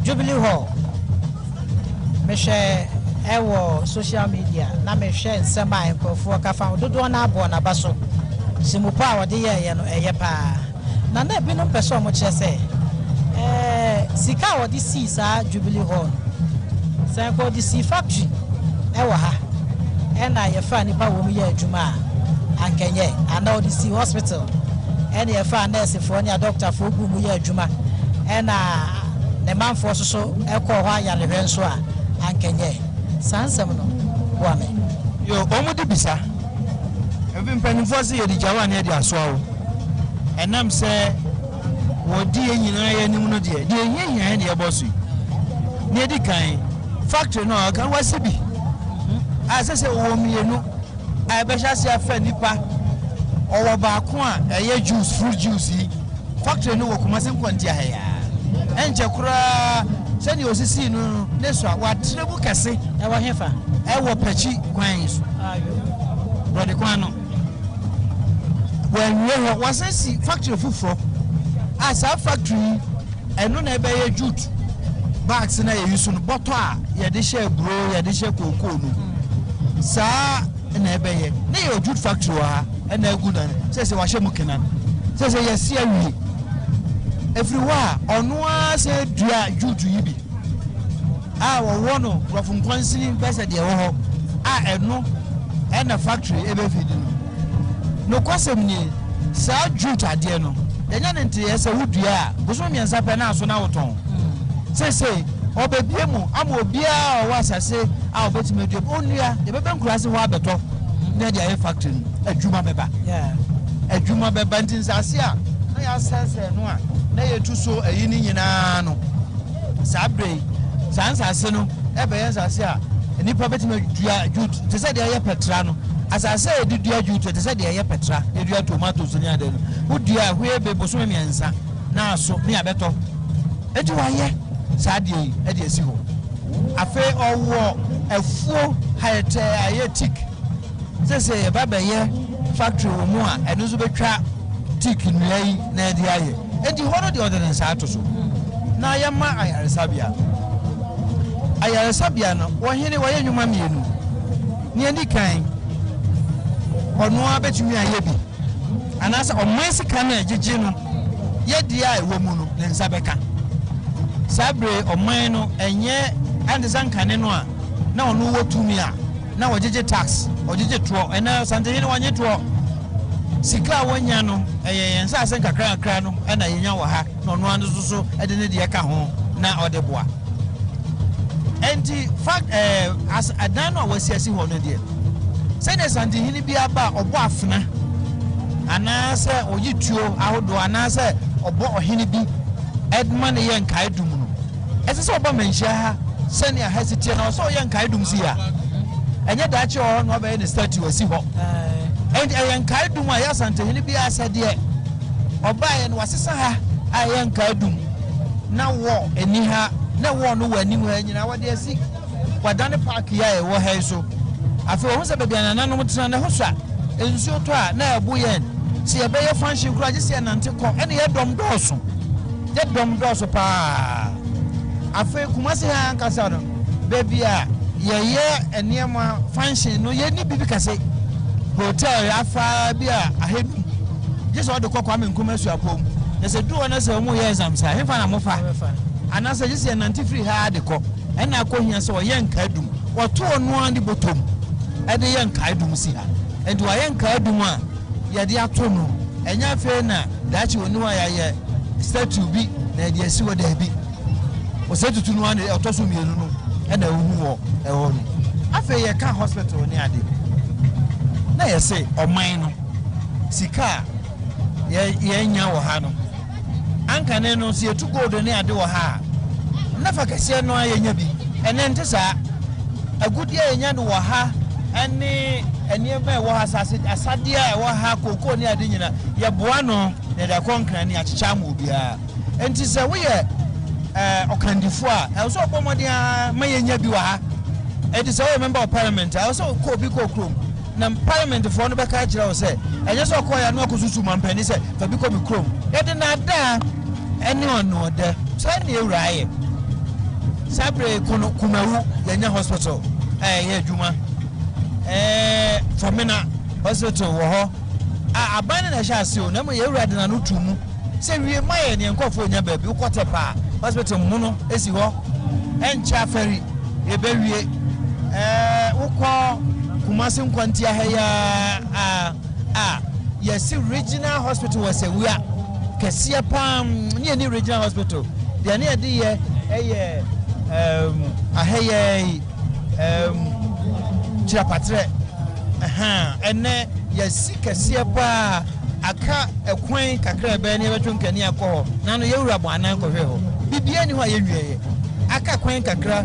Jubilee Hall me hwe ewo social media na me hwe nsema enkofo kafa dodo na abo na baso simupo a wode ye no eye pa na na bi no pese o mo kire se sika wode si sa Jubilee Hall say ko di si factory ewo ha na ye fa ni pa wo mu ye adwuma ankenye ana wode si hospital ene ye fa nurse fo ni doctor fo gu mu ye adwuma na ne manfo so ekọ ho ayalehwe nso a ankenye sansem no wame yo omude bisa ebi mpanimfo se ye di jawa na di aso awo enam se wodi enyina ye nim no de ehia ne ye bosu ne di kan factory no kan wase bi asese wo mienu abesha se afa nipa owo ba ko a eye juice fruit juice factory no wo kuma se nkwanti ahaya enche kura sani osisi no neso wa trebu kase ewo hefa ewo pachi kwan so brother kwan no when we wasasi factory fufuro as a factory eno na ebe ye jute bags na ye use no bottle a ye de share bro ye de share cocoa no sa na ebe ye na ye jute factory wa na egu na se wa hye mukenan se ye awi everywhere ono a se dua jute yibi a wo no rofun kwansini pese de wo ho a eno na factory ebe fidi no kwasem ni sa jute ade no enya nti ese wudua a boso miensa pe na aso na woton se obebie mu ama obia o wasase a obetime due onua de bebe nkurase ho abeto na dia factory adwuma beba adwuma beba nti nsase a na ya sese no a na yetu so ayi ni nyina no sabre sansase no ebe ye nsase a nipa betime dua jute te se de ye petra no asase e dua jute te se de ye petra e dua tomatoes ni ade no wudua hwe be boso miensa na aso mi abeto eti waye sadie e de esi ho afa owo afuo hayete ayetik sese e baba ye factory wo mu a eno zo betwa tik nuai na e de aye enti hono de ordinance ato so na ye ma ayaresabia no wo hene wo ye nwuma mienu ni andi kan ono abetumi aye bi anasa oman sika na ejeje no ye dia ewo mu no ne nsa beka sabre oman no enye ande sankane no a na ono wotumi a na wojeje tax ojeje to ena sante hene wanye to sika wonya no eye nsa asen kakra no na yenya wo ha na ono ando so ede ne de ka ho na ode boa enti fact as adan no wasiasi ho no de sene sante hene bi aba obo afena anase oyituo ahodo anase obo ohene bi edman ye nkai dum no ese se oba manhia ha sene hesitate na so ye nkai dum si ya enye dachi o no ba ye statue wasi ho and ye nkai dum a ya sante hene bi asede oba ye no wasesa ha aye nkai dum na wo eni ha na wo no wani mu ha nyina wode asi kwadane park ya e wo ha so afi wo se bebia nananom tena na hosua ensuo to a na ebu yen si ebe ye function kura je se nante ko ene ye dom doso pa afi kuma se ha nkasa no bebia ye eniema function no ye ni bibi kase hotel afa bia ahedu je so de kokwa me nkuma su apom ye se duo na se mu ye exam sa hefa na mofa anasa je se nante free ha de ko ena akohia se wo ye nka dum wo to ono andi botom ede ye nka dum si ha enti wa ye nka dum a ye de ato no enya fe na dachi oni wa ye statue bi na de asi wo da bi o se tutu no ande otoso mienu no ena ehu wo eho no afa ye ka hospital ni ade na ye se oman no sika ye nya wo ha no anka ne no se etu gold ni ade wo ha na fa kase no ayenya bi ene nte sa agudi ayenya no wo ha ene eniema wo ha asade a wo ha koko ni ade nyina ye boa no ne da konkran ni achicha mu bia enti se wo ye okandifo a so obomode a mayenya bi wo ha enti se wo member of parliament a so ko bi ko krom na parliament fo no beka kira wo se enye so ko ya no akosusu mampani se fa bi ko mi krom ye de na da ene ono de so ne ewuraye sabre kumawu yenya hospital yeah juma Famina hospital wo ho aban na sha se o na mo ye wurade na no tumu se wie maye ne nkofo nya ba bi ukote pa hospital mu no esi ho encha feri e be wie ukọ Kumasi nkwanti ahaya yes regional hospital was a wia kese pam ne regional hospital de ne de ye ahaya chirapatre ene yes kese pa aka ekwan kakra be ne betwe nkani akọ na no yewura bo anan kọhwe ho bibia ni ho ayewie aka kwan kakra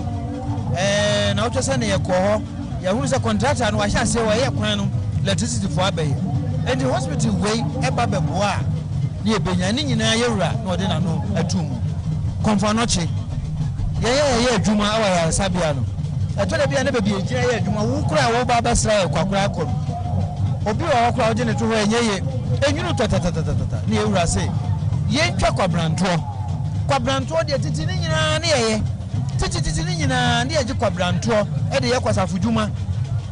na oto se ne yekọ ho ya hu se contractor no wa sha se wa ye kwan no electricity for abaye and the hospital way eba beboa ni ebenya ni nyina yewura na ode na no atum konfanoche ye adwuma awa ya sabia no eto de bia na bebi egira ye adwuma wo kura wo ba basra kwakura akọ obi wa kura ode ne to ho enye enyunu tata ni yewura se ye ntwa kwabranto de titi ni nyina na ye titi ni nyina na ye kwabranto e de ye kwasafu dwuma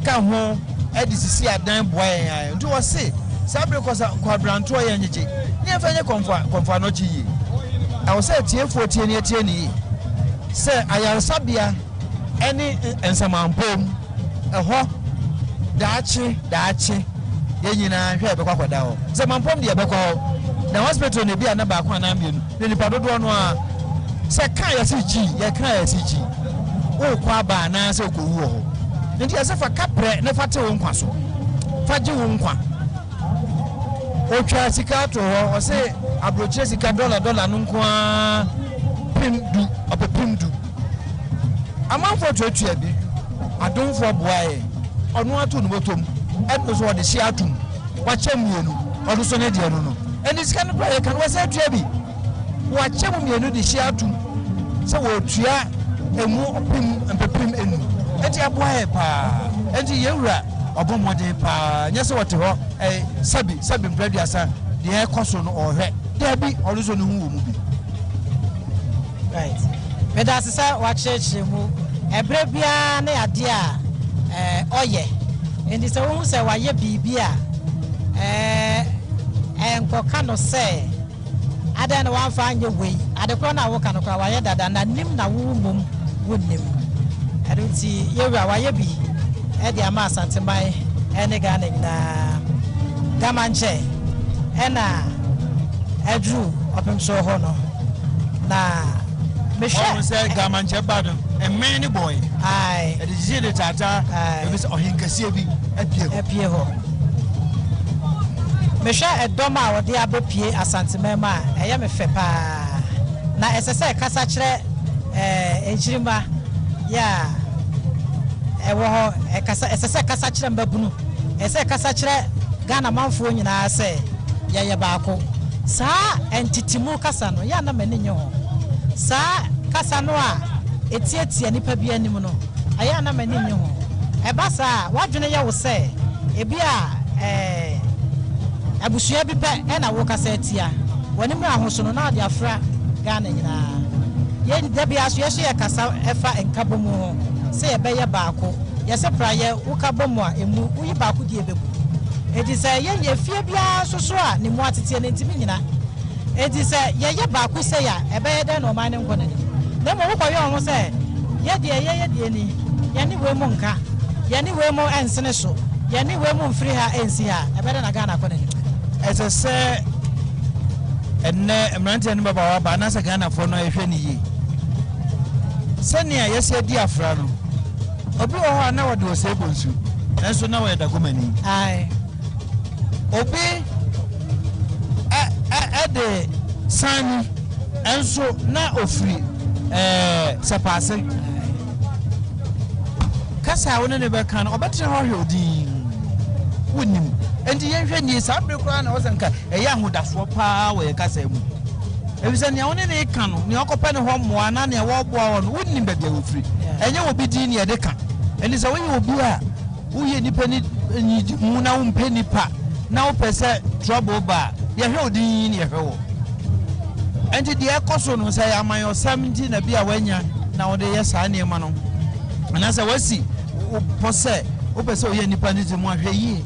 ka ho e de sisi adan boa yan nti wo se sabre kwabranto ye nyeje ni e fanye konfa no chi yi I was say tiefo tie ni se ayarsabia eni ensamampom eho daachi ye nyina hwe be kwakwada ho se mampom de be kwa na hospital ne bia na ba kwa na mienu ne nipa dodo no a se kan ya se chi o kwa ba na se ko wu ho nti ase fa kapre ne fa te wo nkwa so fa ji wo nkwa o twa sika to ho o se abroche sika dollar no nkwa pimdu amanfo tuatua bi adonfo boae ono ato no botom eno so de hye atum wa chem mienu odo so ne de no eni sika no pra kan wa se tua bi wa chem mienu de hye atum se wo tua emu pim enu enti aboae pa enti yewura obomode pa nyese wote ho sabi mbraduasa de ekoso no ohwe de bi odo so no hu wo mu bi right medasisa wa church mu ebre bia na ade a oye endi se wo se wa ye bibia enko kano se ada na wan fa anye wei ade kro na wo kano kwa wa ye dada na nim na wo mum wonnim adunti yewura wa ye bi e de ama asanteman ene ga na nyina gamanche ena edru opemso ho no na Mesha say gamanche bad a many boy ai e de de tata e be ohinkase bi apie ho Mesha edoma wo de abepie asanteman ma eye me fe pa na esese kasa kire ejirima ya ewo ho ekasa esese kasa kire mbabunu ese kasa kire Ghana manfo nyina se ye baako sa entitimu kasa no ya na mani nye ho sa kasa no a etietie nipa bia nim no aya na mani nye ho eba sa wadwene ye wo se ebi a abusua bi pe e na wo kasa etia woni mu ahoso no na ade afra Ghana nyina ye de bia so ye so ye kasa efa enkabomu ho se ye be ye baako ye se praye wo kabomu a emu wo yi baako die bebu edi se ye fie bia soso a ne mu atete ne ntimi nyina edi se ye baako se ya ebe ye de no man ne nkona ni na mo wo koyo ho se ye de ni ye ni we mu nka ye ni we mu ensene so ye ni we mu mfiri ha ensi ha ebe de na Ghana kona ni ese se enne emrante ne baba wa ba na se Ghana fo no ehwe ni yi senia ye se di afra no obi wo ho na wo de o se bonsu enso na wo ye dagomani ai obi de sani enso na ofri sepase kasa wona ne be kan obetre ho hwe odin wonim enti yenhwe ni sabre kura na ozenka eya ahodafo pa we kasa mu ebisa ne wona ne kan no ne okopa ne ho moa na ne wo boa wo no wonim ba bia ofri enye obi din ne de kan eni se woye obi a woye nipa ni mu na wo mpe nipa na wo pese trouble ba ye hwe odin ne ye hwe wo enti de ekoso no say aman yo 70 na bia wanya na wo de ye saa ne ma no na say wasi pose opese oye nipa ni ti mu ahwe yi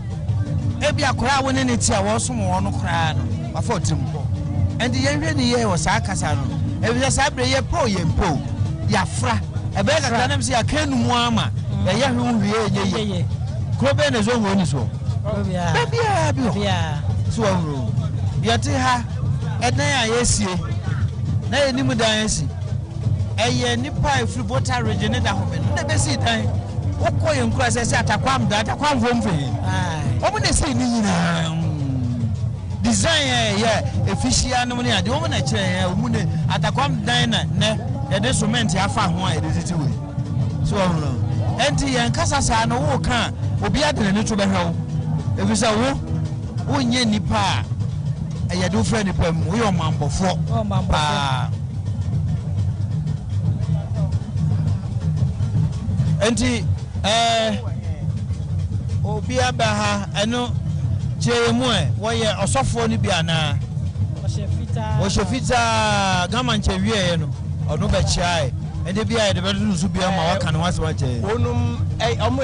ebi akora woni ne ti a wo so mo no kra no afa otimpo and ye hwe ni ye wo sa kasa no ebi sa bre ye po ye mpo ya fra ebe ka kana msi akenu mu ama ye hwe hwe ye ko be ne zo woni so bia so awro yete ha edan a yesie na ye nimu dan yesi eye nipa efri bota region da ho me na be si dan okoye nkura se atakwam da atakwam vomfe omo ne se ni nyina design efficient no ne ade omo na kire omo ne atakwam dan na ne ye de cement afa ho a ye de titi we so awro enti ye nkasa sa no wo kan obi adene ne to be hwew efisa wo nye nipa eye do friend nipa mu yo mambofo enti obi abaha eno cheyemu wo ye osofo ni bia na o shefita gama nchewie no ono be chiae ende bia de be nsu bia ma waka no wase wache onum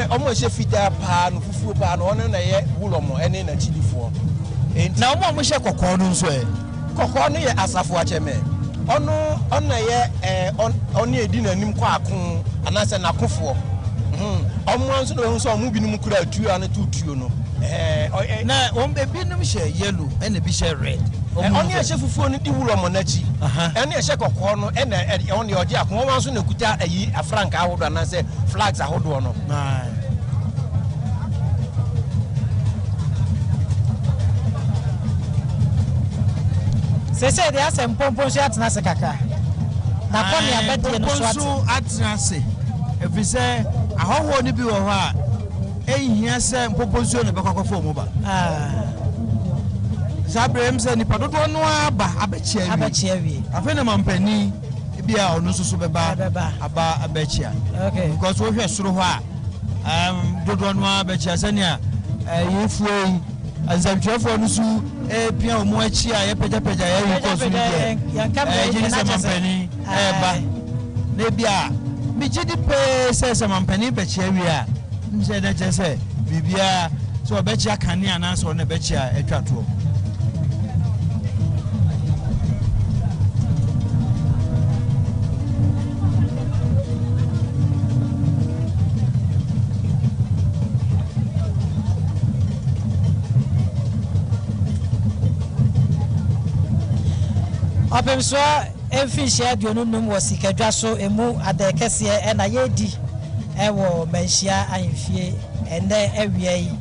omo shefita pa no fufuo pa no ono na ye wulomo ene na chidifo na omo hye kokko no nso kokko no ye asafo acheme ono na ye ono edi nanim kwa akon anase na kofo omo nso no nso omo binum kura atu ane tutuo no na ombe binum hye yellow ene bi hye red oni ehye fufuo ni di wulomo nachi ene ehye kokko no ene oni oje akon omo nso na kuta ayi afranka ahodo anase flags ahodo no Sese de ase mpompo so atena se kaka na koni abedie no so atena se efise ahoho ni bi wo ho a ehia se mpompo so ne bekakofo mu ba sabrem se ni padodo no aba abechia wi afa na mampani bia ono susu beba aba abechia okay because wo hwe soro ho a dodo no abechia se ne yefuei azamtwefo no su pia omo achi a ye peja ye ko su die jini se mampani ba na bia mi jidi pe se mampani bechia wi a nse na che se bibia so bechia kane ana so na bechia etwato Opemso emfinhia aduonum wo sikadwa so emu adekese e na yedi ewo manhia ahemfie ene awia yi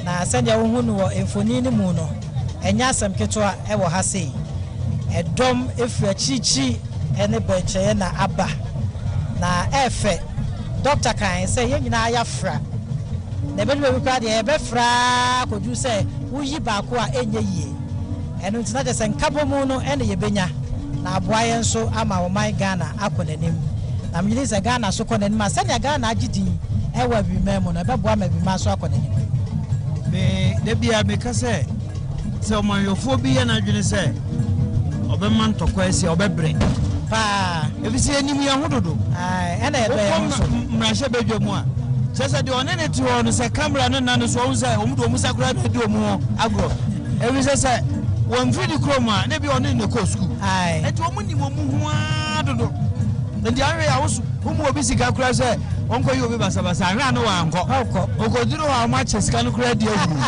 na senya wo hunu wo emfoni ni mu no enya asem ketoa ewo ha sei edom efra chichi ene beche na aba na efe doctor kan say ye nyina ya fra na be no kwa de e be fra kodu say wuyi ba ko a enye yie enu ntina de senkabo mu no ene yebenya na aboaye nso ama wo man Ghana akonanim na mjili se Ghana so konanim asanya Ghana agidin ewa bi memo na be boa ma bi ma so akonanim me de bia me kase se o man yofo bi ye na dwene se obeman tokwa ese obebre pa ebisi enim ya hododo ene edo ya nso mrahye bedwamu a sese de onene ti ho no se camera no na no so on se omudo musakura na di omu agro ebisi se won video chroma na bi onene ne ko school eti omuni mo mu ho adodo ndi anwe ya wosu umu obi sika kura se onko yi obi basabasa anwa no wa anko okoduru wa ma chesika no kura di ewu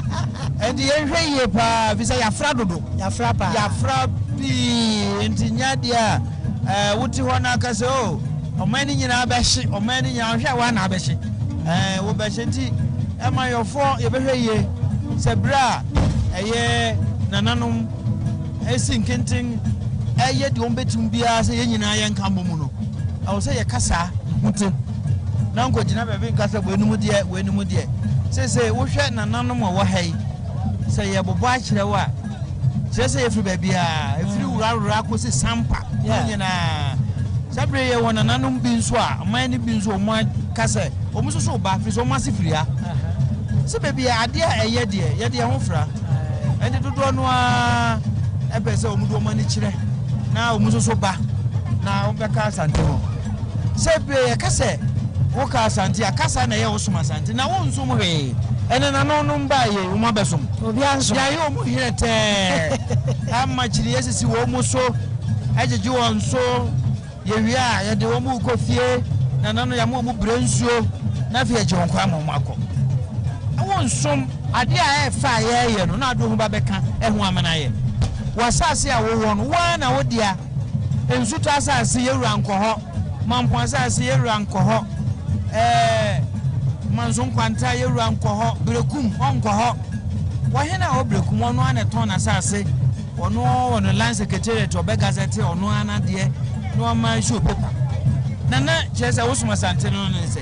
endi yenhwe ye pa bisa ya fra dodo ya fra pa ya fra bi enti nyadia wuti ho na aka se o omani nyina abehye omani nyina hwe wa na abehye wo behye nti ema yofo ye behwe ye se bra eye nananom esi nkentin eye de ombetum bia se ye nyina ye nkambo mu no awo se ye kasa nti na nko gina bebe nkasa wenum de se wo hwe nananom wo hai se ye bobo a kire wa se ye firi bebia efiri wurarura ko se sampa nyina sabre ye wona nananom bi nso a man bi nso mo kasa o muso so ba firi so mo asifiri ha se bebia ade a eye de ho fra ende dodo no a ebe se o mudo mani kire na o muso so ba na o beka sante ho se be ye kase woka asante akasa na ye wosoma asante na wonsum he ene na no no mba ye wo mabesom obi anso ya ye omu hirete amma chiri yesisi wo mu so ajeje won so ye wi a ye de wo mu kofie na nano ya mu brensuo na fi eje won kwa amako wonsum ade a e fa ye no na ado hu ba beka ehu amana ye wasase a wo won wa na wo dia ensu to asase ye wura nkoho mampo asase ye wura nkoho manzon kwanta ye wura nkoho brekum onkoho wo hena wo brekum ono ana ton asase ono land secretariat obe gazette ono ana de no ma show paper nana chese wo suma sante no ne se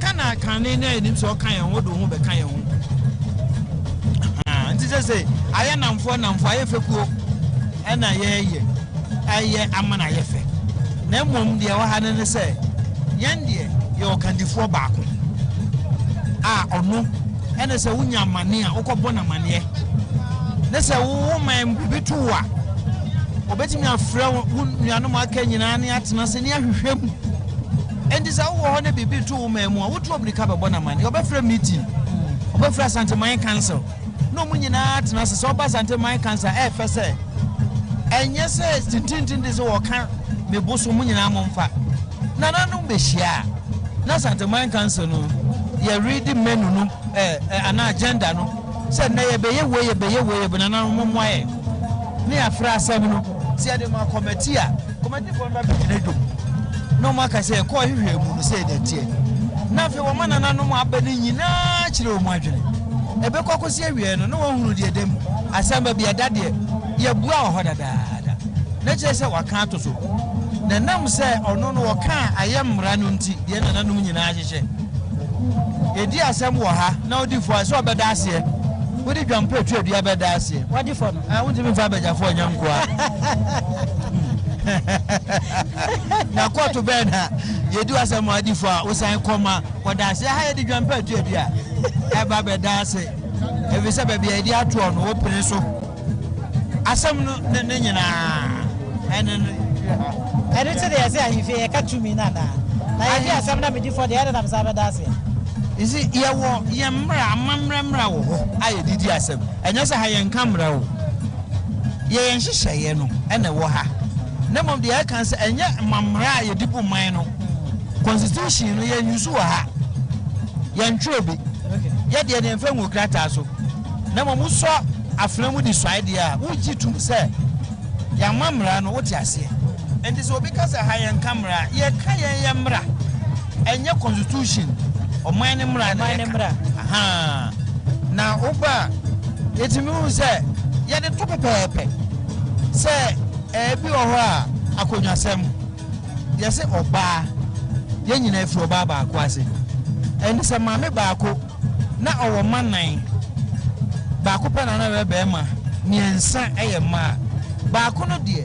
kana kan ne enim so kan ye ho do ho be kan ye ho nti se aye namfo aye fekuo ena ye aye amana ye fe na mom de wa ha ne se yen de ye okandifo baako ono ena se wunya mane a ukobɔ na mane ne se wo man bibitu wa obetimi afra nuanom aka nyina ne atena se ne ahwehwem endi se wo ho ne bibitu wo man mu a wotu obrika bɛbɔ na mane obɛfra meeting obɛfra Sante Man Council no mu nyina atena se oba Sante Man Council fe se enye se tintintin de se wo kan meboso mu nyina momfa na nanu behia na Sante Man Council no ye read menu no ana agenda no se na ye beye we na nanu momwae ne afra asem no se ade ma committee for na be ne dum no maka se ko hwehwe mu no se de tie na fe wo mana nanu mo abani nyina kire wo mu adwene ebe kokosi awie no wo hunu de dem asem ba bia dade ye bua ho dadaada na kire se waka ato so na nam se ono no waka ayemra no nti de na nanu nyina ahyehye edi asem wo ha na odi fo aso obeda ase wodi dwampa etu adua beda ase wadi fo no wodi mi fa beja fo nyanko a na koto be na yedi asem adi fo a osan koma woda ase ha yedi dwampa etu adua e ba beda ase e bi se be bia edi ato no wo pere so asem no ne nyina ene te de ase ahimfe e ka tumi na yedi asem na medi fo de ere na msa beda ase isi yewo yemra amamra wo ho aye didi asem enye se ha yen kamra wo ye yen hyehyeye no ene wo ha na mom de ya kan se enye mamra ye dipu man no constitution no ye nyusu wo ha yen twobi ye de ne mfa nwu krata so na mom so aframu di swaide a wo gitum se ya mamra no wo ti ase enti so obi ka se ha yen kamra ye ka yen yemra enye constitution omane mra aha na oba etimi hu se ye de to pepepe se bi oho a akonnwasem ye se oba ye nyina afi oba ba ko ase eni se mame ba ko na owo manan ba ko pe na be ma miensa eye ma ba ko no de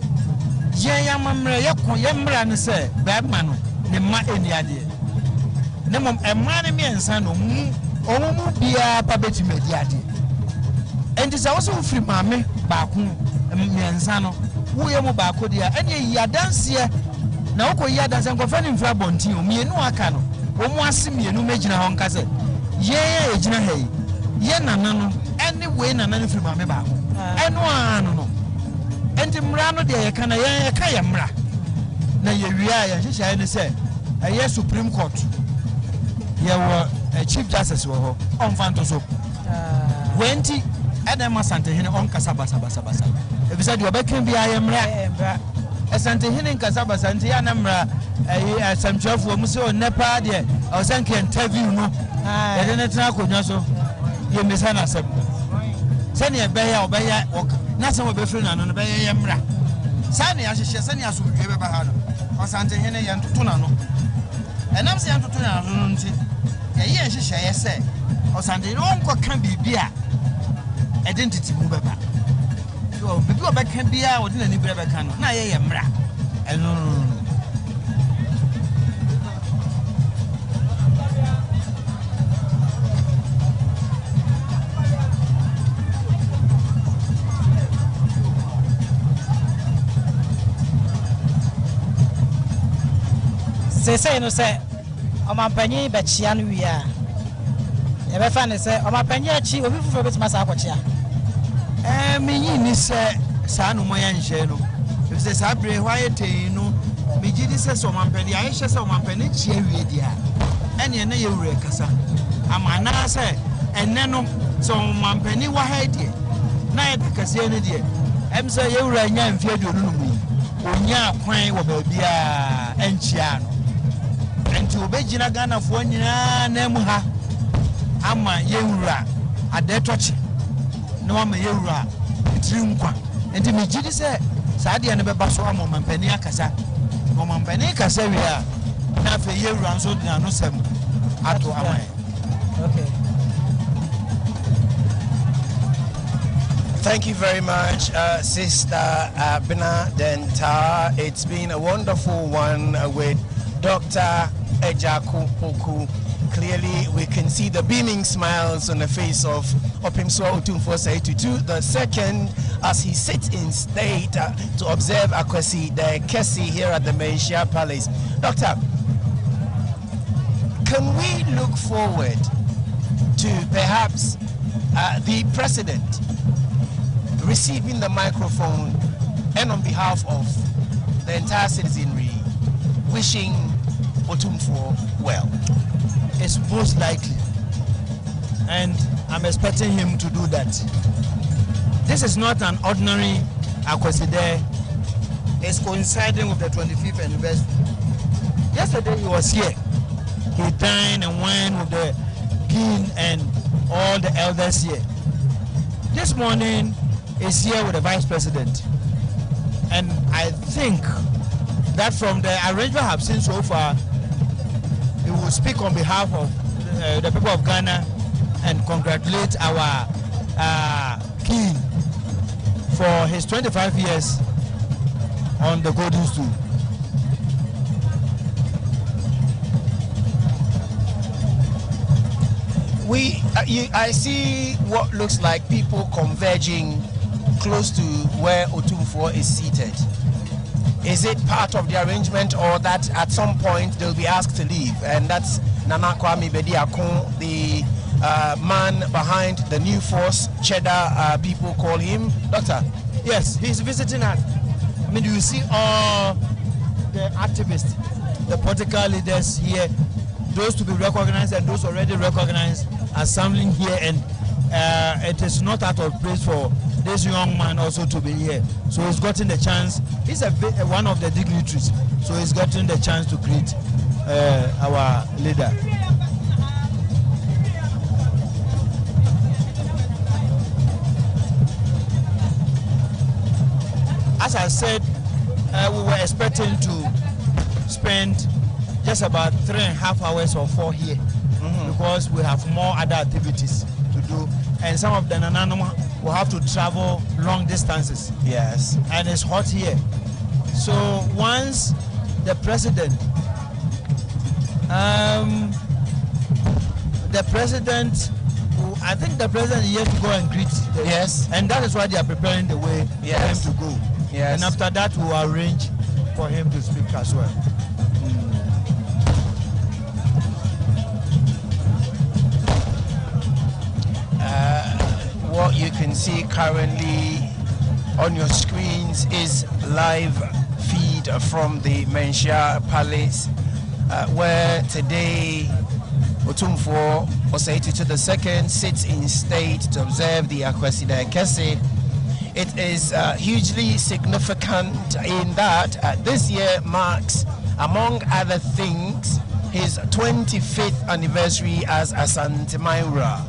ye ya mamra ye ko ye mra ne se ba ma no ne ma eni ade ne mom emane mi ensa no mu bia pa beti mediade enti sa wo so firi mame ba ko mi ensa no wo ye mo ba ko dia ene yi adanse na wo ko yi adanse nko fa ni mfra bontin o mienu aka no wo mo ase mienu megina ho nka se ye ye egina ha yi ye nana no ene we nana no firi mame ba ko eno anu no enti mra no de ye kana ye ka ye mra na ye wia ye hyehyɛ ne se ye Supreme Court ye wo Chief Justice wo ho on fanto so wenti ene ma Sante hene on kasa basa ebisa de obeka bia ye mra Sante hene kasa basa nti ya na mra samchofo mu se o nepa de o sanke interview no ye de tena konwa so ye misa na sep se ne be ya obeya na se wo be firi na no be ye mra sa ne ya hyehye se ne asomdwe be ba ha no o Sante hene ye ntoto na no enam se ntoto na no nti ye hyehyɛ sɛ o Sante no onko kan bibia identity mu beba so bibi obeka bia odi na ni bere beka no na ye mra eno se no se Omapanyi bechia no wi a. E be fa ne se omapanyi achi obi fufu betima sa akochia. Menyi ni se sa no moya nhye no. If se sa bre hwa yete no, me gidi se so omapanyi a hye se omapanyi chia wi dia. Ene na ye wure kasa. Amana se enne no so omapanyi wa ha die. Na ye kase ne die. Em se ye wure nya mfie aduonu no mu. Onya kwan wo ba bia enchia no. Enti obegina Ghana fo nyina na mu ha. Ama ye wura adetochi. No ama ye wura trinkwa. Enti me gidi se sa de ne beba so ama mampani akasa. No mampani kasa wi a na fe ye wura nso dina no sem ato ama. Okay. Thank you very much, Sister Bina Denta. It's been a wonderful one with Dr. Ejaku Poku. Clearly, we can see the beaming smiles on the face of Otumfuo Osei Tutu the second as he sits in state to observe Akwasidae here at the Menchia Palace. Doctor, can we look forward to perhaps the president receiving the microphone and on behalf of the entire citizenry wishing Otumfuo well? It's most likely, and I'm expecting him to do that. This is not an ordinary Akwasidae. It's coinciding with the 25th anniversary. Yesterday he was here. He dined and went with the king and all the elders here. This morning is here with the vice president, and I think that from the arrangement I've seen so far, he will speak on behalf of the people of Ghana and congratulate our king for his 25 years on the golden stool. I see what looks like people converging close to where Otumfuo is seated. Is it part of the arrangement, or that at some point they'll be asked to leave? And that's Nana Kwame Bediakon, the man behind the new force, Cheddar people call him. Doctor? Yes, he's visiting us. I mean, you see all the activists, the political leaders here, those to be recognized and those already recognized, assembling here, and it is not out of place for this young man also to be here. So he's gotten the chance. He's one of the dignitaries, so he's gotten the chance to greet our leader. As I said, we were expecting to spend just about 3.5 hours or 4 here, because we have more other activities to do, and some of the Nananoma will have to travel long distances. Yes. And it's hot here. So once the president, I think the president is here to go and greet them. Yes. And that is why they are preparing the way for him to go. Yes. And after that, we will arrange for him to speak as well. What you can see currently on your screens is live feed from the Menchia Palace, where today Otumfuo Osei Tutu II sits in state to observe the Akwasidae. It is hugely significant in that this year marks, among other things, his 25th anniversary as Asantemaura.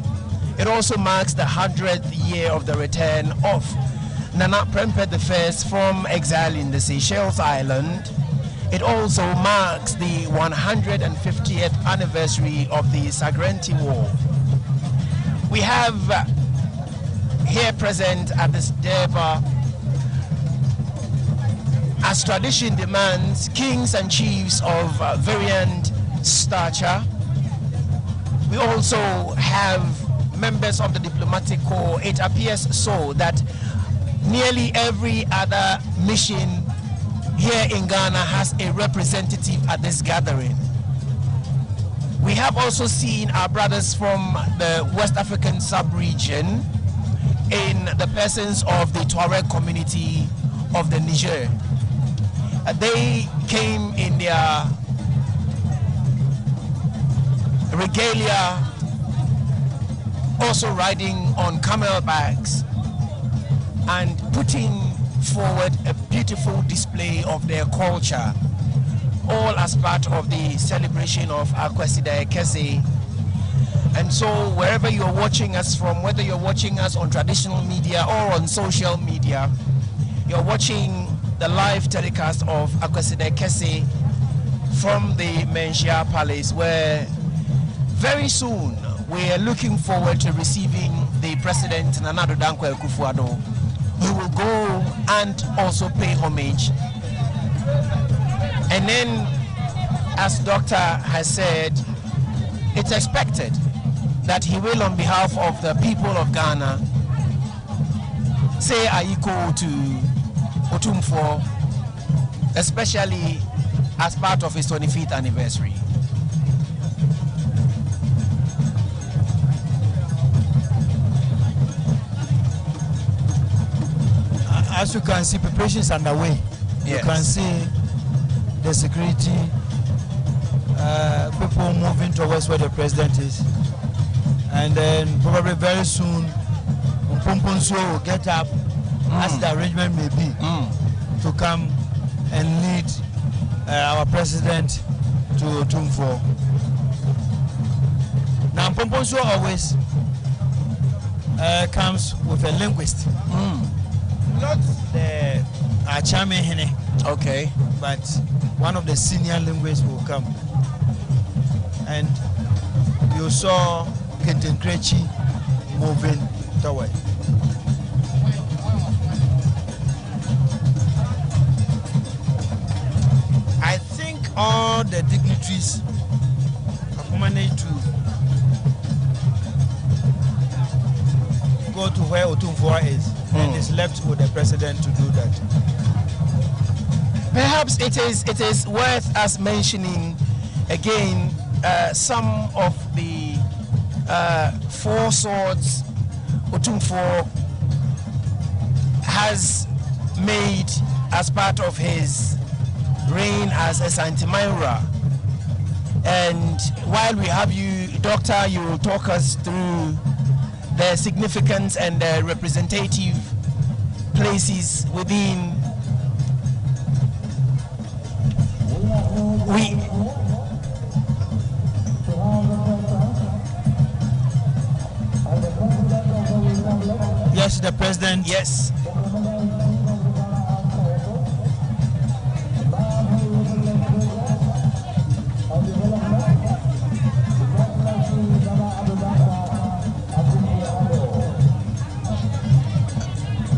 It also marks the 100th year of the return of Nana Prempeh I from exile in the Seychelles Island. It also marks the 150th anniversary of the Sagrenti War. We have here present at this Deva, as tradition demands, kings and chiefs of variant stature. We also have members of the diplomatic corps. It appears so that nearly every other mission here in Ghana has a representative at this gathering. have also seen our brothers from the West African sub-region in the persons of the Tuareg community of the Niger. They came in their regalia, also riding on camel backs and putting forward a beautiful display of their culture, all as part of the celebration of Akwasidae Kese. And so wherever you're watching us from, whether you're watching us on traditional media or on social media, you're watching the live telecast of Akwasidae Kese from the Menchia Palace, where very soon we are looking forward to receiving the President Nana Addo Dankwa Akufo-Addo, who will go and also pay homage. And then, as Doctor has said, it's expected that he will, on behalf of the people of Ghana, say Ayiko to Otumfuo, especially as part of his 25th anniversary. As you can see, preparations underway. Yes. You can see the security, people moving towards where the president is, and then probably very soon Otumfuo will get up, as the arrangement may be, to come and lead our president to Otumfuo. Now Otumfuo always comes with a linguist. Not the Achame Hene, okay, but one of the senior linguists will come. And you saw Kenton Krechi moving toward. I think all the dignitaries have managed to go to where Otumfuo is, and it's left with the president to do that. Perhaps it is worth us mentioning again some of the four swords Otumfuo has made as part of his reign as a Santimaira. And while we have you, Doctor, you will talk us through the significance and the representative places within Yes, the president. Yes.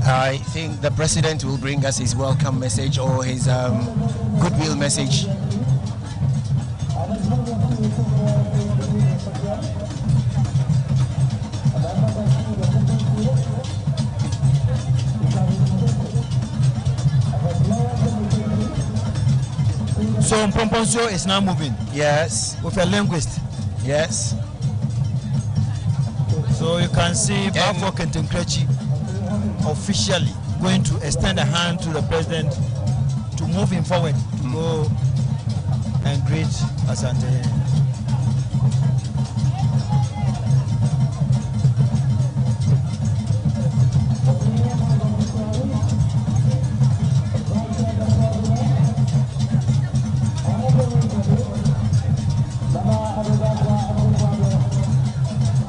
I think the president will bring us his welcome message or his goodwill message. So Otumfuo is now moving. Yes. With a linguist. Yes. So you can see Bafo Kenton Krechi officially going to extend a hand to the president to move him forward to go and greet Asante.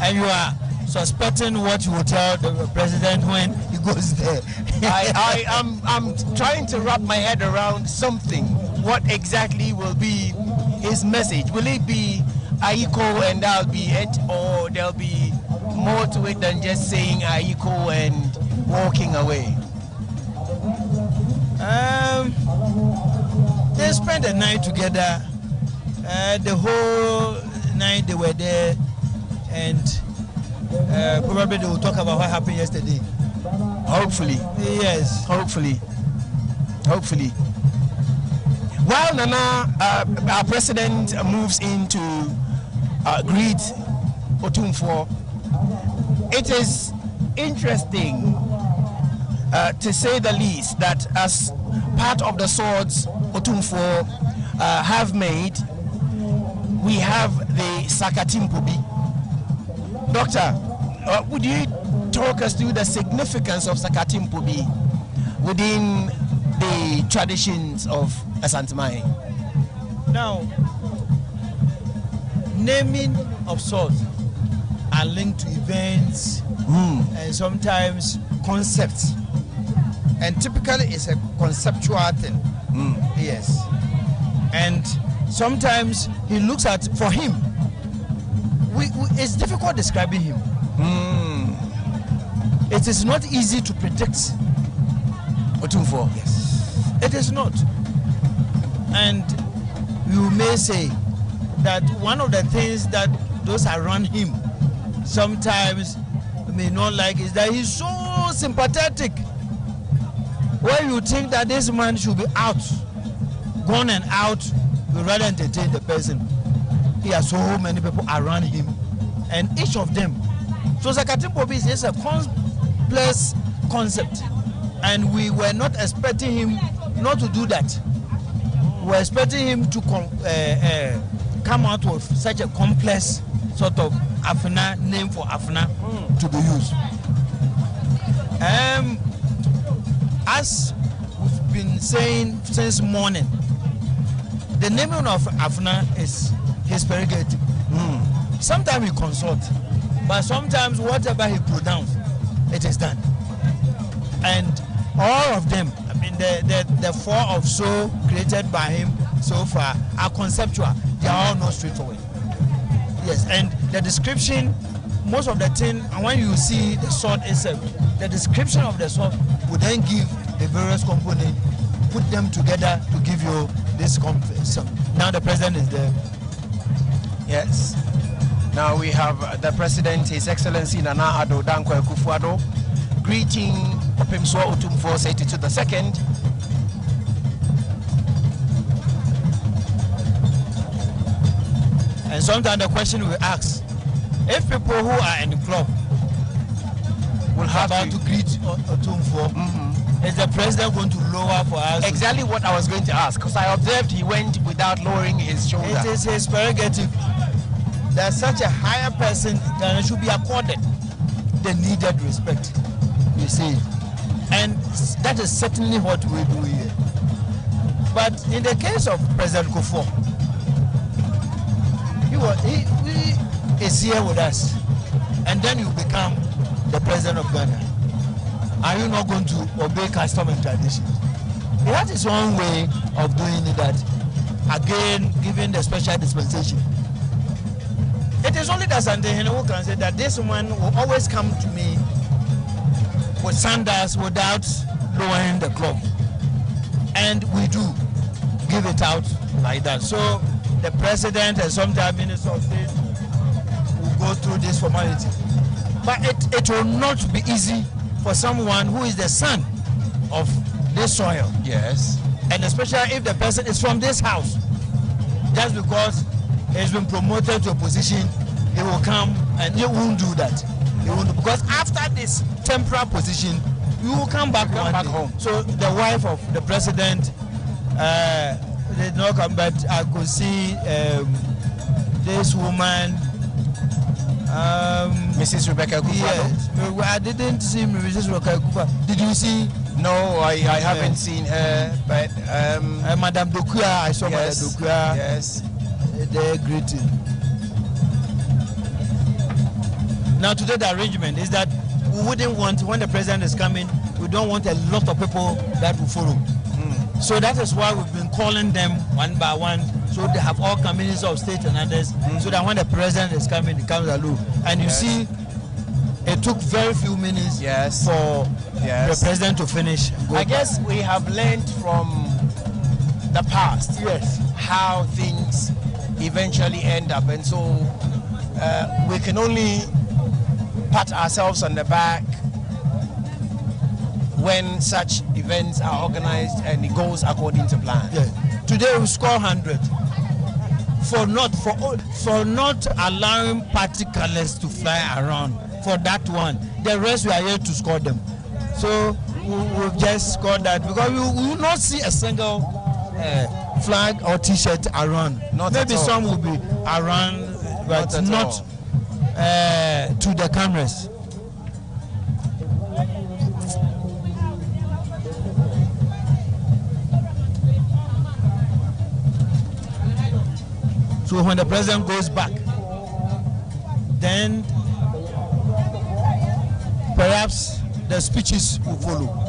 And you are suspecting what you will tell the president when he goes there. I'm trying to wrap my head around something. What exactly will be his message? Will it be Ayiko and that'll be it, or there'll be more to it than just saying Ayiko and walking away? They spent the night together. The whole night they were there, and probably they will talk about what happened yesterday. Hopefully. Yes. Hopefully. While Nana, our president, moves into greet Otumfuo. It is interesting, to say the least, that as part of the swords Otumfuo have made, we have the Sakatimpubi. Doctor, would you talk us through the significance of Sakatimpubi within the traditions of Asantemai? Now, naming of swords are linked to events and sometimes concepts. And typically it's a conceptual thing. Yes. And sometimes he looks at, for him, it's difficult describing him. It is not easy to predict Otumfuo. Yes. It is not. And you may say that one of the things that those around him sometimes may not like is that he's so sympathetic. Where you think that this man should be out, gone and out, you rather entertain the person. He has so many people around him, and each of them. So Sakatimpubi is just a complex concept, and we were not expecting him not to do that. We were expecting him to come out with such a complex sort of Afena name for Afena to be used. As we've been saying since morning, the naming of Afena is his prerogative. Sometimes he consult, but sometimes whatever he pronounced, it is done. And all of them, I mean, the four of so created by him so far are conceptual. They are all not straightforward. Yes, and the description, most of the thing, when you see the sword itself, the description of the sword would then give the various components, put them together to give you this so now the president is there. Yes. Now we have the president, His Excellency Nana Addo Dankwa Akufo-Addo, greeting Otumfuo Osei Tutu II. And sometimes the question we ask, if people who are in the club will have to greet Otumfuo, is the president going to lower for us? Exactly what I was going to ask, because I observed he went without lowering his shoulder. It is his prerogative. There's such a higher person that should be accorded the needed respect. You see, and that is certainly what we do here. But in the case of President Kufuor, he is here with us, and then you become the president of Ghana. Are you not going to obey custom and tradition? He has his own way of doing it, that again giving the special dispensation. It is only that Santehene who can say that this man will always come to me with sandals without lowering the club. And we do give it out like that. So the president and sometimes minister of state will go through this formality. But it will not be easy for someone who is the son of this soil. Yes. And especially if the person is from this house. Just because he's been promoted to a position, he will come and he won't do that. He won't, because after this temporary position, you will come back home. So the wife of the president did not come, but I could see this woman, Mrs. Rebecca Akufo-Addo. Yes, I didn't see Mrs. Rebecca Akufo-Addo. Did you see? No, I haven't seen her, but Madame Dokuya, I saw yes, Madame Dokuya. Yes. They're greeting. Now today the arrangement is that we wouldn't want, when the president is coming, we don't want a lot of people that will follow. So that is why we've been calling them one by one, so they have all come, ministers of state and others, so that when the president is coming, he comes alone. And you see, it took very few minutes for the president to finish. I guess we have learned from the past how things eventually end up, and so we can only pat ourselves on the back when such events are organized and it goes according to plan. Today we score 100 for not allowing party colors to fly around for that one. The rest we are here to score them. So we've just scored that because we will not see a single flag or T-shirt around. Maybe some will be around, but not to the cameras. So when the president goes back, then perhaps the speeches will follow.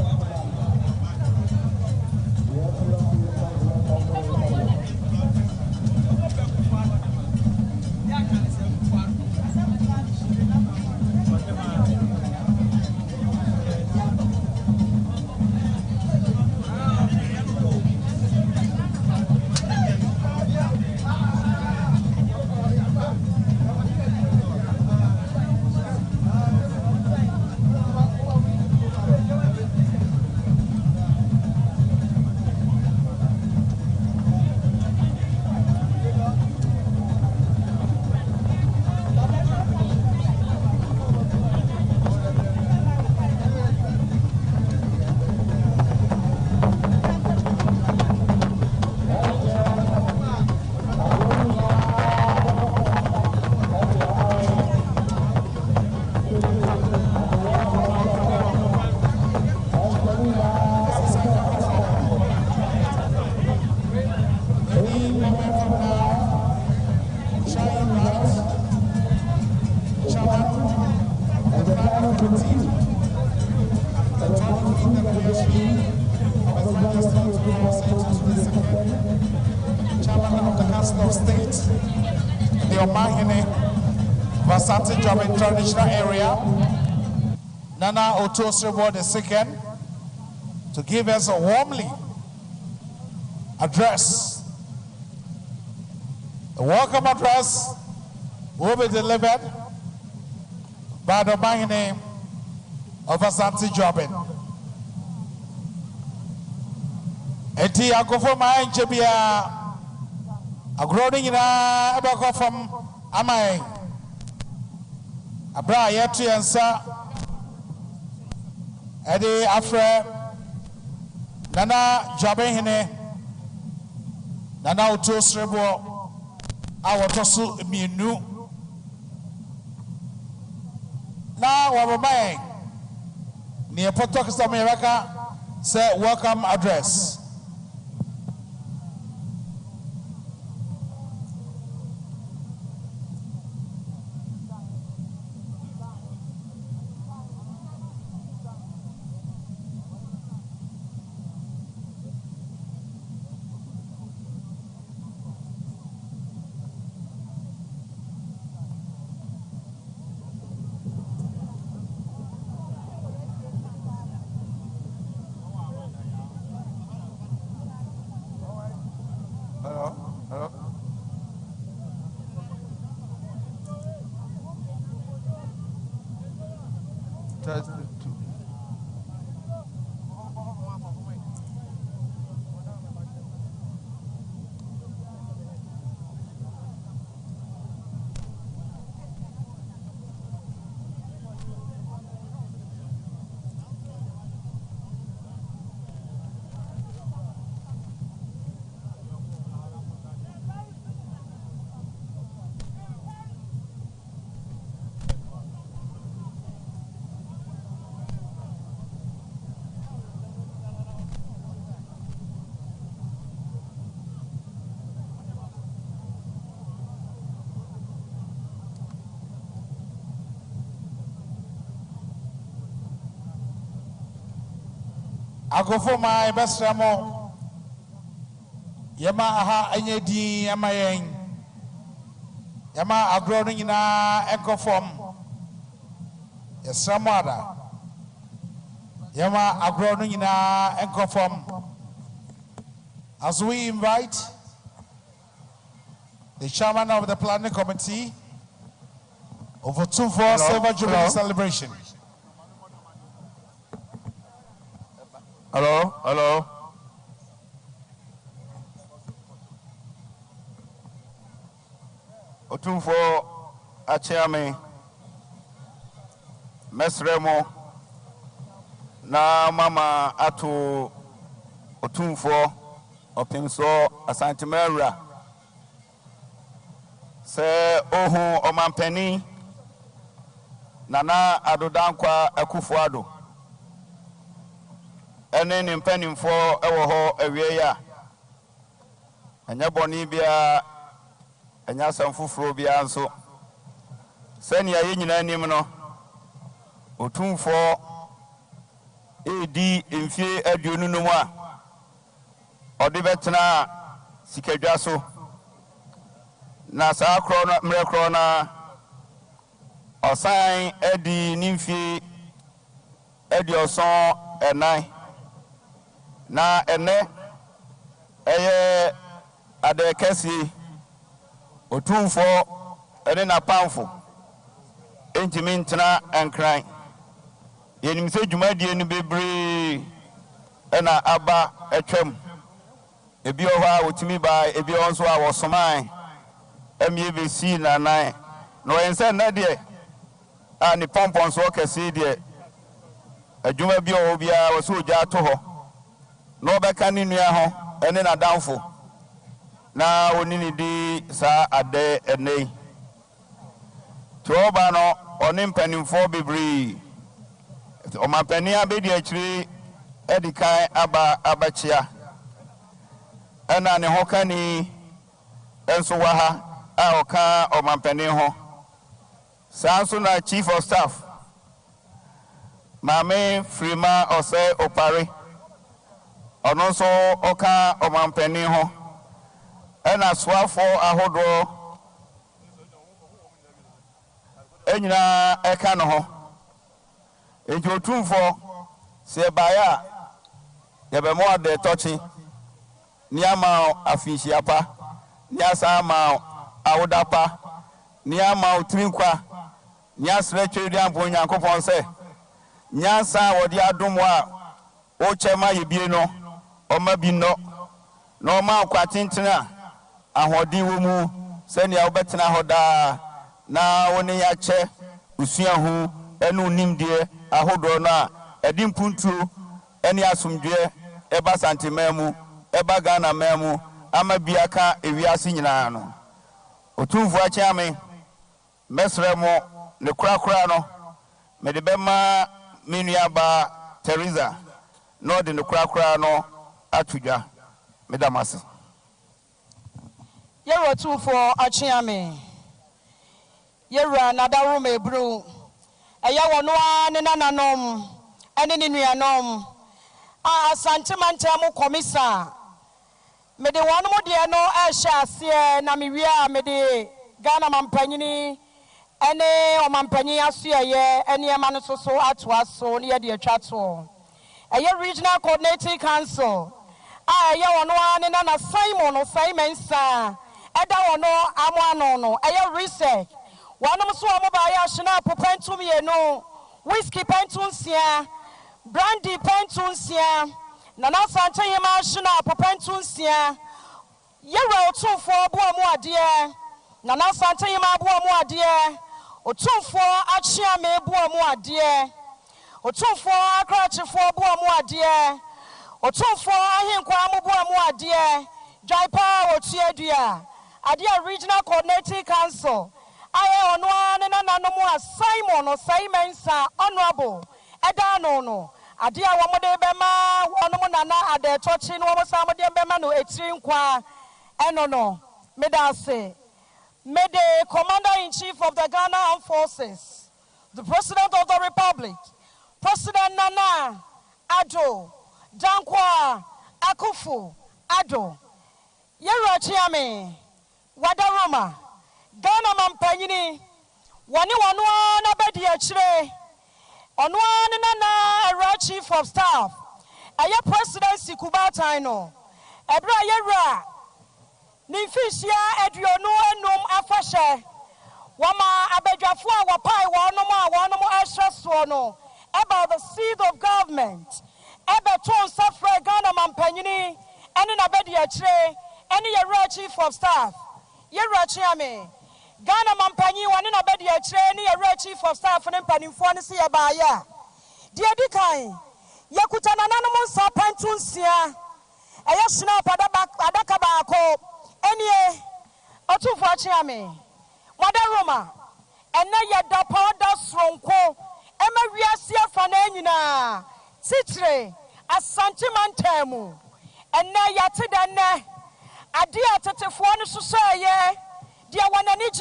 Traditional area, Nana Otumfuo II, to give us a warmly address. The welcome address will be delivered by the Mahine of Asante Jobin. Eti akofo ma enchebia agrodi nyina ebako from amai abra yetu yansa edi afre Nana Jobin hene Nana Otumfuo awotosu mienu na wabamai ni epoto kisameraka say welcome address. Agofo ma ebesramo yema aha anyedi yema yen yema agro no nyina enkofom yesramo ada yema agro no nyina enkofom as we invite the chairman of the planning committee of Otumfuo Osei Jubilee celebration. Hello, hello. Otumfuo Achiame Mesremo na mama atu Otumfuo Opimso Asantimera se ohu omampani Nana Adodankwa Akufuado ene ni mpanimfo ewo ho awie ya enya boni bia enya samfufuro bia nso sani aye nyina anim no Otumfuo edi mfie aduonu no mu a odi betena sikadwa so na saa kro na mrekro na osan edi nimfie edi oson enai na ene eye ade kesi Otumfuo ene na pamfo entimi ntena enkran yenim se dwumadie no bebre ena aba etwam ebi oho a otimi ba ebi onso a wosoman emie besi na nan no ense na de a ni pompon so kesi de adwuma bi o bia wo so gya to ho no beka ni nua ho ene na danfo na onini di sa ade enei toba no oni mpanimfo bibri o mampani abedi akiri edikan abachia ena ne hokani enso waha a oka o mampani ho sanso na chief of staff Mame Frima Osei Opare ononso oka o mampani ho ena swafo ahodo enyina eka no ho eji Otumfuo se baya yebemo ade tochi ni ama afishiapa ni asa ama awodapa ni ama utrinkwa ni asreche ri ampo Nyankopon se nyansa wodi adom a o chema yebie no o ma bi no no ma kwatintena ahodi wo mu se ne obetena hoda na woni ya che usua hu enu nimdie ahodo na edi mpuntu eni asumdwe eba santimemu eba Ghana memu ama biaka ewiase nyina no Otumfuo Achiame mesremo ne kurakura no mede bema menuaba Teresa no de ne kurakura no atudwa medamase Yeru Otumfuo Achiame Yeru nadaru mebru eya wono ne nananom ene ne nuanom asantemantem komisa mede wonu mo de no ehye ase na mewia mede Ghana mampanyini ene o mampanyi asoye ene ema no soso atoa so ne ye de atwa to eya regional coordinating council eya wono ne nana Simon sa eda wono amoano no eya research Wanum so mobile shina popentum ye no whiskey pentunsia brandy pentunsia nana sante yema shina popentunsia Yeru Otumfuo boamu ade nana sante yema boamu ade Otumfuo Achiame boamu ade Otumfuo Akrachifo boamu ade Otumfuo Ahinkwa mu boamu ade Jaipa Otuedua ade regional coordinating council I on one Simon or Simonsa honorable Edano no Adia Wamode Bema one at the touching one somebody Bema no extreme qua enono Medase Mede Commander-in-Chief of the Ghana Armed Forces, the President of the Republic, President Nana Addo Dankwa Akufo Addo Yeru Achiame Wadaroma Ghana mampanyini wani wanwa na bedi achire onwa na chief of staff aya presidency kubata no ebra yera ni fishia eduonu enum afahye wama abedwafo a wapai wonom ahyeso no about the seat of government ebeton safra Ghana mampanyini ene na bedi achire ene yera chief of staff Yeru Achiame Ghana Mampanyi, one in a bed, your training, a chief of staff and Panifon, see a buyer. Dear Dikai, Yakutan anonymous serpentunsia, a yasna padabako, any Otumfuo Osei, Mother Roma, and now your dapper does from Co, Emma Riasia Fanenina, Titre, a Santimantemu, and now Yatidane, a dear Tatifone Susay, dear one and each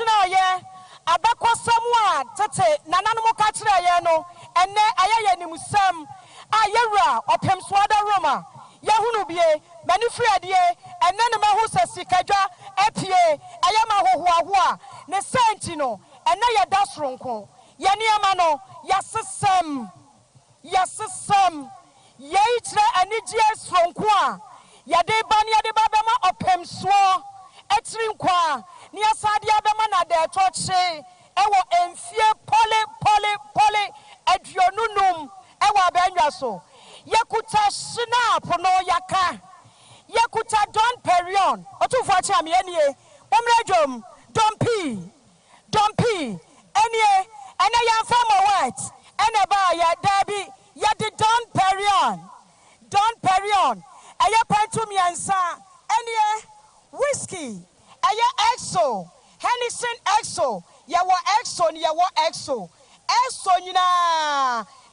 Abakwa Samwa, Tate, Nanamo Catrayano, and ne Ayanisam, Ayera, or Pemswada Roma, Yahunubie, Manufriadie, and Nanamahusa Sikaja, Epie, Ayama Hua, Ne Sentino, and Naya Dasronko, Yaniamano, Yasasam, Yatra and Nijias from Kwa, Yade Banya de Babama or Pemswa, Etrinqua. Near Sadia Bemana de Toche, Ewa Enfie Pole, Edionunum, Ewa Benyaso, Yakuta Shina Pono Yaka, Yakuta Don Perion, Otumfuo Osei Tutu, Omrejum, Don't P, any young farmer words, and about ya Debbie, Yadi Don Perion, Ayapantum Yansa, any whiskey. Aya exo, Hennison exo, yawa exo,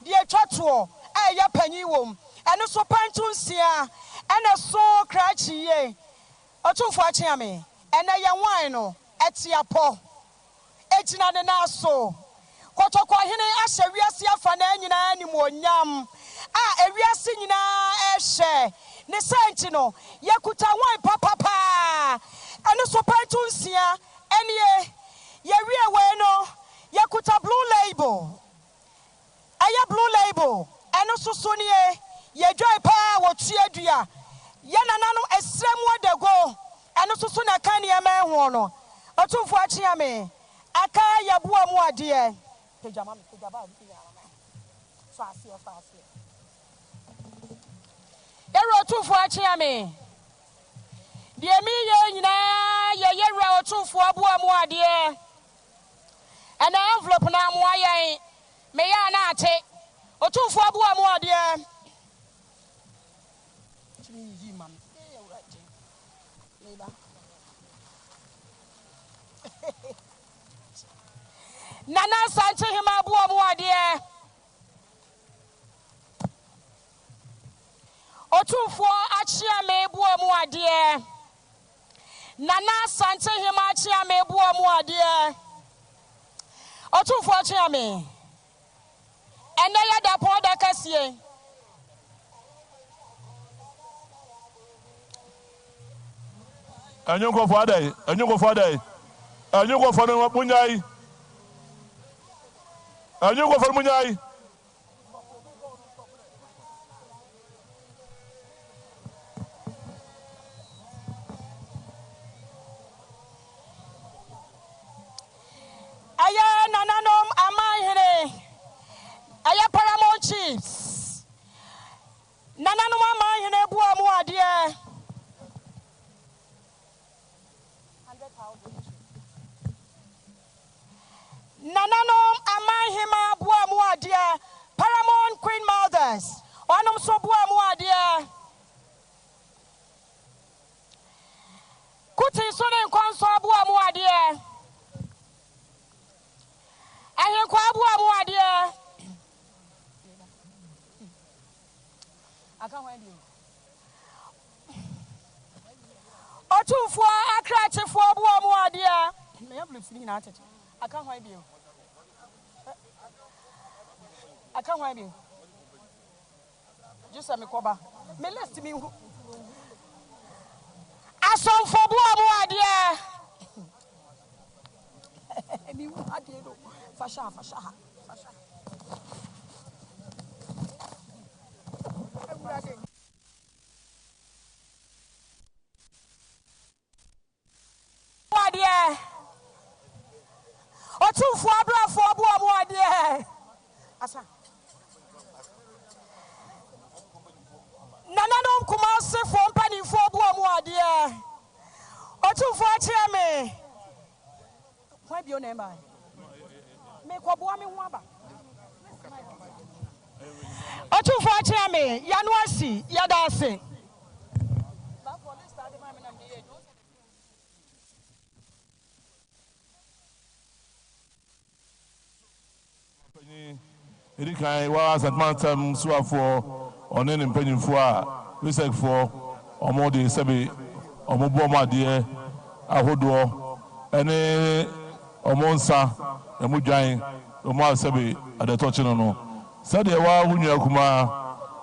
dear Chatuo, aya pennyworm, and also pantunsia, and a so cratchy ye. Otumfuo Osei Tutu, and a young wino, etiapo, etina de naso. Kotoko hine ashe wiasia fanenina anymore yam. Ewiasinina eshe, Nesantino, Yakuta wine papa. And also pantunsia, any Yaria Weno, Yakuta blue label. Aya blue label, and also Sonia, Yadry power, Chiadria, Yananano, a same word they go, and also Sona Kanya man, Otumfuo Osei Tutu, Aka Yabua Mua dear. Otumfuo Osei Tutu. Dear me, ye Otumfuo Osei Tutu, and an envelope now, why may I not take Otumfuo Osei Tutu? Nana Santi him Abu dear Otumfuo Osei Tutu dear. Nana Sante Himachi me bua mua dear. Otumfuo Osei Tutu. And I had a poor Dacassie. And you go for a day, and you go for a day, and you go for the Munyai, and you go for Munyai. Aya nananom amahene. Aya paramount chiefs. Nananom amahene bua mua dear. 100,000. Nananom amahema bua mua dear. Paramount Queen Mothers. Onum so bua mua dear. Kuti sunin konso bua mua dear. I kwa bua mua dear. I can't find you. Otumfuo akrache for bua mua dear. Me have listening at it. I can't find you. I can't find you. Just a me koba. Me list me. Asom for bua mua dear. Fasha. What dear? Otumfuo Osei Tutu dear. Asa. Nananom Kumasi from Penny for Buamu dear. Otumfuo Osei Tutu. Why be your name? Make what boy me waba. Otumfuo Osei Yanuasi Yadase. Edi kan wa asatmantam suafo one ne mpanyimfo a resekfo omo de sebe omo bo mo ade ahodo ene omo nsa emu dwan omo asebe adetochi no sade wa wunua kuma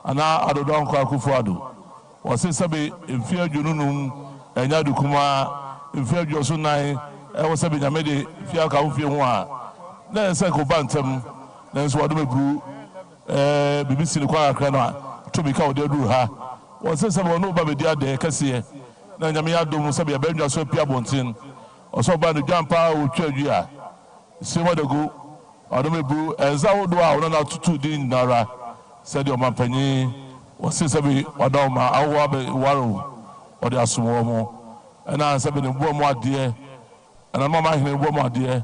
ana adodo anko akufo ado wose sebe mfi adwununum enya du kuma mfi adwoso nan e wo sebe nyamede fi aka wo fi ho a na se ko bantam na so wado mebru BBC ni kwa akra na to bi ka ode duru ha wose sebe wono ba bedi ade kase na nyame adom sebe ya bandwa so pia bontin oso ba no dwampa o twadwi a se wadagu wado mebru enza wodo a wono na tutu din nara sede o mampanyi wose sebe wado ma awo abe waro ode asomo mo na sebe ne bo mo ade na mama hene bo mo ade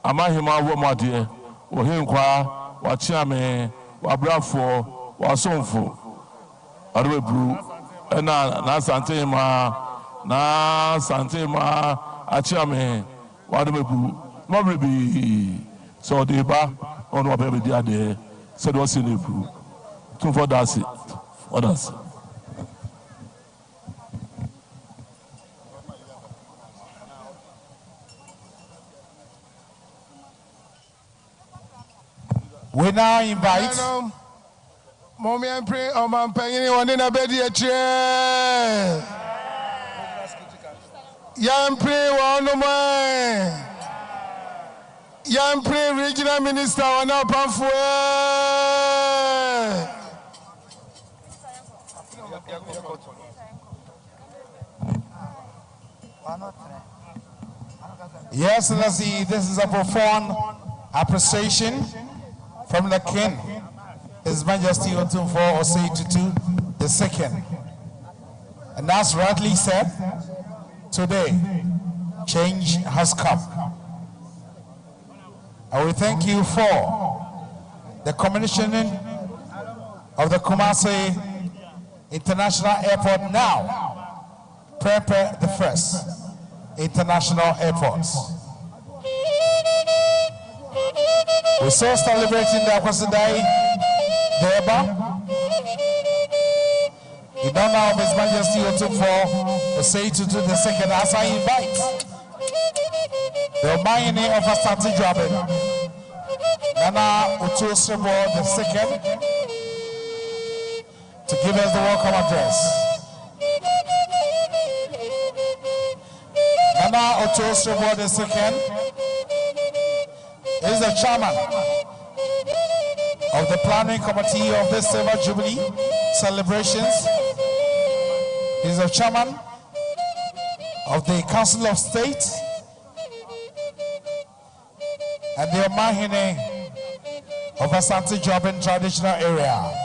amahima bo mo ade o henkwa wa chiame wa brafo wa sonfo arwe bru na sante ma achiame wa do bru no be so de ba ono ba be dia de so do see bru tun for that it others we now invite Mommy and pray on my penny one in a bed yet. Young pray one of my young pray regional minister on our pathway. Yes, let's see. This is a profound appreciation from the King, His Majesty Otumfuo Osei Tutu II. And as rightly said, today, change has come. And we thank you for the commissioning of the Kumasi International Airport now, prepare the first international airports. We're so celebrating the Akwasidae Deba in honor of His Majesty Otumfuo Osei Tutu II, as I invite the Omahene of Asante Joabin, Nana Otumfuo II, to give us the welcome address. Nana Otumfuo II is the chairman of the planning committee of this Silver Jubilee celebrations. He is the chairman of the Council of State and the Omahene of Asante Joabin traditional area.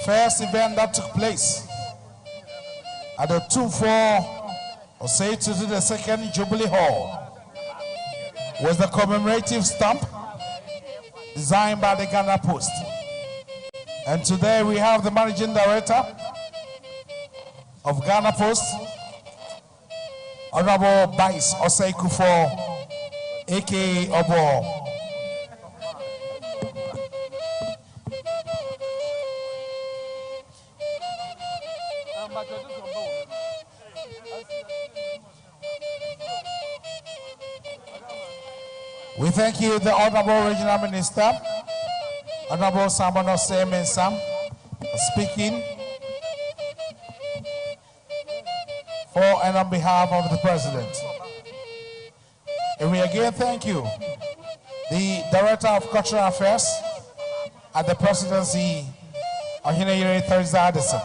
First event that took place at the Otumfuo Osei Tutu II Jubilee Hall was the commemorative stamp designed by the Ghana Post. And today we have the Managing Director of Ghana Post, Honorable Vice Osei Kufo, aka Obo. We thank you, the Honorable Regional Minister, Honorable Simon Osei Mensam, speaking for and on behalf of the President. And we again thank you, the Director of Cultural Affairs at the Presidency, Ohineyere Thursday Addison.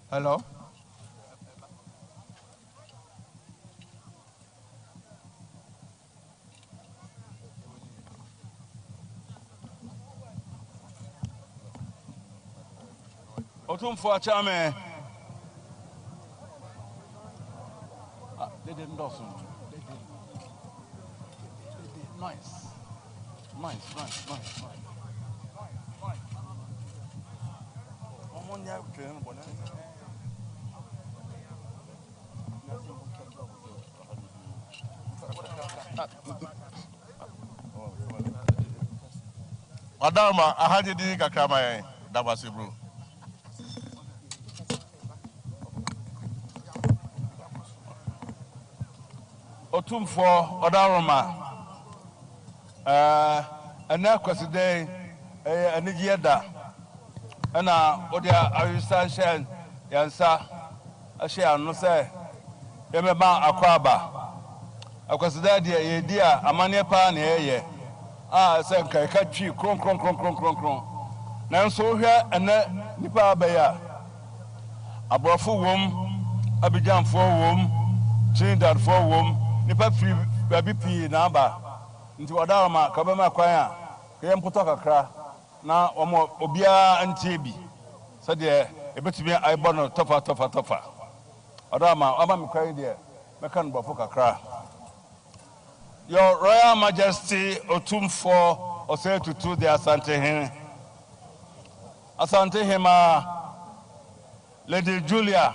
Hello? Otumfuo Chame. They didn't do so. They did. Nice. Adama, ahaji di kakama ya dabasi bro. Otumfuo Odaroma. Akwasidae anigiyeda. Ana odia awisan shen yansa ashia no se yemeba akwaba. Akwasidae dia yedia amane pa na yeye. Se nkai ka twi kron. Nanso hwe ene nipa abaya. Aborofo wom, Abidjanfo wom, Trinidad fo wom, nipa free baby pi na aba. Nti Odaroma ka be ma kwan a ke mpoto kakra na omo obia antie bi. So de ebetumi aibo no tofa. Odaroma aba me kwan de meka no bofo kakra. Your Royal Majesty Otumfuo Osei Tutu de Asante Hema, Lady Julia,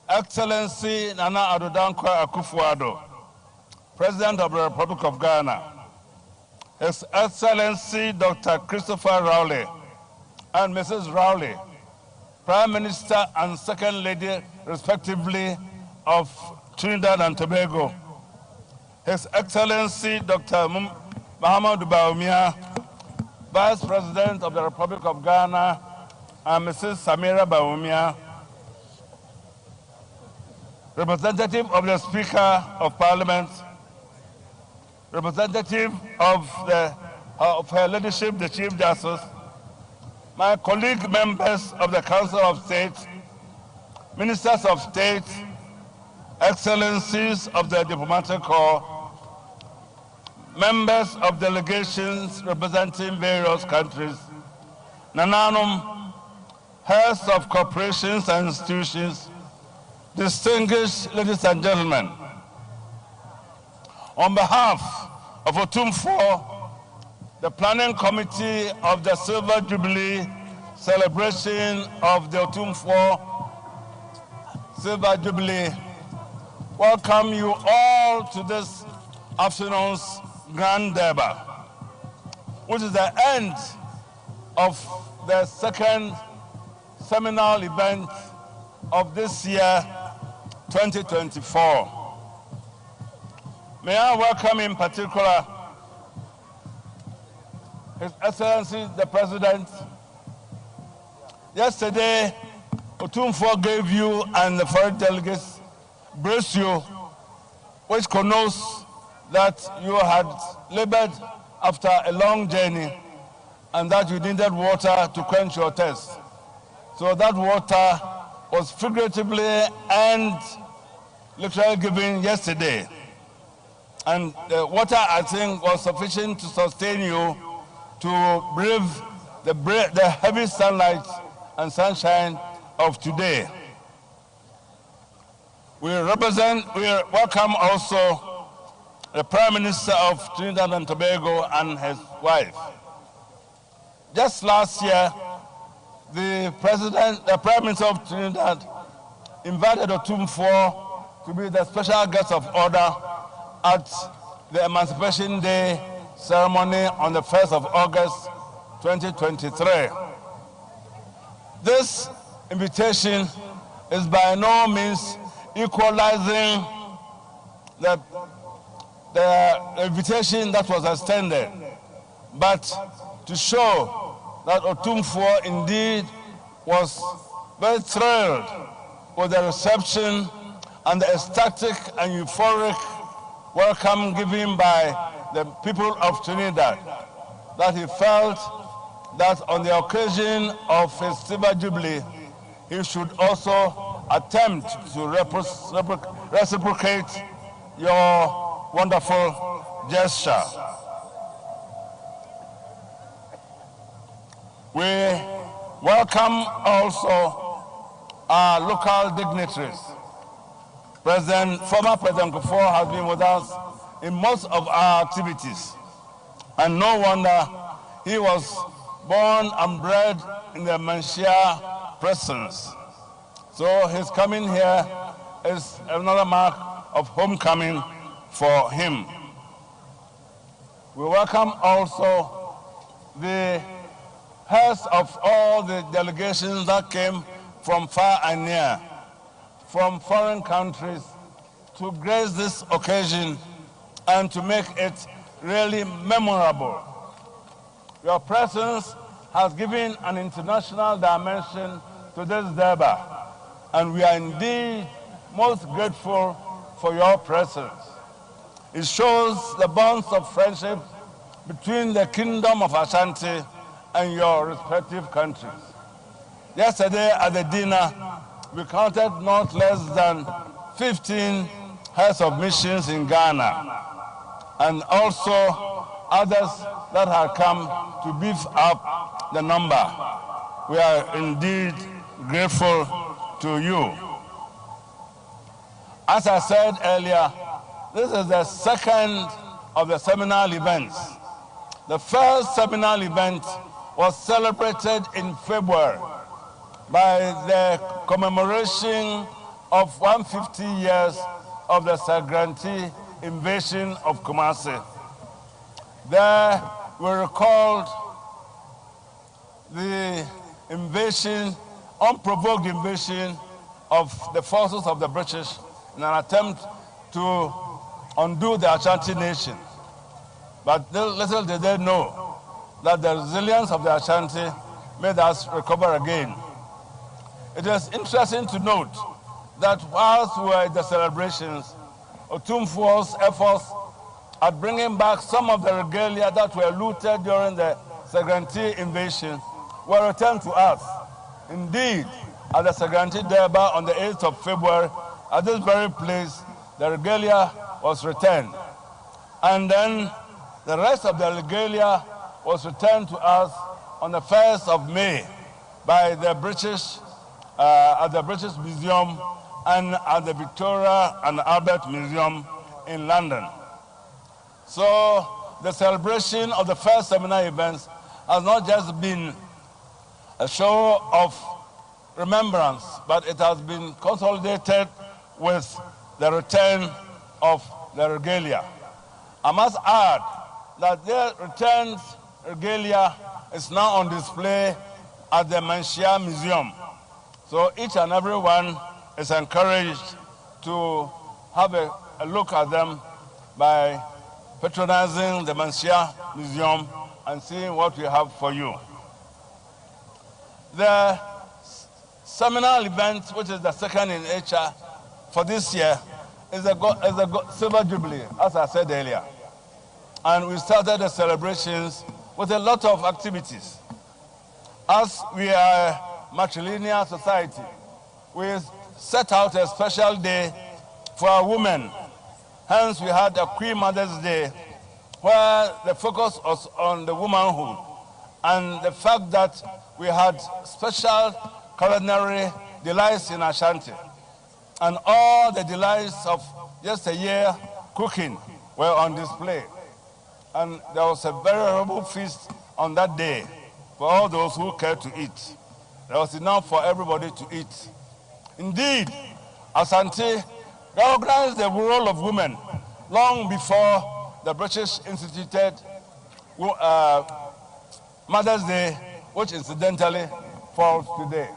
Excellency Nana Adodankwa Akufo-Addo, President of the Republic of Ghana, His Excellency Dr. Christopher Rowley and Mrs. Rowley, Prime Minister and Second Lady, respectively, of Trinidad and Tobago, His Excellency Dr. Muhammadu Bawumia, Vice President of the Republic of Ghana, and Mrs. Samira Bawumia, Representative of the Speaker of Parliament, Representative of her Ladyship, the Chief Justice, my colleague members of the Council of State, Ministers of State, Excellencies of the Diplomatic Corps, members of delegations representing various countries, Nananum, heads of corporations and institutions, distinguished ladies and gentlemen, on behalf of Otumfuo, the Planning Committee of the Silver Jubilee celebration of the Otumfuo Silver Jubilee, welcome you all to this afternoon's Grand Durbar, which is the end of the second seminal event of this year, 2024. May I welcome in particular His Excellency the President. Yesterday, Otumfuo gave you and the foreign delegates brochure, which connotes that you had labored after a long journey and that you needed water to quench your thirst. So that water was figuratively and literally given yesterday. And the water, I think, was sufficient to sustain you to brave the heavy sunlight and sunshine of today. We welcome also the Prime Minister of Trinidad and Tobago and his wife. Just last year, the Prime Minister of Trinidad invited Otumfuo to be the special guest of honor at the Emancipation Day ceremony on the 1st of August, 2023. This invitation is by no means equalizing the invitation that was extended, but to show that Otumfuo indeed was very thrilled with the reception and the ecstatic and euphoric welcome given by the people of Trinidad, that he felt that on the occasion of his Silver Jubilee, he should also attempt to reciprocate your wonderful gesture. We welcome also our local dignitaries. Former President Otumfuo has been with us in most of our activities, and no wonder he was born and bred in the Manshia prisons. So his coming here is another mark of homecoming for him. We welcome also the heads of all the delegations that came from far and near, from foreign countries, to grace this occasion and to make it really memorable. Your presence has given an international dimension to this Durbar, and we are indeed most grateful for your presence. It shows the bonds of friendship between the Kingdom of Ashanti and your respective countries. Yesterday at the dinner, we counted not less than 15 heads of missions in Ghana, and also others that have come to beef up the number. We are indeed grateful to you. As I said earlier, this is the second of the seminal events. The first seminal event was celebrated in February by the commemoration of 150 years of the Sagrantee invasion of Kumasi. There we recalled the invasion, unprovoked invasion of the forces of the British in an attempt to undo the Ashanti nation. But little did they know that the resilience of the Ashanti made us recover again. It is interesting to note that whilst we were at the celebrations, Otumfuo's efforts at bringing back some of the regalia that were looted during the Sagrantee invasion were returned to us. Indeed, at the Sagrantee Durbar on the 8th of February, at this very place, the regalia was returned. And then the rest of the regalia was returned to us on the 1st of May by the British, at the British Museum and at the Victoria and Albert Museum in London. So the celebration of the first seminar events has not just been a show of remembrance, but it has been consolidated with the return of the regalia. I must add that the returned regalia is now on display at the Manshia Museum. So each and every one is encouraged to have a look at them by patronizing the Manshia Museum and seeing what we have for you. The seminal event, which is the second in nature for this year, is the Silver Jubilee, as I said earlier. And we started the celebrations with a lot of activities. As we are a matrilineal society, we set out a special day for our women. Hence, we had a Queen Mother's Day, where the focus was on the womanhood and the fact that we had special culinary delights in Ashanti. And all the delights of just a year cooking were on display. And there was a veritable feast on that day for all those who cared to eat. There was enough for everybody to eat. Indeed, Ashanti recognized the role of women long before the British instituted Mother's Day, which incidentally falls today.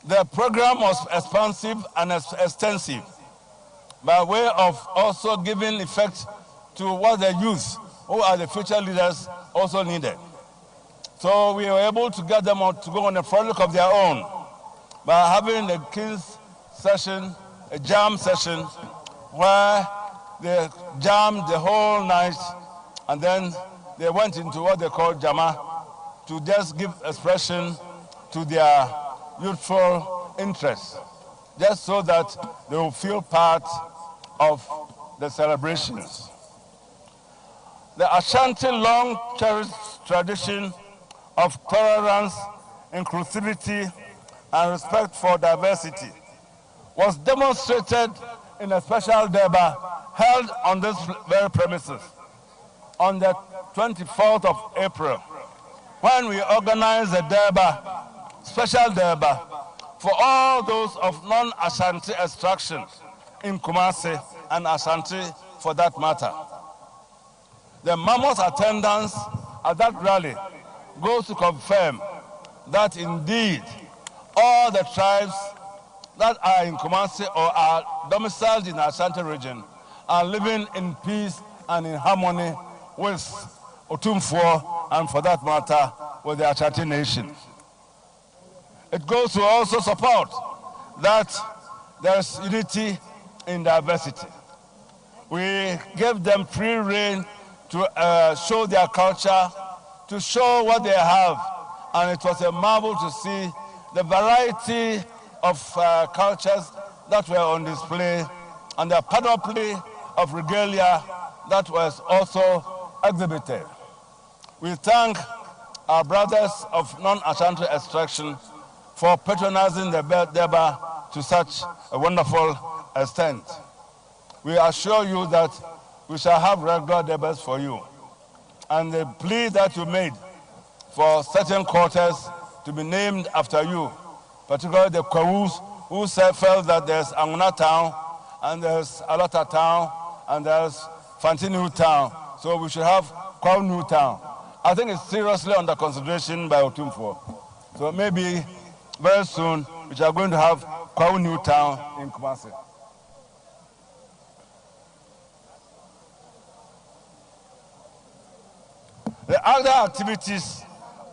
The program was expansive and extensive by way of also giving effect to what the youth, who are the future leaders, also needed. So we were able to get them to go on a frolic of their own by having a King's session, a jam session, where they jammed the whole night, and then they went into what they call Jama to just give expression to their youthful interests, just so that they will feel part of the celebrations. The Ashanti long-cherished tradition of tolerance, inclusivity, and respect for diversity was demonstrated in a special Durbar held on this very premises on the 24th of April, when we organized a Durbar, special Durbar, for all those of non-Ashanti extraction in Kumasi and Ashanti for that matter. The mammoth attendance at that rally goes to confirm that indeed all the tribes that are in Kumasi or are domiciled in the Ashanti region are living in peace and in harmony with Otumfuo and, for that matter, with the Ashanti nation. It goes to also support that there's unity in diversity. We gave them free rein to show their culture, to show what they have, and it was a marvel to see the variety of cultures that were on display and the panoply of regalia that was also exhibited. We thank our brothers of non-Ashanti extraction for patronizing the Durbar to such a wonderful extent. We assure you that we shall have regular Durbars for you. And the plea that you made for certain quarters to be named after you, particularly the Kwawus, who felt that there's Anguna Town, and there's Alota Town, and there's Fantinu Town. So we should have Kwawu New Town. I think it's seriously under consideration by Otumfuo. So maybe very soon we are going to have Kwawu New Town in Kumasi. The other activities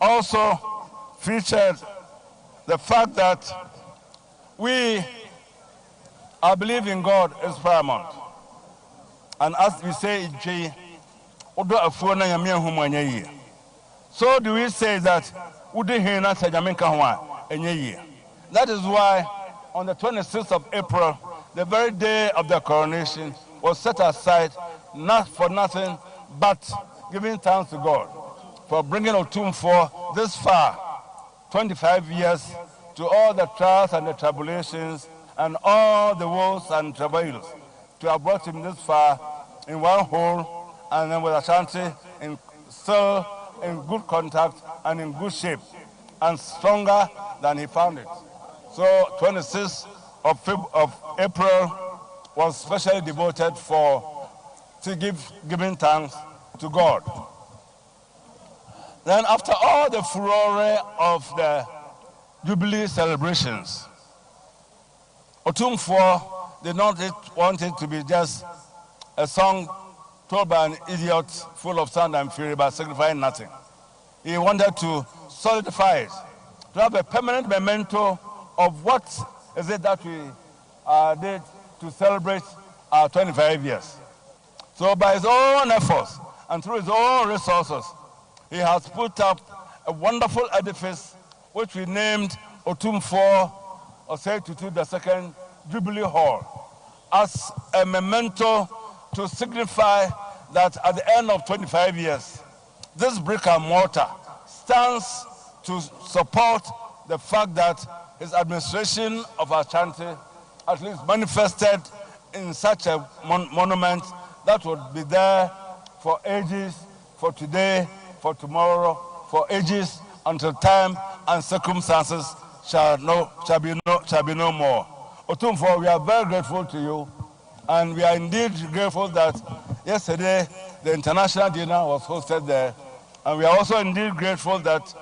also featured the fact that our belief in God is paramount. And as we say, so do we say that that is why on the 26th of April, the very day of the coronation, was set aside not for nothing but giving thanks to God for bringing Otumfuo this far, 25 years, to all the trials and the tribulations and all the woes and travails, to have brought him this far in one whole, and then with Ashanti still in good contact and in good shape, and stronger than he found it. So 26th of April was specially devoted to giving thanks to God. Then after all the furore of the Jubilee celebrations, Otumfuo did not want it to be just a song told by an idiot full of sound and fury but signifying nothing. He wanted to solidify it, to have a permanent memento of what is it that we did to celebrate our 25 years. So by his own efforts and through his own resources, he has put up a wonderful edifice which we named Otumfuo Osei Tutu II Jubilee Hall as a memento to signify that at the end of 25 years, this brick and mortar stands to support the fact that his administration of Ashanti at least manifested in such a monument that would be there for ages, for today, for tomorrow, for ages, until time and circumstances shall be no more. Otumfuo, we are very grateful to you, and we are indeed grateful that yesterday the international dinner was hosted there, and we are also indeed grateful that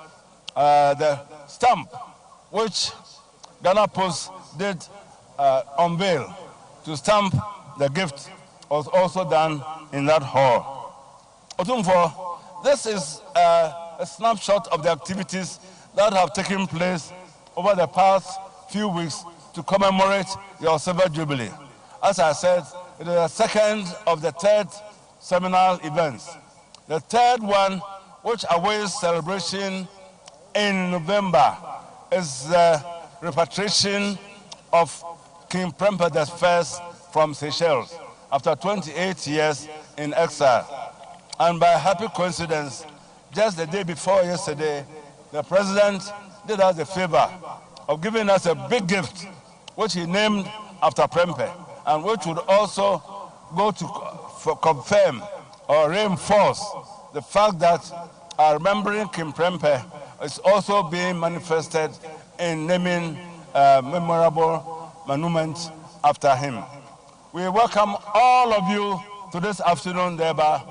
the stamp which Ghana Post did unveil to stamp the gift was also done in that hall. Otumfuo, this is a a snapshot of the activities that have taken place over the past few weeks to commemorate your Silver Jubilee. As I said, it is the second of the third seminal events. The third one, which awaits celebration in November, is the repatriation of King Prempeh I from Seychelles after 28 years in exile. And by happy coincidence, just the day before yesterday, the President did us the favor of giving us a big gift, which he named after Prempeh, and which would also go to confirm or reinforce the fact that remembering King Prempeh is also being manifested in naming a memorable monument after him. We welcome all of you to this afternoon, thereby.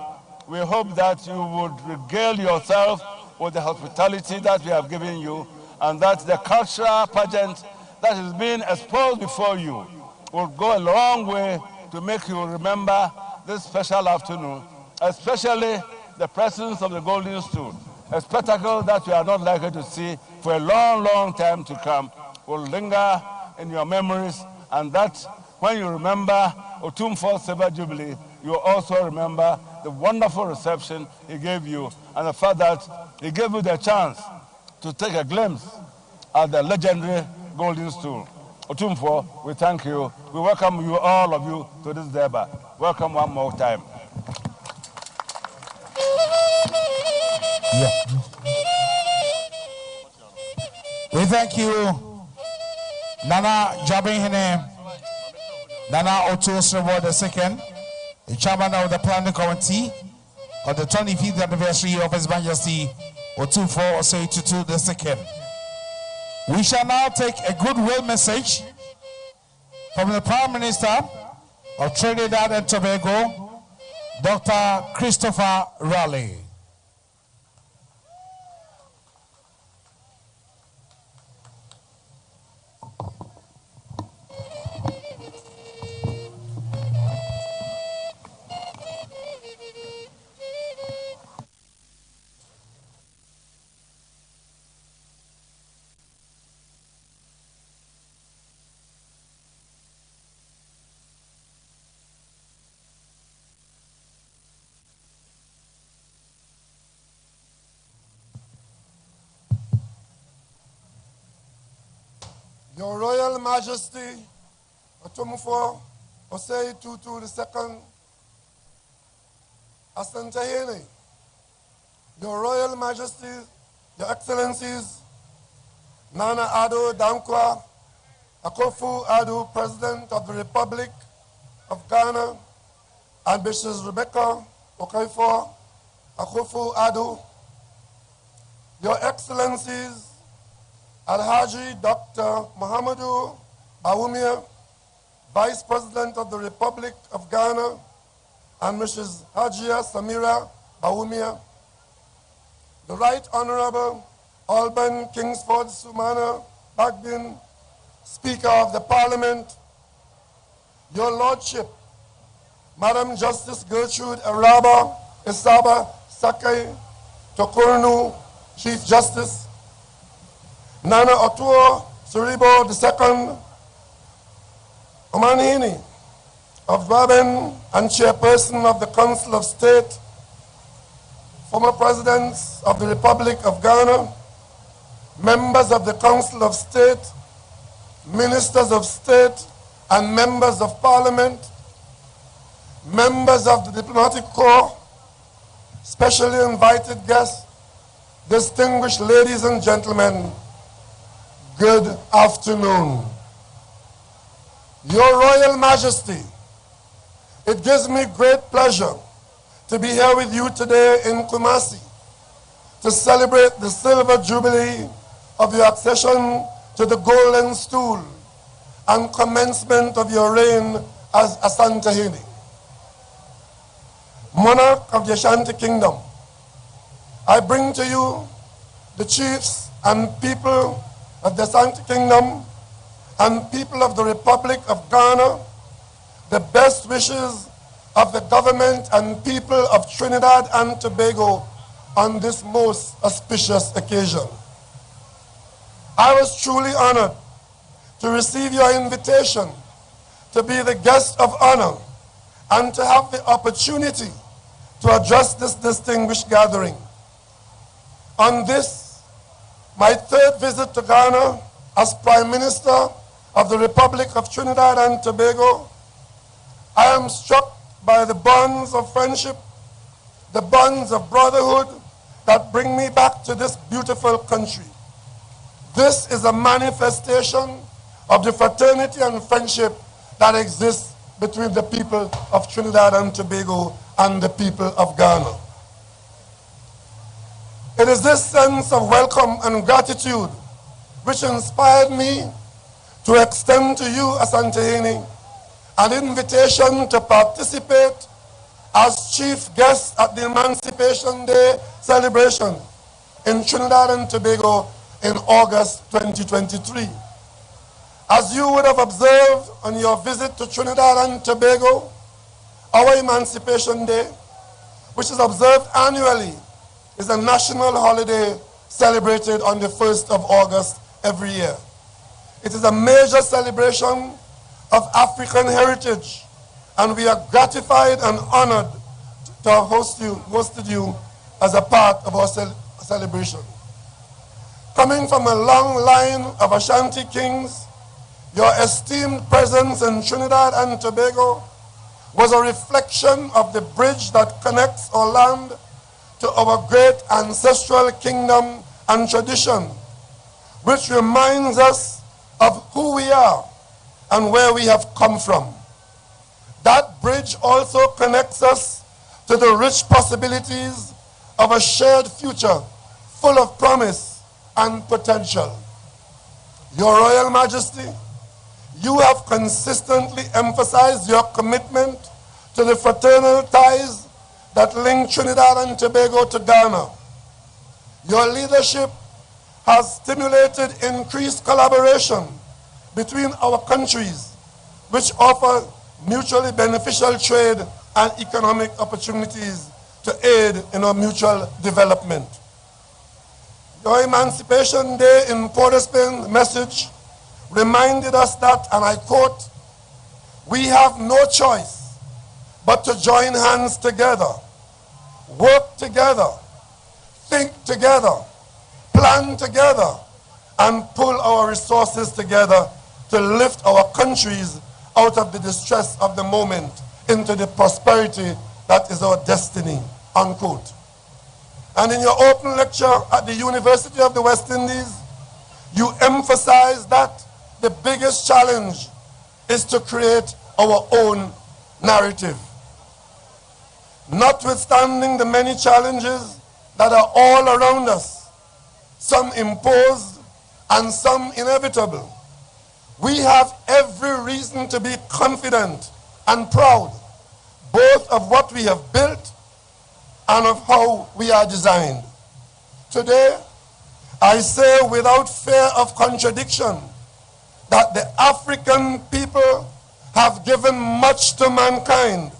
We hope that you would regale yourself with the hospitality that we have given you, and that the cultural pageant that is being exposed before you will go a long way to make you remember this special afternoon, especially the presence of the Golden Stool, a spectacle that you are not likely to see for a long, long time to come, will linger in your memories, and that when you remember Otumfuo Silver Jubilee, you also remember the wonderful reception he gave you and the fact that he gave you the chance to take a glimpse at the legendary Golden Stool. Otumfuo, we thank you. We welcome you, all of you, to this Deba. Welcome one more time. Yeah. We thank you, Nana Jabinhene, Nana Otumfuo II, the chairman of the planning committee of the 25th anniversary of His Majesty Otumfuo Osei Tutu II. We shall now take a goodwill message from the Prime Minister of Trinidad and Tobago, Dr. Christopher Raleigh. Your Royal Majesty, Otumfuo Osei Tutu II, Asantehene, Your Royal Majesty, Your Excellencies, Nana Addo Dankwa Akufo-Addo, President of the Republic of Ghana, and Mrs. Rebecca Okafor Akufo-Addo, Your Excellencies, Alhaji Dr. Muhammadu Bawumia, Vice President of the Republic of Ghana, and Mrs. Hajia Samira Bawumia, the Right Honorable Alban Kingsford Sumana Bagbin, Speaker of the Parliament, Your Lordship, Madam Justice Gertrude Araba Isaba Sakai Tokurnu, Chief Justice, Nana Otuo Suribo II, Omanhini of Durban and Chairperson of the Council of State, former Presidents of the Republic of Ghana, members of the Council of State, Ministers of State and Members of Parliament, members of the Diplomatic Corps, specially invited guests, distinguished ladies and gentlemen, good afternoon. Your Royal Majesty, it gives me great pleasure to be here with you today in Kumasi to celebrate the Silver Jubilee of your accession to the Golden Stool and commencement of your reign as Asantehene, monarch of the Ashanti Kingdom. I bring to you the chiefs and people of the Ashanti Kingdom and people of the Republic of Ghana, the best wishes of the government and people of Trinidad and Tobago on this most auspicious occasion. I was truly honored to receive your invitation to be the guest of honor and to have the opportunity to address this distinguished gathering. On this, my third visit to Ghana as Prime Minister of the Republic of Trinidad and Tobago, I am struck by the bonds of friendship, the bonds of brotherhood that bring me back to this beautiful country. This is a manifestation of the fraternity and friendship that exists between the people of Trinidad and Tobago and the people of Ghana. It is this sense of welcome and gratitude which inspired me to extend to you, Asantehene, an invitation to participate as chief guest at the Emancipation Day celebration in Trinidad and Tobago in August 2023. As you would have observed on your visit to Trinidad and Tobago, our Emancipation Day, which is observed annually, is a national holiday celebrated on the 1st of August every year. It is a major celebration of African heritage, and we are gratified and honored to have hosted you as a part of our celebration. Coming from a long line of Ashanti kings, your esteemed presence in Trinidad and Tobago was a reflection of the bridge that connects our land to our great ancestral kingdom and tradition, which reminds us of who we are and where we have come from. That bridge also connects us to the rich possibilities of a shared future full of promise and potential. Your Royal Majesty, you have consistently emphasized your commitment to the fraternal ties that link Trinidad and Tobago to Ghana. Your leadership has stimulated increased collaboration between our countries, which offer mutually beneficial trade and economic opportunities to aid in our mutual development. Your Emancipation Day in Port of Spain message reminded us that, and I quote, "We have no choice but to join hands together, work together, think together, plan together, and pull our resources together to lift our countries out of the distress of the moment into the prosperity that is our destiny," unquote. And in your open lecture at the University of the West Indies, you emphasized that the biggest challenge is to create our own narrative. Notwithstanding the many challenges that are all around us, some imposed and some inevitable, we have every reason to be confident and proud, both of what we have built and of how we are designed. Today, I say without fear of contradiction that the African people have given much to mankind,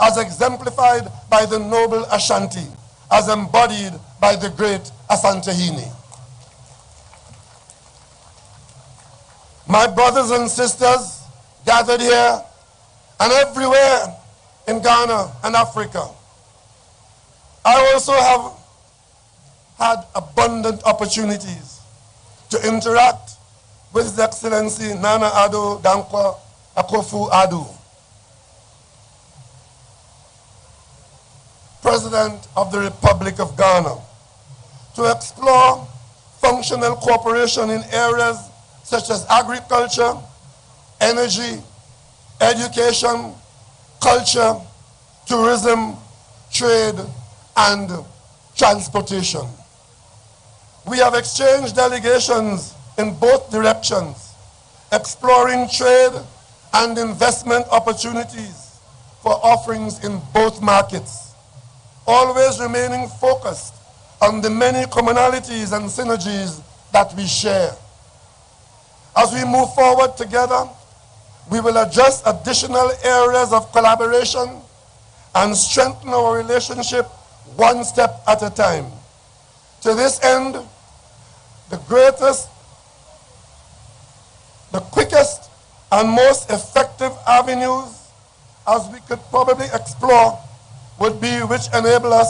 as exemplified by the noble Ashanti, as embodied by the great Asantehene. My brothers and sisters gathered here and everywhere in Ghana and Africa, I also have had abundant opportunities to interact with His Excellency Nana Addo Dankwa Akufo-Addo, President of the Republic of Ghana, to explore functional cooperation in areas such as agriculture, energy, education, culture, tourism, trade, and transportation. We have exchanged delegations in both directions, exploring trade and investment opportunities for offerings in both markets, always remaining focused on the many commonalities and synergies that we share. As we move forward together, we will address additional areas of collaboration and strengthen our relationship one step at a time. To this end, the quickest and most effective avenues, as we could probably explore, would be which enable us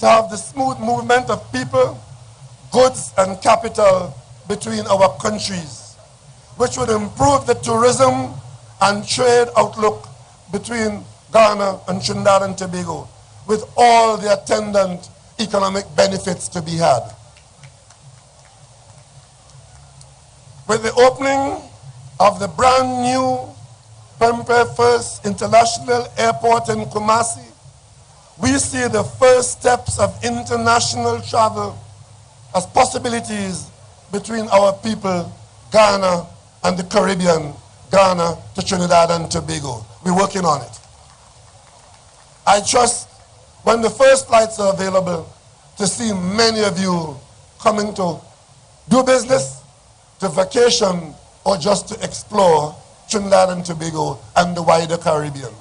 to have the smooth movement of people, goods, and capital between our countries, which would improve the tourism and trade outlook between Ghana and Trinidad and Tobago, with all the attendant economic benefits to be had. With the opening of the brand new Prempeh First International Airport in Kumasi, we see the first steps of international travel as possibilities between our people, Ghana and the Caribbean, Ghana to Trinidad and Tobago. We're working on it. I trust when the first flights are available to see many of you coming to do business, to vacation, or just to explore Trinidad and Tobago and the wider Caribbean.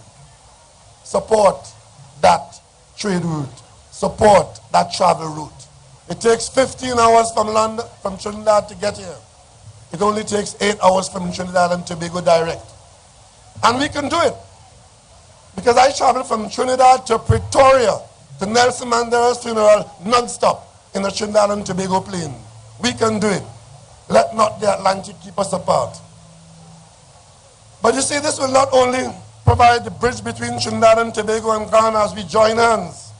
Support that trade route. Support that travel route. It takes 15 hours from Trinidad to get here. It only takes 8 hours from Trinidad and Tobago direct. And we can do it. Because I traveled from Trinidad to Pretoria to Nelson Mandela's funeral non-stop in a Trinidad and Tobago plane. We can do it. Let not the Atlantic keep us apart. But you see, this will not only provide the bridge between Trinidad and Tobago and Ghana as we join hands.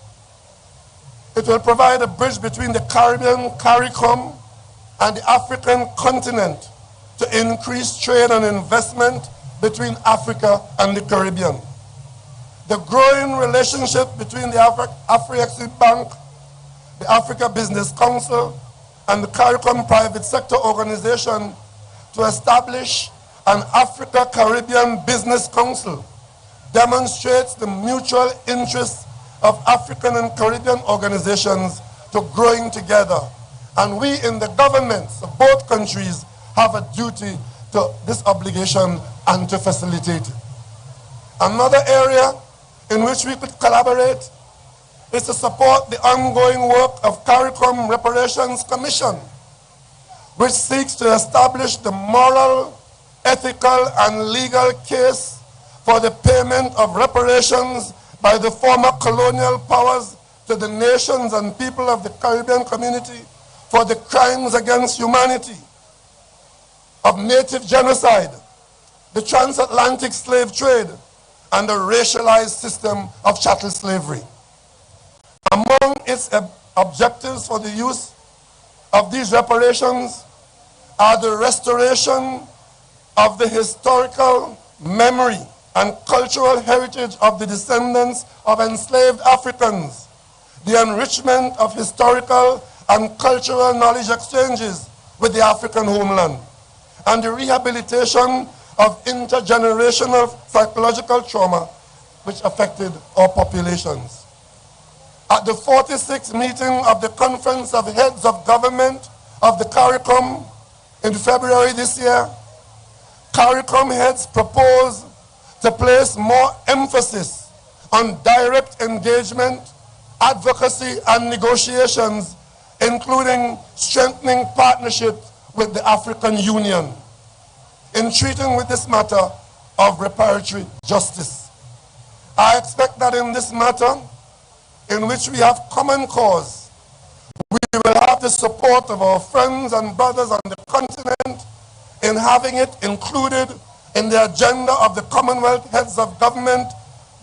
It will provide a bridge between the Caribbean, CARICOM, and the African continent to increase trade and investment between Africa and the Caribbean. The growing relationship between the Afri-Exim Bank, the Africa Business Council, and the CARICOM Private Sector Organization to establish an Africa-Caribbean Business Council demonstrates the mutual interests of African and Caribbean organizations to growing together. And we in the governments of both countries have a duty to this obligation and to facilitate it. Another area in which we could collaborate is to support the ongoing work of CARICOM Reparations Commission, which seeks to establish the moral, ethical, and legal case for the payment of reparations by the former colonial powers to the nations and people of the Caribbean community for the crimes against humanity of native genocide, the transatlantic slave trade, and the racialized system of chattel slavery. Among its objectives for the use of these reparations are the restoration of the historical memory and cultural heritage of the descendants of enslaved Africans, the enrichment of historical and cultural knowledge exchanges with the African homeland, and the rehabilitation of intergenerational psychological trauma which affected our populations. At the 46th meeting of the Conference of Heads of Government of the CARICOM in February this year, CARICOM heads proposed to place more emphasis on direct engagement, advocacy, and negotiations, including strengthening partnership with the African Union in treating with this matter of reparatory justice. I expect that in this matter, in which we have common cause, we will have the support of our friends and brothers on the continent in having it included in the agenda of the Commonwealth Heads of Government,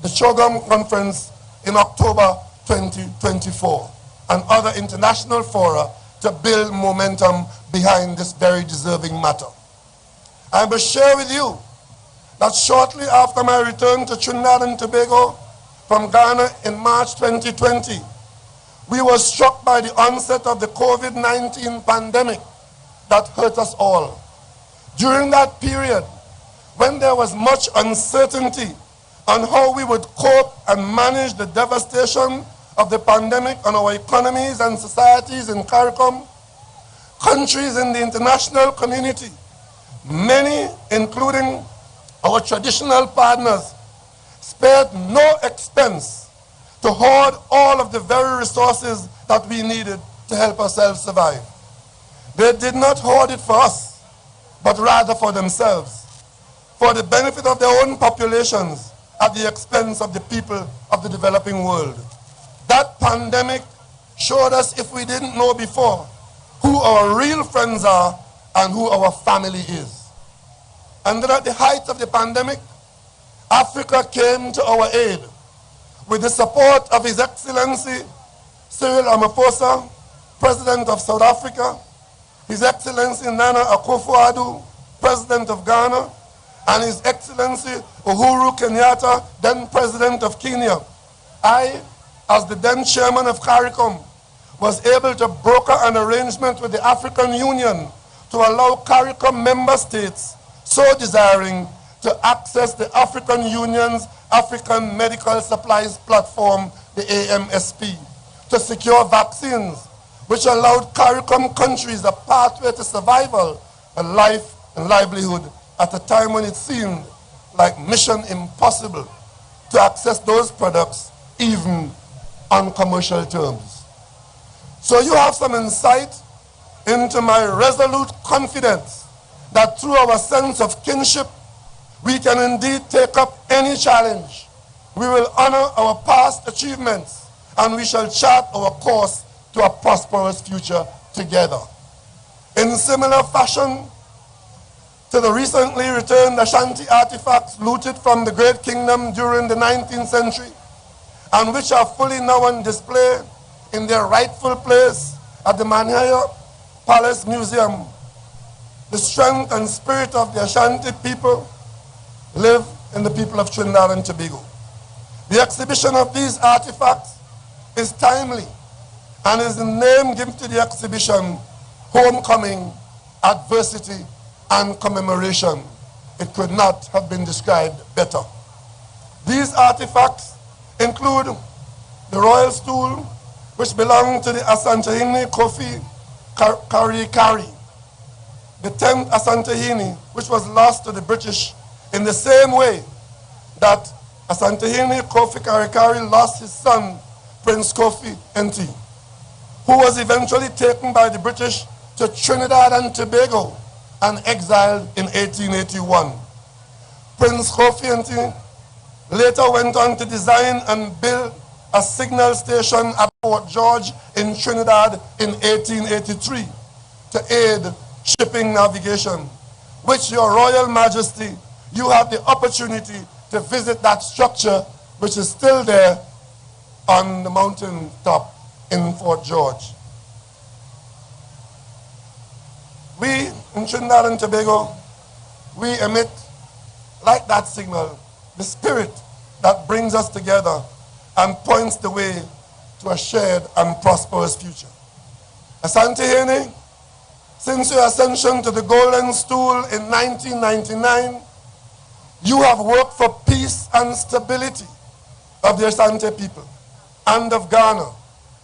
the CHOGM Conference in October 2024, and other international fora to build momentum behind this very deserving matter. I must share with you that shortly after my return to Trinidad and Tobago from Ghana in March 2020, we were struck by the onset of the COVID-19 pandemic that hurt us all. During that period, when there was much uncertainty on how we would cope and manage the devastation of the pandemic on our economies and societies in CARICOM, countries in the international community, many, including our traditional partners, spared no expense to hoard all of the very resources that we needed to help ourselves survive. They did not hoard it for us, but rather for themselves, for the benefit of their own populations at the expense of the people of the developing world. That pandemic showed us, if we didn't know before, who our real friends are and who our family is. And then at the height of the pandemic, Africa came to our aid with the support of His Excellency Cyril Ramaphosa, President of South Africa, His Excellency Nana Akufo-Addo, President of Ghana, and His Excellency Uhuru Kenyatta, then President of Kenya. I, as the then Chairman of CARICOM, was able to broker an arrangement with the African Union to allow CARICOM member states so desiring to access the African Union's African Medical Supplies Platform, the AMSP, to secure vaccines, which allowed CARICOM countries a pathway to survival, a life and livelihood at a time when it seemed like mission impossible to access those products even on commercial terms. So you have some insight into my resolute confidence that through our sense of kinship, we can indeed take up any challenge. We will honor our past achievements and we shall chart our course to a prosperous future together. In similar fashion to the recently returned Ashanti artifacts looted from the Great Kingdom during the 19th century, and which are fully now on display in their rightful place at the Manhaya Palace Museum, the strength and spirit of the Ashanti people live in the people of Trinidad and Tobago. The exhibition of these artifacts is timely and is the name given to the exhibition, Homecoming, Adversity, and Commemoration. It could not have been described better. These artifacts include the royal stool, which belonged to the Asantehene Kofi Karikari, the 10th Asantehene, which was lost to the British in the same way that Asantehene Kofi Karikari lost his son, Prince Kofi Enti, who was eventually taken by the British to Trinidad and Tobago and exiled in 1881. Prince Kofi Enti later went on to design and build a signal station at Fort George in Trinidad in 1883 to aid shipping navigation, which Your Royal Majesty, you have the opportunity to visit that structure, which is still there on the mountain top in Fort George. We in Trinidad and Tobago, we emit, like that signal, the spirit that brings us together and points the way to a shared and prosperous future. Asantehene, since your ascension to the Golden Stool in 1999, you have worked for peace and stability of the Asante people, and of Ghana,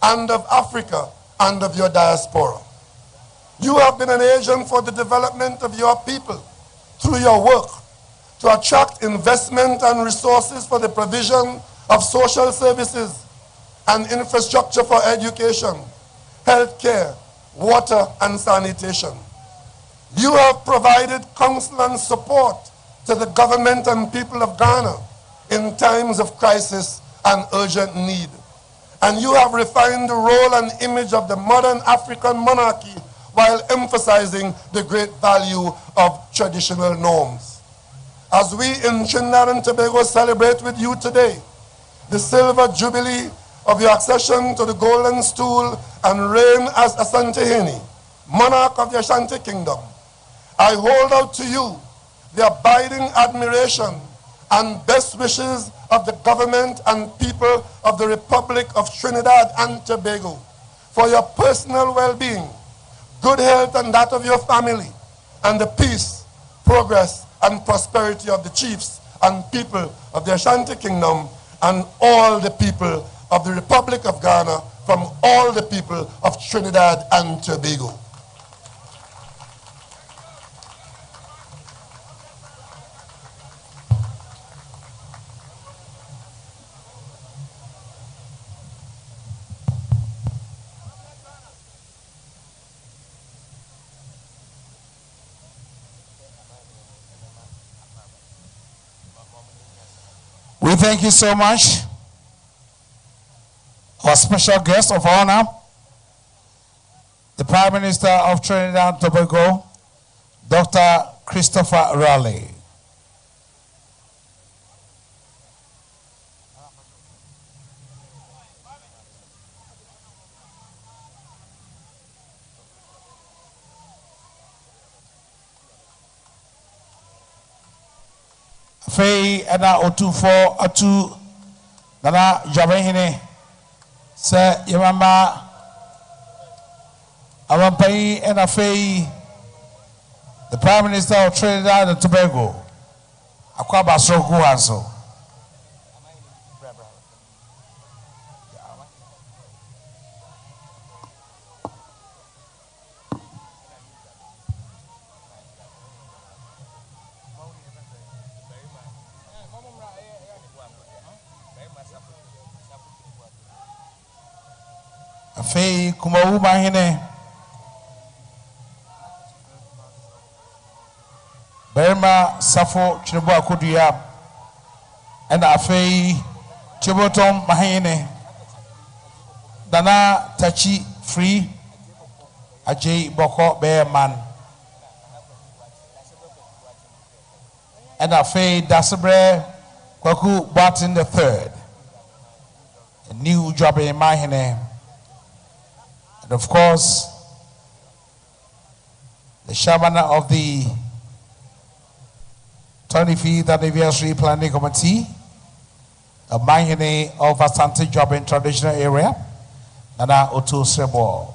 and of Africa, and of your diaspora. You have been an agent for the development of your people through your work to attract investment and resources for the provision of social services and infrastructure for education, healthcare, water, and sanitation. You have provided counsel and support to the government and people of Ghana in times of crisis and urgent need. And you have refined the role and image of the modern African monarchy while emphasizing the great value of traditional norms. As we in Trinidad and Tobago celebrate with you today the silver jubilee of your accession to the Golden Stool and reign as Asantehene, monarch of the Ashanti Kingdom, I hold out to you the abiding admiration and best wishes of the government and people of the Republic of Trinidad and Tobago for your personal well-being, good health and that of your family, and the peace, progress, and prosperity of the chiefs and people of the Ashanti Kingdom and all the people of the Republic of Ghana from all the people of Trinidad and Tobago. thank you so much. Our special guest of honor, the Prime Minister of Trinidad and Tobago, Dr. Christopher Raleigh. Fei ena Otumfuo atu nana jabehine se yamama awampai ena fei the Prime Minister of Trinidad and Tobago akwaba so guanso Fei kumawu mahine Berma Safo Chinebu Akuduya and Afei Chibotom mahine Dana Tachi Free Ajay Boko Bearman and Afei Dasabre Kwaku Barton III, a new job in mahine. And of course, the chairman of the 25th Anniversary Planning Committee, a Mahine of Asante Job in Traditional Area, Nana Otu Sebo.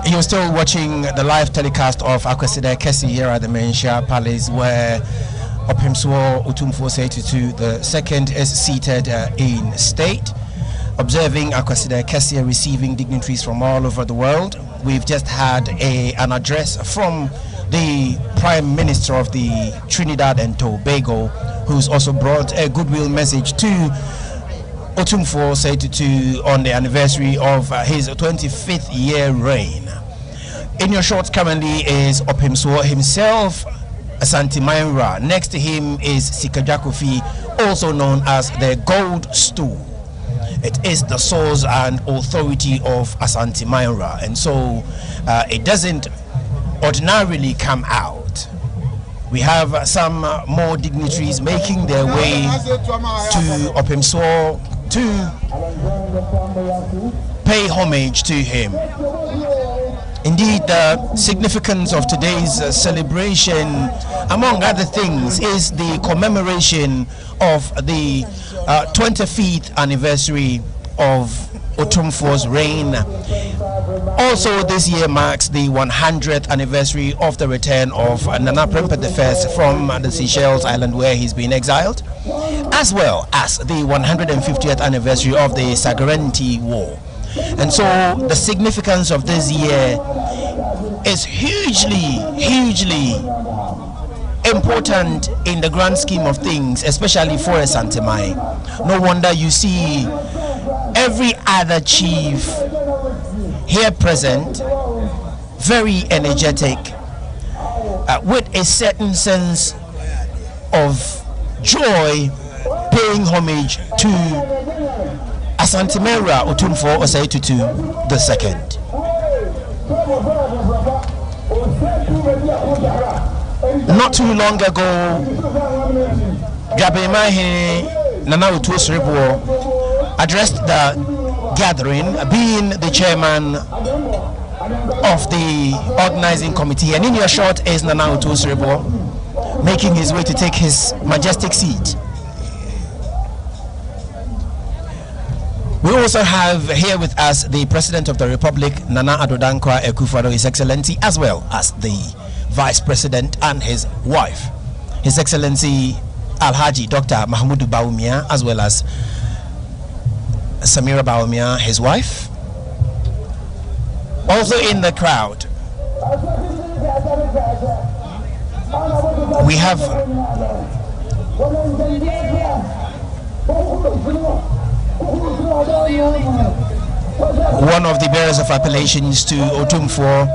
You're still watching the live telecast of Akwasidae Kesi here at the Menchia Palace, where Otumfuo Osei Tutu II is seated in state, observing Akwasidae Kesi receiving dignitaries from all over the world. We've just had an address from the Prime Minister of the Trinidad and Tobago, who's also brought a goodwill message to Otumfuo Osei Tutu on the anniversary of his 25th year reign. In your shots currently is Otumfuo himself, Asante Maimra. Next to him is Sikajakofi, also known as the Gold Stool. It is the source and authority of Asante Maimra, and so it doesn't ordinarily come out. We have some more dignitaries making their way to Otumfuo to pay homage to him. Indeed, the significance of today's celebration, among other things, is the commemoration of the 25th anniversary of Otumfuo's reign. Also, this year marks the 100th anniversary of the return of Nana Prempeh I from the Seychelles island where he's been exiled, as well as the 150th anniversary of the Sagarenti War. And so the significance of this year is hugely important in the grand scheme of things, especially for a Santemai. No wonder you see every other chief here present very energetic, with a certain sense of joy, paying homage to Asantemera Otumfuo Osei Tutu II. Not too long ago, Jabemahe Nana Otumfuo Osei addressed the gathering, being the chairman of the organizing committee, and in your shot is Nana Otumfuo Osei making his way to take his majestic seat. We also have here with us the President of the Republic, Nana Addo Dankwa Akufo-Addo, His Excellency, as well as the Vice President and his wife, His Excellency Alhaji Dr. Mahmoud Bawumia, as well as Samira Bawumia, his wife. Also in the crowd, we have one of the bearers of appellations to Otumfuo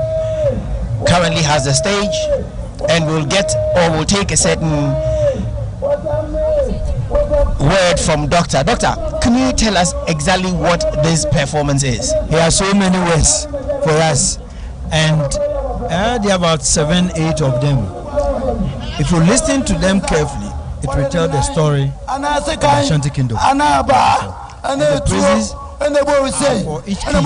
currently has the stage, and will get or will take a certain word from Doctor. Doctor, can you tell us exactly what this performance is? There are so many words for us, and there are about 7-8 of them. If you listen to them carefully, it will tell the story of the Ashanti Kingdom. And the praises for each king. At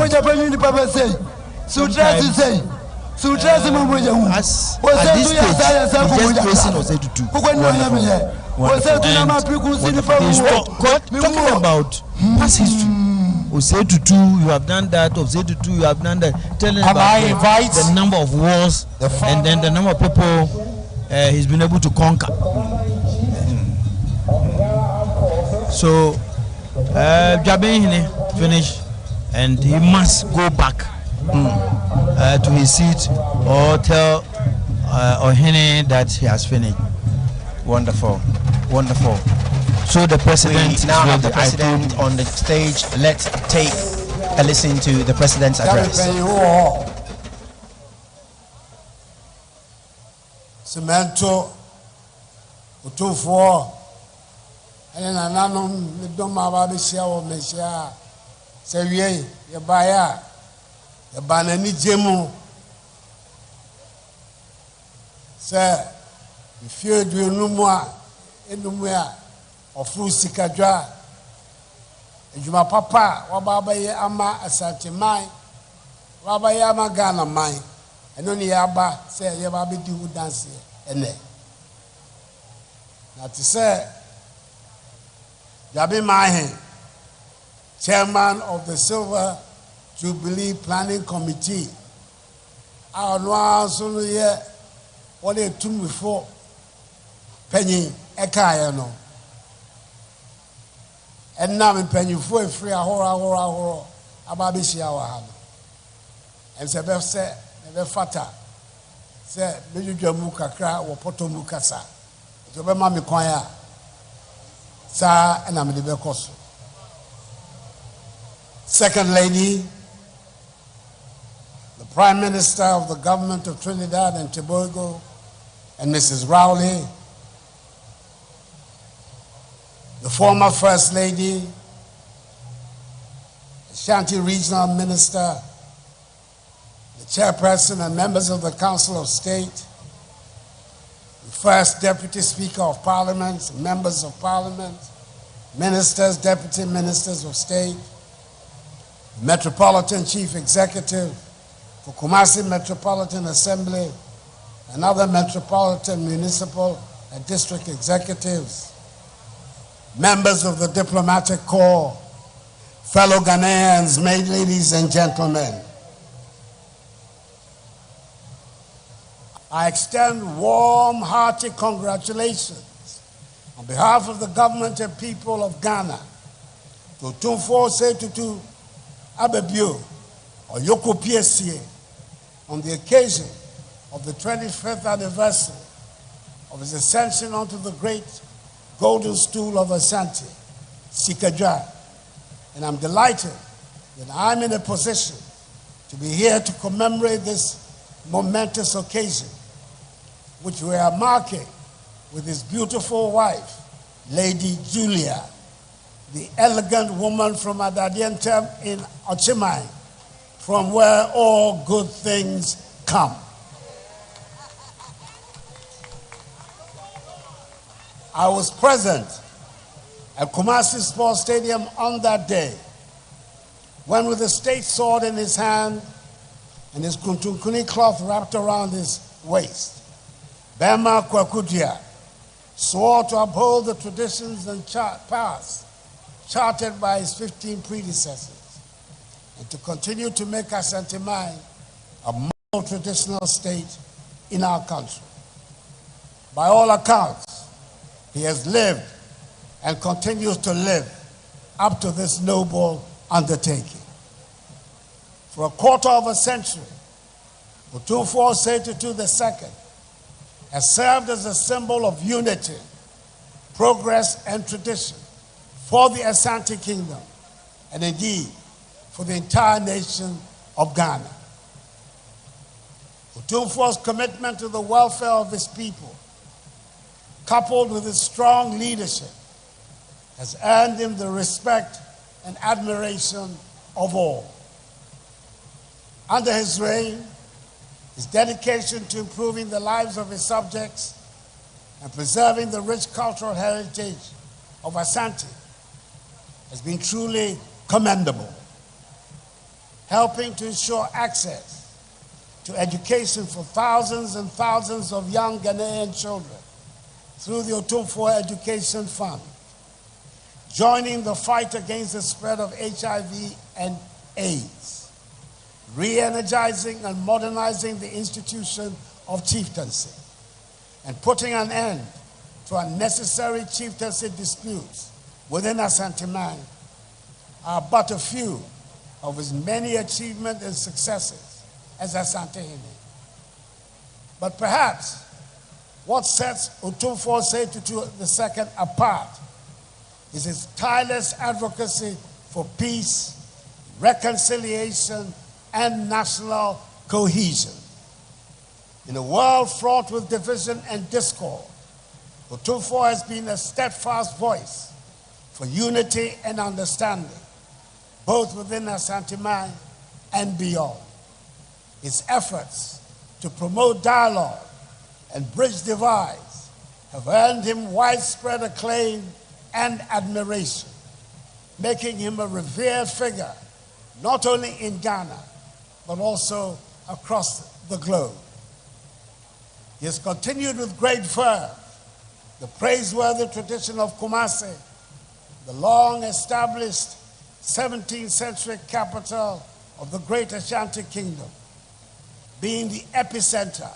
this stage, he's just praising Osei Tutu. Talking about past history. Osei Tutu, you have done that. Osei Tutu, you have done that. Telling about the number of wars and then the number of people he's been able to conquer. So, Jabin finished, and he must go back to his seat or tell Ohene that he has finished. Wonderful, wonderful. So the president now have the president on the stage. Let's take a listen to the president's address. Cemento, Otumfuo, and anano midoma babisia o mesia. Sewie ye baya, ye banani jemu. Se ifie du enumua, enumua ofru sikadwa. Ejuma papa wababa ye ama Asante mai, wababa ye ama Ghana mai. Eno ni yaba se ye ba be di hu dance ene. Na ti se Jabi Mahe, chairman of the Silver Jubilee Planning Committee. Our noa sunu ye what they took before penny ekaya no. And now in penny for free ahora ababishi awa. And se be se be fata se beju jamu kakra wo poto mu kasa. To be ma me kwan ya. Sa and I'm the Bekoso. Second Lady, the Prime Minister of the government of Trinidad and Tobago, and Mrs. Rowley, the former First Lady, Ashanti Regional Minister, the Chairperson and members of the Council of State, the First Deputy Speaker of Parliament, members of Parliament, ministers, deputy ministers of state, Metropolitan Chief Executive for Kumasi Metropolitan Assembly, and other metropolitan, municipal, and district executives, members of the diplomatic corps, fellow Ghanaians, ladies and gentlemen. I extend warm, hearty congratulations on behalf of the government and people of Ghana to Otumfuo Osei Tutu Abebio or Yoko PSCA on the occasion of the 25th anniversary of of his ascension onto the great golden stool of Asante, Sikadra. And I'm delighted that I'm in a position to be here to commemorate this momentous occasion, which we are marking with his beautiful wife, Lady Julia, the elegant woman from Adadientem in Ochimai, from where all good things come. I was present at Kumasi Sports Stadium on that day, when with a state sword in his hand and his kuntunkuni cloth wrapped around his waist, Bema Kwakudia swore to uphold the traditions and paths charted by his 15 predecessors and to continue to make Asante Mai a more traditional state in our country. By all accounts, he has lived and continues to live up to this noble undertaking. For a quarter of a century, Otumfuo Osei Tutu II has served as a symbol of unity, progress, and tradition for the Asante Kingdom, and indeed for the entire nation of Ghana. Otumfuo's commitment to the welfare of his people, coupled with his strong leadership, has earned him the respect and admiration of all. Under his reign, his dedication to improving the lives of his subjects and preserving the rich cultural heritage of Asante has been truly commendable, helping to ensure access to education for thousands and thousands of young Ghanaian children through the Otumfuo Education Fund, joining the fight against the spread of HIV and AIDS, re-energizing and modernizing the institution of chieftaincy, and putting an end to unnecessary chieftaincy disputes within Asante Mai are but a few of his many achievements and successes as Asante Hene. But perhaps what sets Otumfuo Osei Tutu II apart is his tireless advocacy for peace, reconciliation, and national cohesion. In a world fraught with division and discord, Otumfuo has been a steadfast voice for unity and understanding, both within Asante Mai and beyond. His efforts to promote dialogue and bridge divides have earned him widespread acclaim and admiration, making him a revered figure not only in Ghana, but also across the globe. He has continued with great fervor the praiseworthy tradition of Kumasi, the long-established 17th century capital of the Great Ashanti Kingdom, being the epicenter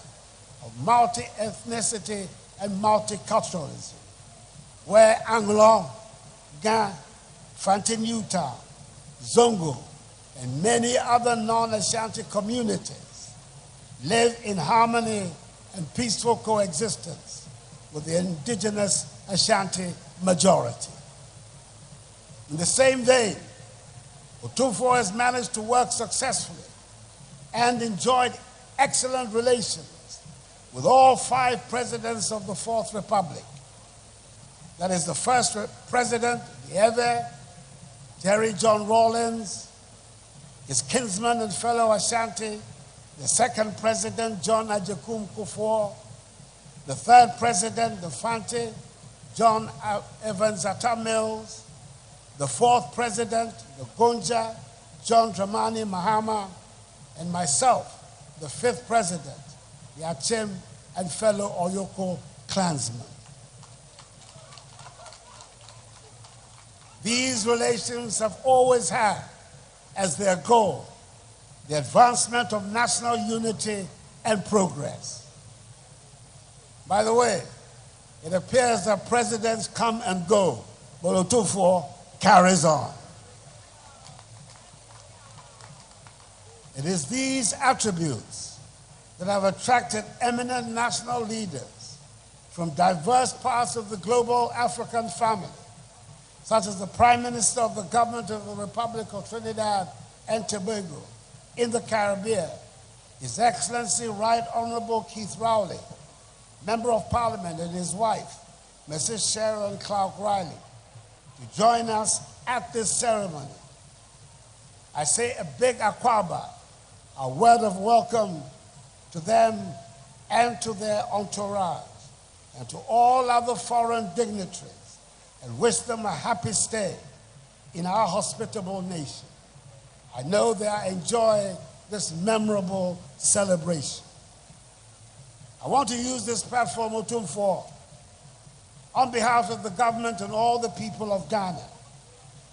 of multi-ethnicity and multiculturalism, where Anglong, Ga, Fantinuta, Zongo, and many other non-Ashanti communities live in harmony and peaceful coexistence with the indigenous Ashanti majority. In the same vein, Otumfuo has managed to work successfully and enjoyed excellent relations with all 5 presidents of the Fourth Republic. That is the first president, the Ewe, Terry John Rawlins, his kinsman and fellow Ashanti, the second president, John Ajakum Kufuor, the third president, the Fante, John Evans Atta Mills, the fourth president, the Gonja, John Dramani Mahama, and myself, the fifth president, the Achim and fellow Oyoko clansmen. These relations have always had as their goal the advancement of national unity and progress. By the way, it appears that presidents come and go, but Otumfuo carries on. It is these attributes that have attracted eminent national leaders from diverse parts of the global African family, such as the Prime Minister of the Government of the Republic of Trinidad and Tobago in the Caribbean, His Excellency Right Honorable Keith Rowley, Member of Parliament, and his wife, Mrs. Sharon Clark Riley, to join us at this ceremony. I say a big akwaba, a word of welcome to them and to their entourage, and to all other foreign dignitaries, and wish them a happy stay in our hospitable nation. I know they are enjoying this memorable celebration. I want to use this platform, Otumfuo, on behalf of the government and all the people of Ghana,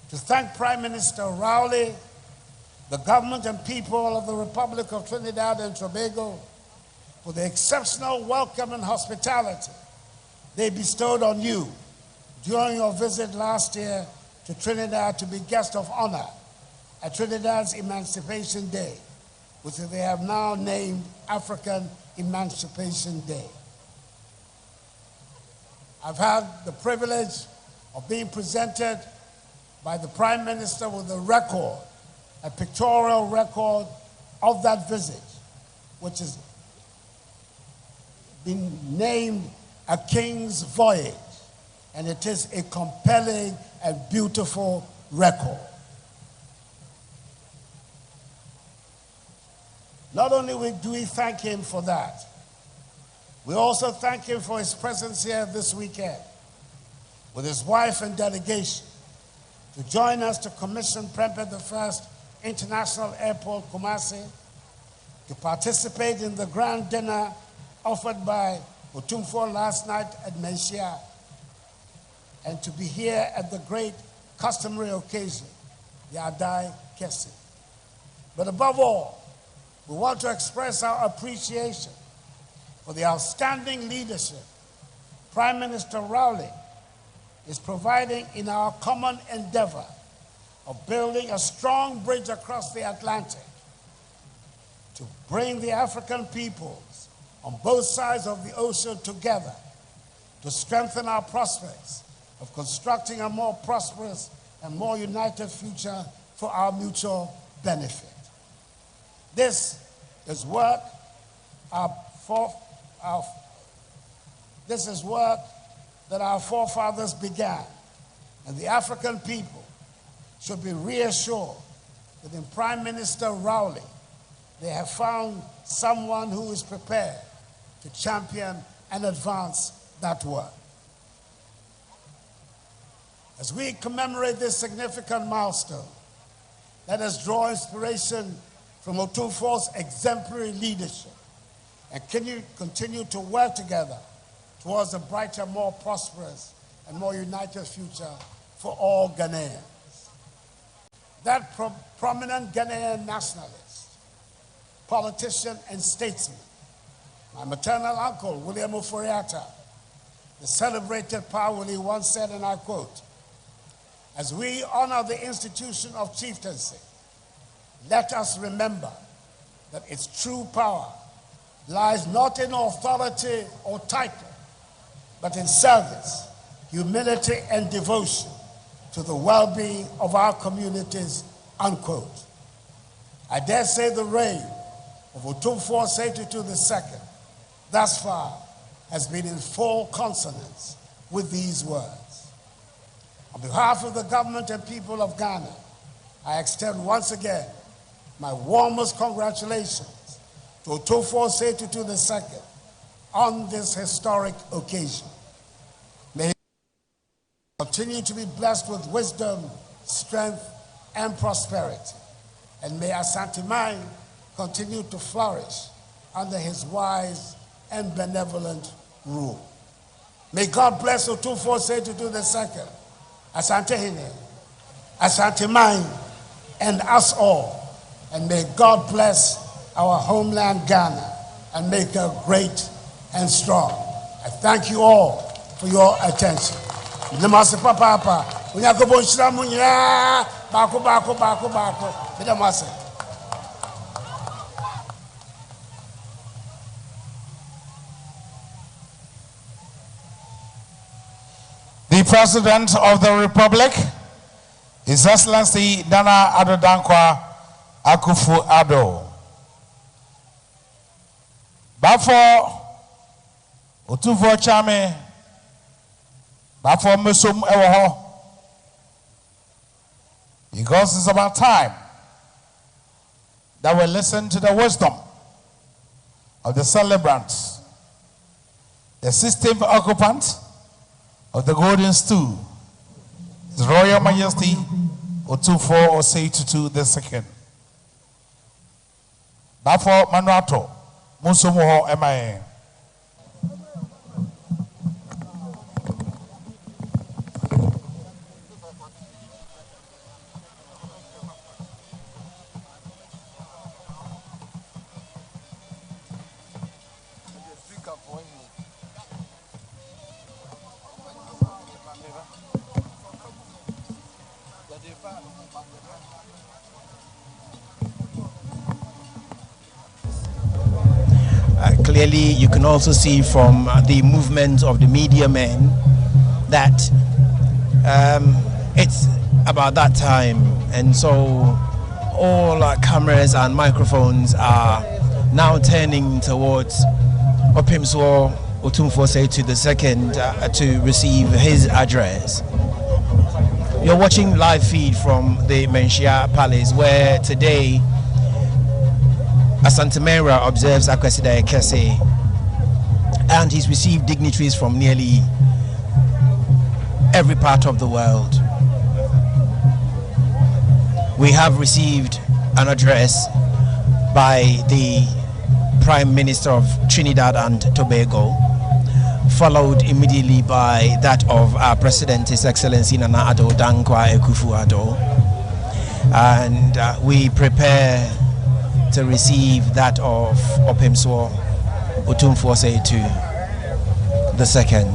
to thank Prime Minister Rowley, the government and people of the Republic of Trinidad and Tobago for the exceptional welcome and hospitality they bestowed on you during your visit last year to Trinidad to be guest of honor at Trinidad's Emancipation Day, which they have now named African Emancipation Day. I've had the privilege of being presented by the Prime Minister with a record, a pictorial record of that visit, which has been named A King's Voyage, and it is a compelling and beautiful record. Not only do we thank him for that, we also thank him for his presence here this weekend with his wife and delegation to join us to commission Prempeh I International Airport, Kumasi, to participate in the grand dinner offered by Otumfuo last night at Menchia, and to be here at the great customary occasion, the Adai Kese. But above all, we want to express our appreciation for the outstanding leadership Prime Minister Rowley is providing in our common endeavor of building a strong bridge across the Atlantic to bring the African peoples on both sides of the ocean together to strengthen our prospects of constructing a more prosperous and more united future for our mutual benefit. This is work that our forefathers began, and the African people should be reassured that in Prime Minister Rowley, they have found someone who is prepared to champion and advance that work. As we commemorate this significant milestone, let us draw inspiration from Otumfuo's exemplary leadership and continue to work together towards a brighter, more prosperous, and more united future for all Ghanaians. That prominent Ghanaian nationalist, politician, and statesman, my maternal uncle, William Oforiatta, the celebrated Pa Willie, once said, and I quote, "As we honor the institution of chieftaincy, let us remember that its true power lies not in authority or title, but in service, humility, and devotion to the well-being of our communities," unquote. I dare say the reign of Otumfuo Osei Tutu II thus far has been in full consonance with these words. On behalf of the government and people of Ghana, I extend once again my warmest congratulations to Otumfuo Osei Tutu II on this historic occasion. May he continue to be blessed with wisdom, strength, and prosperity. And may Asante Mine continue to flourish under his wise and benevolent rule. May God bless Otumfuo Osei Tutu II, Asante Hine, Asante Mine, and us all. And may God bless our homeland Ghana and make her great and strong. I thank you all for your attention. Namase papa, unyakobo nshiramu nyina, bako. Namase. The President of the Republic, His Excellency Nana Addo Dankwa Akufo-Addo. Bafo Otumfuo Chame, Bafo Mesum Ewoho. Because it's about time that we listen to the wisdom of the celebrants, the 16th occupant of the golden stool, His Royal Majesty Otumfuo Osei Tutu II. Bafo Manuato Musumo Emae. Clearly, you can also see from the movement of the media men that it's about that time, and so all our cameras and microphones are now turning towards Otumfuo Osei Tutu II to receive his address. You're watching live feed from the Menchia Palace, where today Asante Mera observes Akwasidae Kese, and he's received dignitaries from nearly every part of the world. We have received an address by the Prime Minister of Trinidad and Tobago, followed immediately by that of our President, His Excellency Nana Addo Dankwa Akufo-Addo, and we prepare to receive that of Otumfuo Osei Tutu II.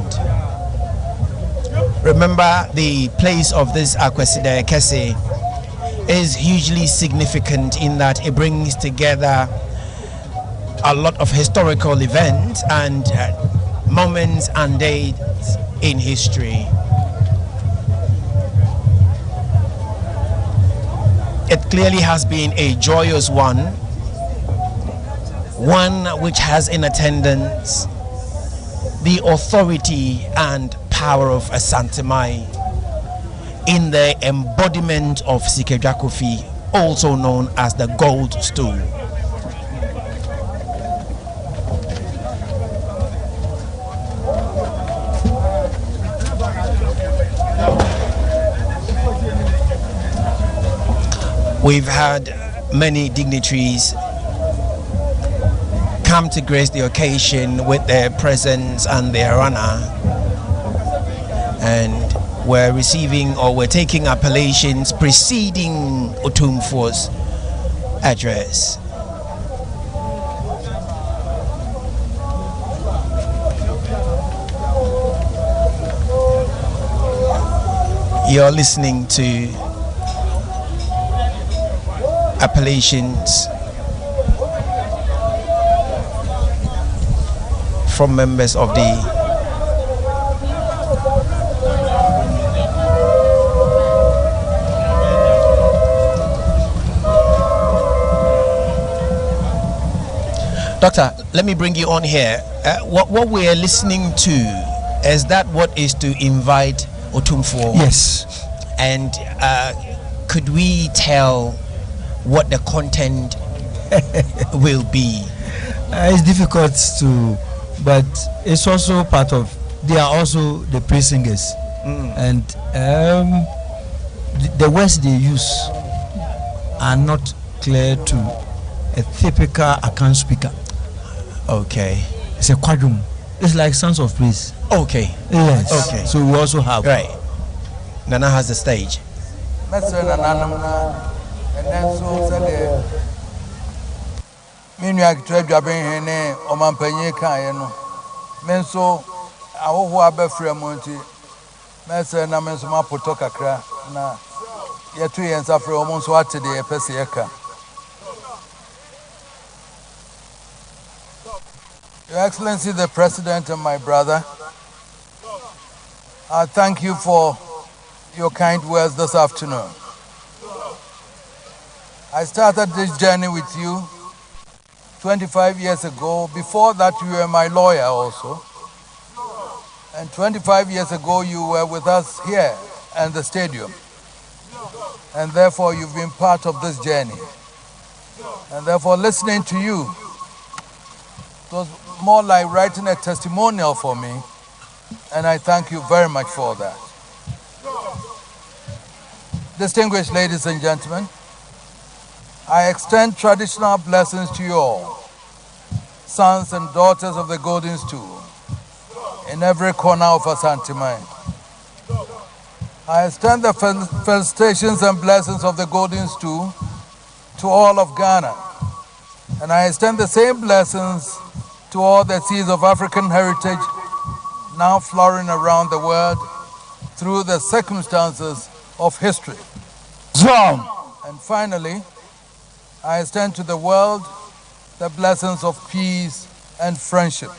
Remember, the place of this Akwasidae Kese is hugely significant in that it brings together a lot of historical events and moments and dates in history. It clearly has been a joyous one which has in attendance the authority and power of Asante Mai in the embodiment of Sikeja Kofi, also known as the gold stool. We've had many dignitaries come to grace the occasion with their presence and their honor, and we're receiving or we're taking appellations preceding Otumfuo's address. You're listening to appellations from members of the Doctor, let me bring you on here. What we're listening to, is that what is to invite Otumfuo? Yes. And could we tell what the content will be? It's difficult to, but it's also part of, they are also the praise singers. And the words they use are not clear to a typical account speaker. Okay. It's a quadrum. It's like Sons of Praise. Okay. Yes. Okay. So we also have. Right. Nana has the stage. And then so said Miniak Trejabe Hene, Omampanye Kayano. Menso, I hope I be free Monty. Messer Namensuma Potoka cra. Na yet 2 years after almost what today a Pesiaka. Your Excellency the President and my brother, I thank you for your kind words this afternoon. I started this journey with you 25 years ago. Before that, you were my lawyer also. And 25 years ago, you were with us here at the stadium. And therefore, you've been part of this journey. And therefore, listening to you, it was more like writing a testimonial for me. And I thank you very much for that. Distinguished ladies and gentlemen, I extend traditional blessings to you all, sons and daughters of the Golden Stool, in every corner of Asante. I extend the felicitations and blessings of the Golden Stool to all of Ghana, and I extend the same blessings to all the seeds of African heritage now flowering around the world through the circumstances of history. And finally, I extend to the world the blessings of peace and friendship.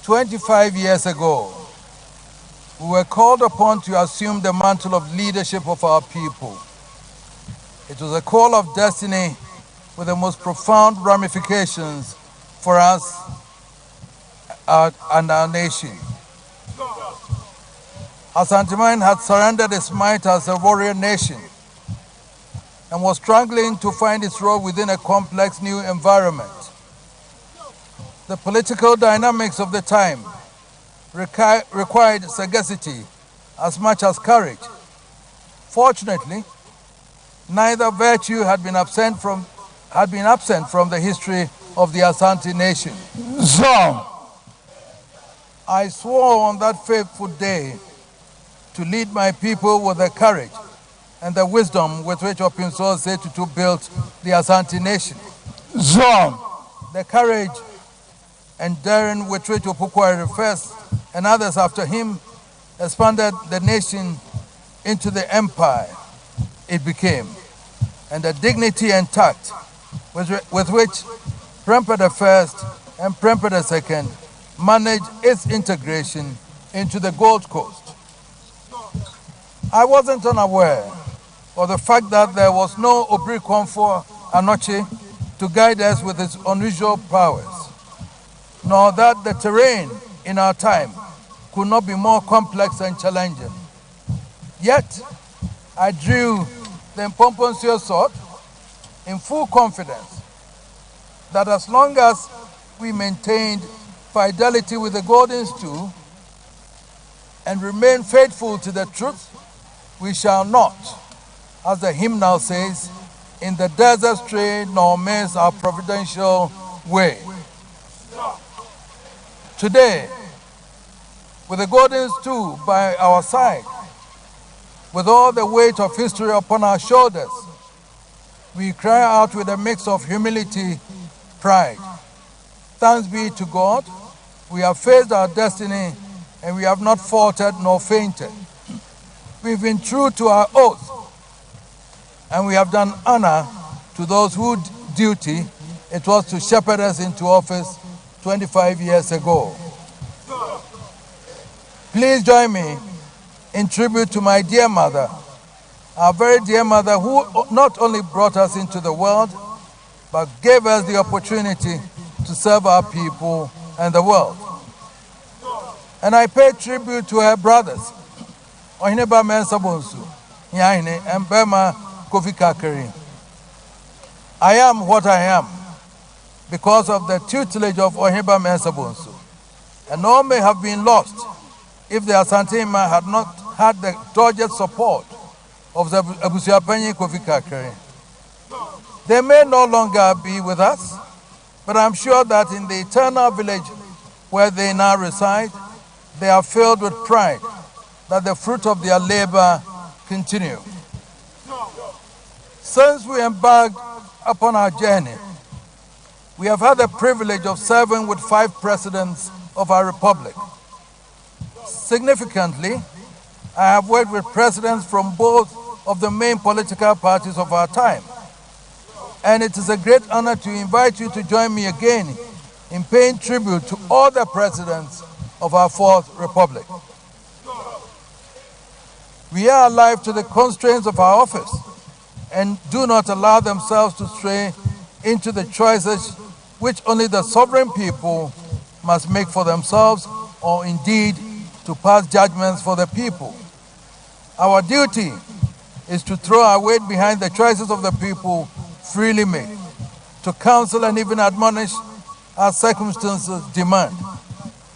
25 years ago, we were called upon to assume the mantle of leadership of our people. It was a call of destiny with the most profound ramifications for us and our nation. Asante had surrendered its might as a warrior nation and was struggling to find its role within a complex new environment. The political dynamics of the time required sagacity as much as courage. Fortunately, neither virtue had been absent from the history of the Asante nation. I swore on that fateful day to lead my people with the courage and the wisdom with which Otumfuo Osei Tutu built the Asante nation. The courage and daring with which Opukwari first and others after him expanded the nation into the empire it became, and the dignity and tact with which Prempeh the First and Prempeh the Second managed its integration into the Gold Coast. I wasn't unaware of the fact that there was no Obrikwamfo Anoche to guide us with its unusual powers, nor that the terrain in our time could not be more complex and challenging. Yet, I drew the Mpomponsio sword in full confidence that as long as we maintained fidelity with the Golden Stool and remain faithful to the truth, we shall not, as the hymnal says, in the desert stray nor miss our providential way. Today, with the Golden Stool by our side, with all the weight of history upon our shoulders, we cry out with a mix of humility, pride. Thanks be to God, we have faced our destiny and we have not faltered nor fainted. We've been true to our oath and we have done honor to those whose duty it was to shepherd us into office 25 years ago. Please join me in tribute to my dear mother, our very dear mother, who not only brought us into the world, but gave us the opportunity to serve our people and the world. And I pay tribute to her brothers, Ohineba Mensabonsu, Nyahine, and Bema Kofi Kakari. I am what I am because of the tutelage of Ohineba Mensabonsu, and all may have been lost if the Asante had not had the dogged support of the Abusuapanyi Kofi Kakari. They may no longer be with us, but I'm sure that in the eternal village where they now reside, they are filled with pride that the fruit of their labor continue. Since we embarked upon our journey, we have had the privilege of serving with 5 presidents of our republic. Significantly, I have worked with presidents from both of the main political parties of our time. And it is a great honor to invite you to join me again in paying tribute to all the presidents of our 4th Republic. We are alive to the constraints of our office and do not allow themselves to stray into the choices which only the sovereign people must make for themselves, or indeed to pass judgments for the people. Our duty is to throw our weight behind the choices of the people freely made, to counsel and even admonish as circumstances demand.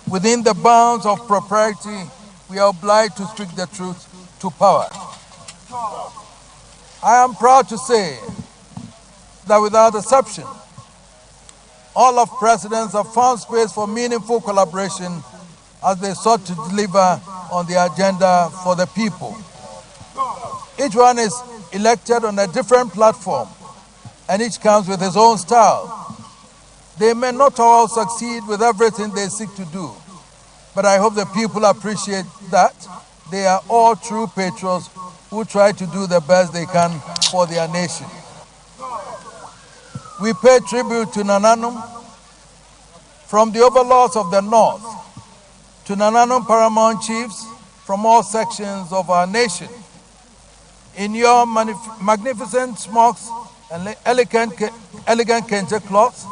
Within the bounds of propriety, we are obliged to speak the truth to power. I am proud to say that without exception, all of presidents have found space for meaningful collaboration as they sought to deliver on the agenda for the people. Each one is elected on a different platform, and each comes with his own style. They may not all succeed with everything they seek to do, but I hope the people appreciate that they are all true patriots who try to do the best they can for their nation. We pay tribute to Nananum, from the overlords of the North to Nananum paramount chiefs from all sections of our nation. In your magnificent smocks and elegant kente cloths,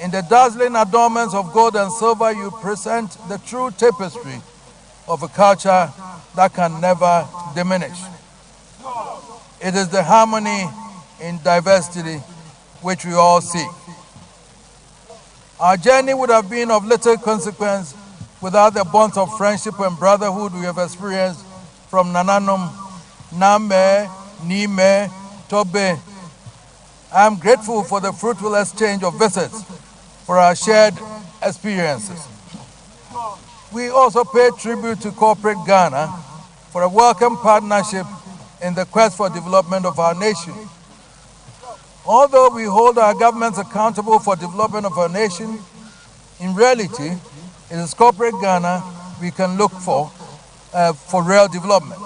in the dazzling adornments of gold and silver, you present the true tapestry of a culture that can never diminish. It is the harmony in diversity which we all seek. Our journey would have been of little consequence without the bonds of friendship and brotherhood we have experienced from Nananum, Name, Nime, Tobe. I am grateful for the fruitful exchange of visits, for our shared experiences. We also pay tribute to corporate Ghana for a welcome partnership in the quest for development of our nation. Although we hold our governments accountable for development of our nation, in reality, it is corporate Ghana we can look for real development.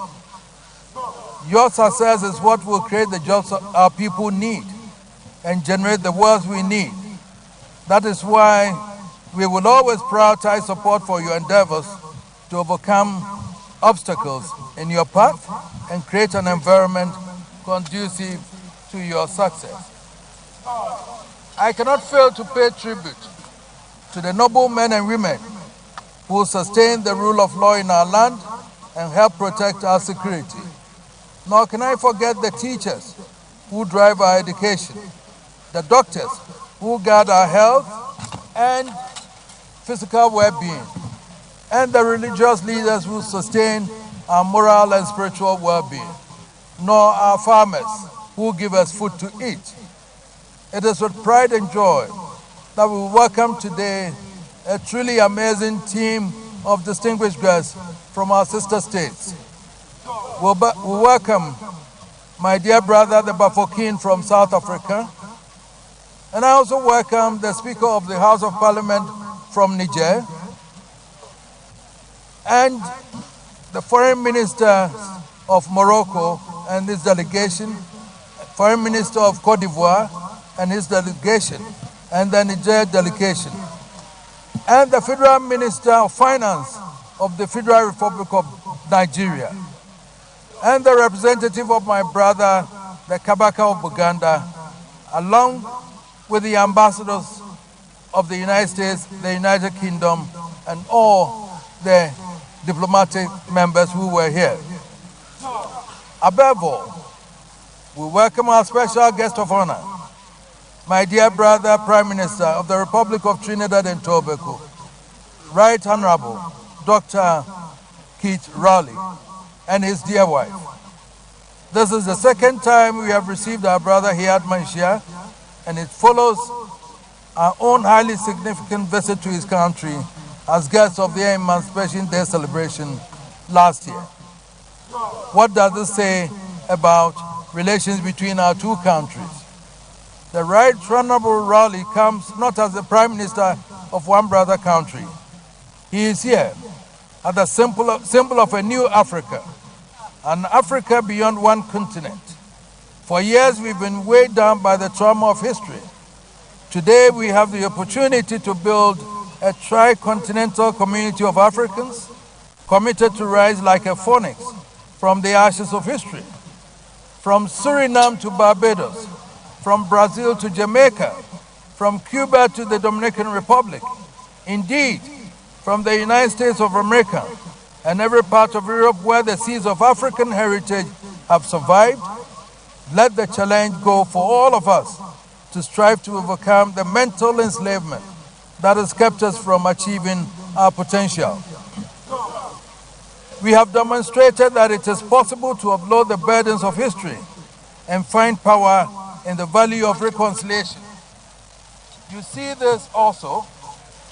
Your success is what will create the jobs our people need and generate the wealth we need. That is why we will always prioritize support for your endeavors to overcome obstacles in your path and create an environment conducive to your success. I cannot fail to pay tribute to the noble men and women who sustain the rule of law in our land and help protect our security. Nor can I forget the teachers who drive our education, the doctors who guard our health and physical well-being, and the religious leaders who sustain our moral and spiritual well-being, nor our farmers who give us food to eat. It is with pride and joy that we welcome today a truly amazing team of distinguished guests from our sister states. We welcome my dear brother, the Bafokeng from South Africa, and I also welcome the Speaker of the House of Parliament from Niger, and the Foreign Minister of Morocco and his delegation, Foreign Minister of Cote d'Ivoire and his delegation, and the Niger delegation, and the Federal Minister of Finance of the Federal Republic of Nigeria, and the representative of my brother, the Kabaka of Buganda, along with the ambassadors of the United States, the United Kingdom, and all the diplomatic members who were here. Above all, we welcome our special guest of honor, my dear brother, Prime Minister of the Republic of Trinidad and Tobago, Right Honorable Dr. Keith Rowley, and his dear wife. This is the second time we have received our brother Hiad Manshia, and it follows our own highly significant visit to his country as guests of the Emancipation Day celebration last year. What does this say about relations between our two countries? The Right Honorable Rowley comes not as the Prime Minister of one brother country. He is here as the symbol of a new Africa, an Africa beyond one continent. For years we've been weighed down by the trauma of history. Today we have the opportunity to build a tri-continental community of Africans committed to rise like a phoenix from the ashes of history, from Suriname to Barbados, from Brazil to Jamaica, from Cuba to the Dominican Republic, indeed, from the United States of America and every part of Europe where the seeds of African heritage have survived. Let the challenge go for all of us to strive to overcome the mental enslavement that has kept us from achieving our potential. We have demonstrated that it is possible to upload the burdens of history and find power in the value of reconciliation. You see this also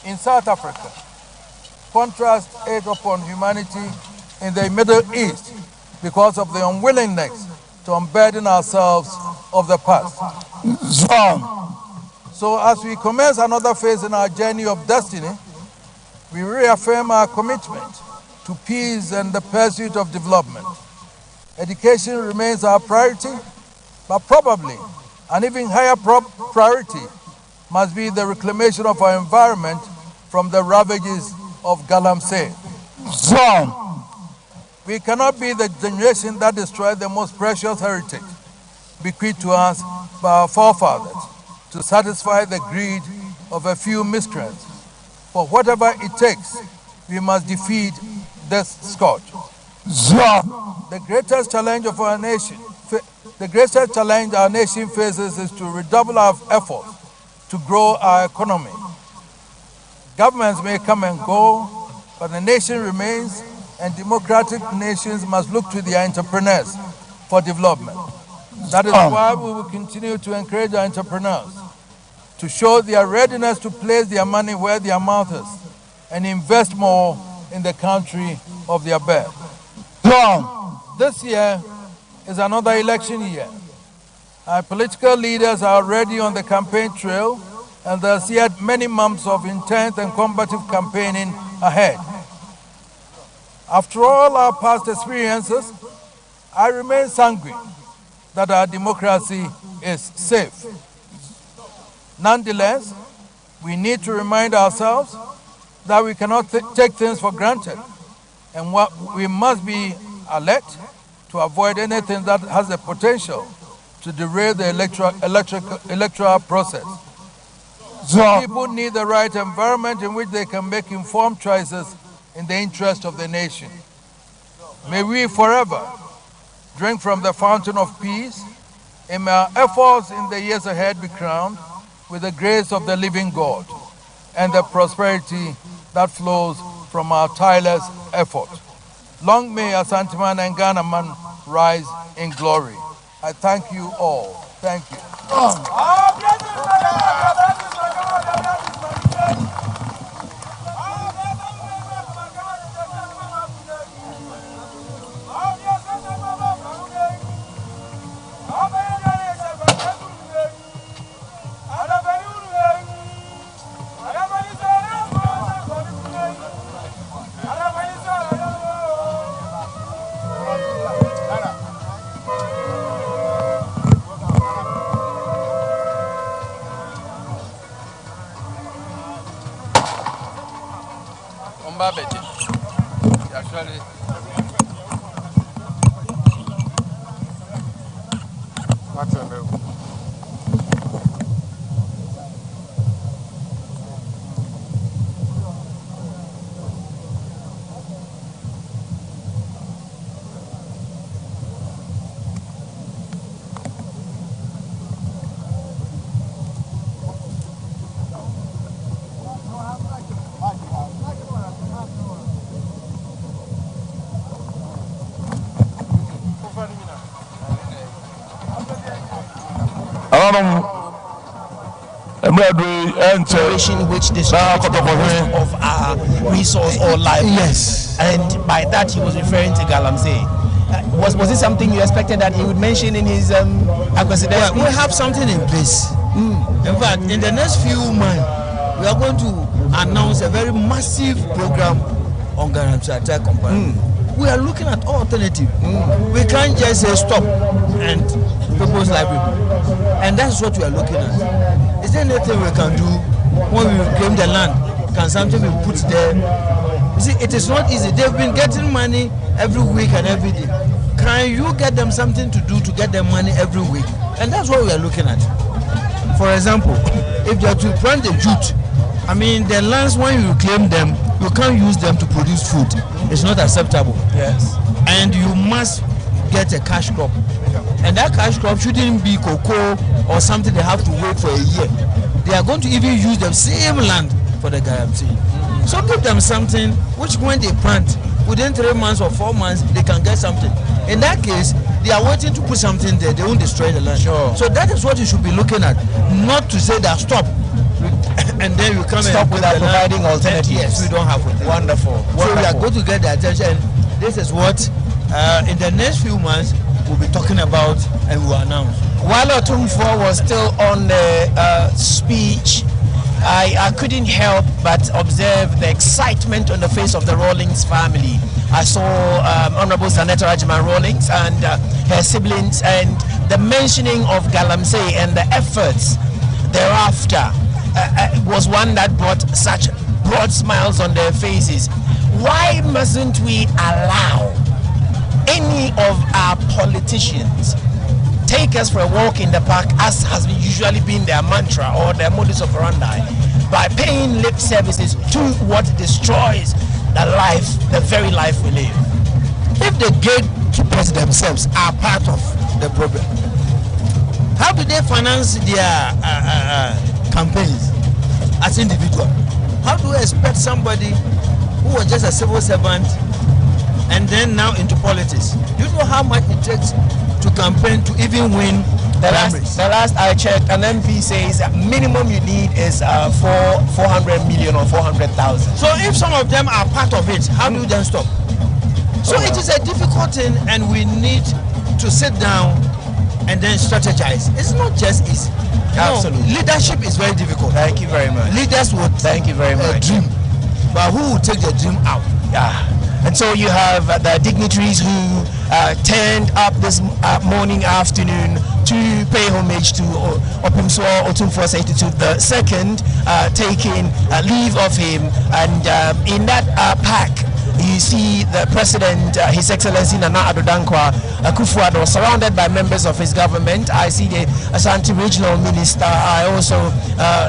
in South Africa. Contrast aid upon humanity in the Middle East because of the unwillingness to unburden ourselves of the past. So as we commence another phase in our journey of destiny, we reaffirm our commitment to peace and the pursuit of development. Education remains our priority, but probably an even higher priority must be the reclamation of our environment from the ravages of Galamsey. We cannot be the generation that destroyed the most precious heritage bequeathed to us by our forefathers to satisfy the greed of a few miscreants. For whatever it takes, we must defeat this scourge. The greatest challenge of our nation, our nation faces is to redouble our efforts to grow our economy. Governments may come and go, but the nation remains, and democratic nations must look to their entrepreneurs for development. That is why we will continue to encourage our entrepreneurs to show their readiness to place their money where their mouth is and invest more in the country of their birth. This year is another election year. Our political leaders are already on the campaign trail, and there's yet many months of intense and combative campaigning ahead. After all our past experiences, I remain sanguine that our democracy is safe. Nonetheless, we need to remind ourselves that we cannot take things for granted, and we must be alert to avoid anything that has the potential to derail the electoral process. People need the right environment in which they can make informed choices in the interest of the nation. May we forever drink from the fountain of peace, and may our efforts in the years ahead be crowned with the grace of the living God and the prosperity that flows from our tireless effort. Long may Asanteman and Ghanaman rise in glory. I thank you all. Thank you. Which destroyed most of our resource or life. Yes. And by that he was referring to Galamsey. Was it something you expected that he would mention in his Akwasidae? Well, we have something in place. In fact, in the next few months, we are going to announce a very massive program on Galamsey Company. We are looking at all alternatives. We can't just say stop and propose library. And that's what we are looking at. Is there anything we can do when we reclaim the land? Can something be put there? You see, it is not easy. They've been getting money every week and every day. can you get them something to do to get them money every week? And that's what we are looking at. For example, if they are to plant the jute, I mean, the lands, when you claim them, you can't use them to produce food. It's not acceptable. Yes. And you must get a cash crop. And that cash crop shouldn't be cocoa or something they have to wait for a year. They are going to even use the same land for the guarantee. So give them something which when they plant, within 3 months or 4 months, they can get something. In that case, they are waiting to put something there. They won't destroy the land. Sure. So that is what you should be looking at. Not to say that stop. And then you come stop without providing alternatives. Yes, we don't have it. Wonderful. So we are going to get the attention. This is what in the next few months we'll be talking about and we'll announce. While Otumfuo was still on the speech, I couldn't help but observe the excitement on the face of the Rawlings family. I saw Honorable Senator Rajiman Rawlings and her siblings, and the mentioning of Galamsey and the efforts thereafter was one that brought such broad smiles on their faces. Why mustn't we allow any of our politicians take us for a walk in the park, as has usually been their mantra or their modus operandi, by paying lip services to what destroys the very life we live? If the gatekeepers themselves are part of the problem, how do they finance their campaigns as individuals? How do you expect somebody who was just a civil servant and then now into politics? Do you know how much it takes to campaign to even win the last I checked, an MP says minimum you need is 400 million or 400,000. So if some of them are part of it, how do you then stop? So it is a difficult thing, and we need to sit down and then strategize. It's not just easy. Absolutely. Leadership is very difficult. Thank you very much. Leaders would thank you very much. Dream, but who will take the dream out? Yeah. And so you have the dignitaries who turned up this afternoon to pay homage to Otumfuo Osei Tutu II, taking leave of him. And in that pack, you see the President, His Excellency Nana Addo Dankwa Akufo-Addo, surrounded by members of his government. I see the Ashanti Regional Minister. I also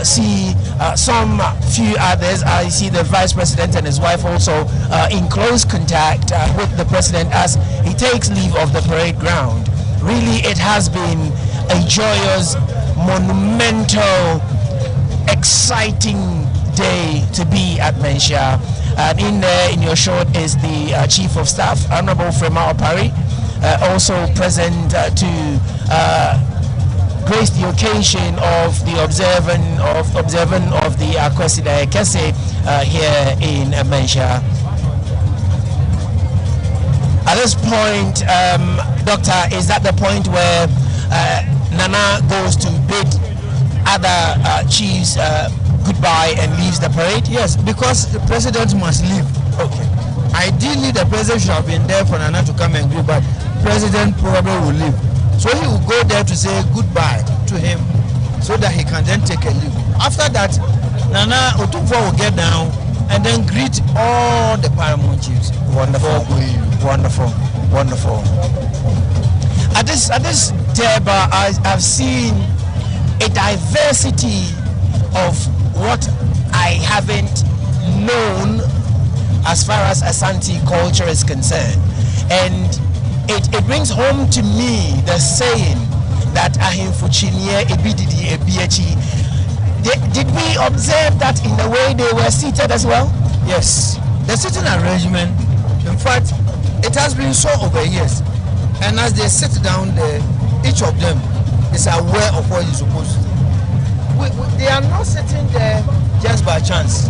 see some few others. I see the Vice President and his wife also in close contact with the President as he takes leave of the parade ground. Really, it has been a joyous, monumental, exciting day to be at Menchia. And in your short is the Chief of Staff, Honorable Frema Opari, also present to grace the occasion of the observance of the Akwasidae Kese here in Menchia. At this point, Doctor, is that the point where Nana goes to bid other chiefs goodbye and leaves the parade? Yes, because the president must leave. Okay. Ideally, the president should have been there for Nana to come and greet, but president probably will leave. So he will go there to say goodbye to him so that he can then take a leave. After that, Nana Otumfuo will get down and then greet all the paramount chiefs. Wonderful. Wonderful. Wonderful. At this Deba, I've seen a diversity of what I haven't known as far as Ashanti culture is concerned. And it brings home to me the saying that ahimfuchinie ebididi ebiechi. Did we observe that in the way they were seated as well? Yes. The sitting arrangement, in fact, it has been so over years. And as they sit down there, each of them is aware of what he's supposed to do. They are not sitting there just by chance.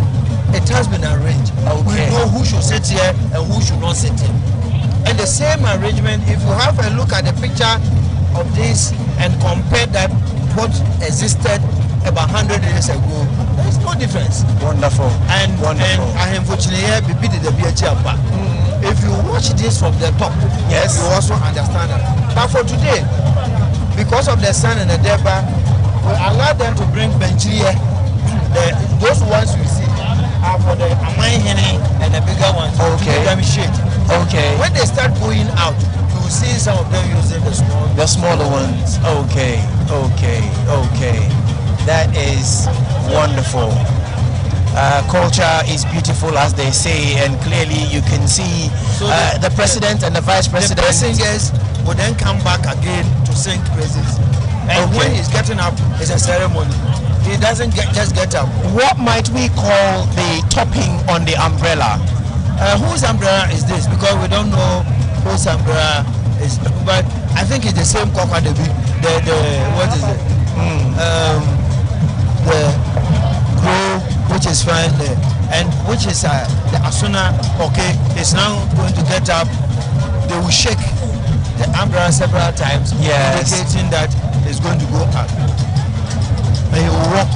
It has been arranged. Okay. We know who should sit here and who should not sit here. And the same arrangement, if you have a look at the picture of this and compare that what existed about 100 years ago, there is no difference. Wonderful. And unfortunately, if you watch this from the top, yes, you also understand that. But for today, because of the sun and the Deba, we allow them to bring benchie. Those ones we see are for the Amai Hene and the bigger ones. Okay. To give them shade. Okay. When they start going out, you will see some of them using the smaller ones. Okay. That is wonderful. Culture is beautiful, as they say, and clearly you can see the president and the vice president. The singers will then come back again to sing praises. And when he's getting up, it's a ceremony. He doesn't just get up. What might we call the topping on the umbrella? Whose umbrella is this? Because we don't know whose umbrella is. But I think it's the same coca the what is it? The grow, which is fine there, and which is the Asuna. Okay, is now going to get up. They will shake the umbrella several times, indicating that it's going to go up. And he will walk.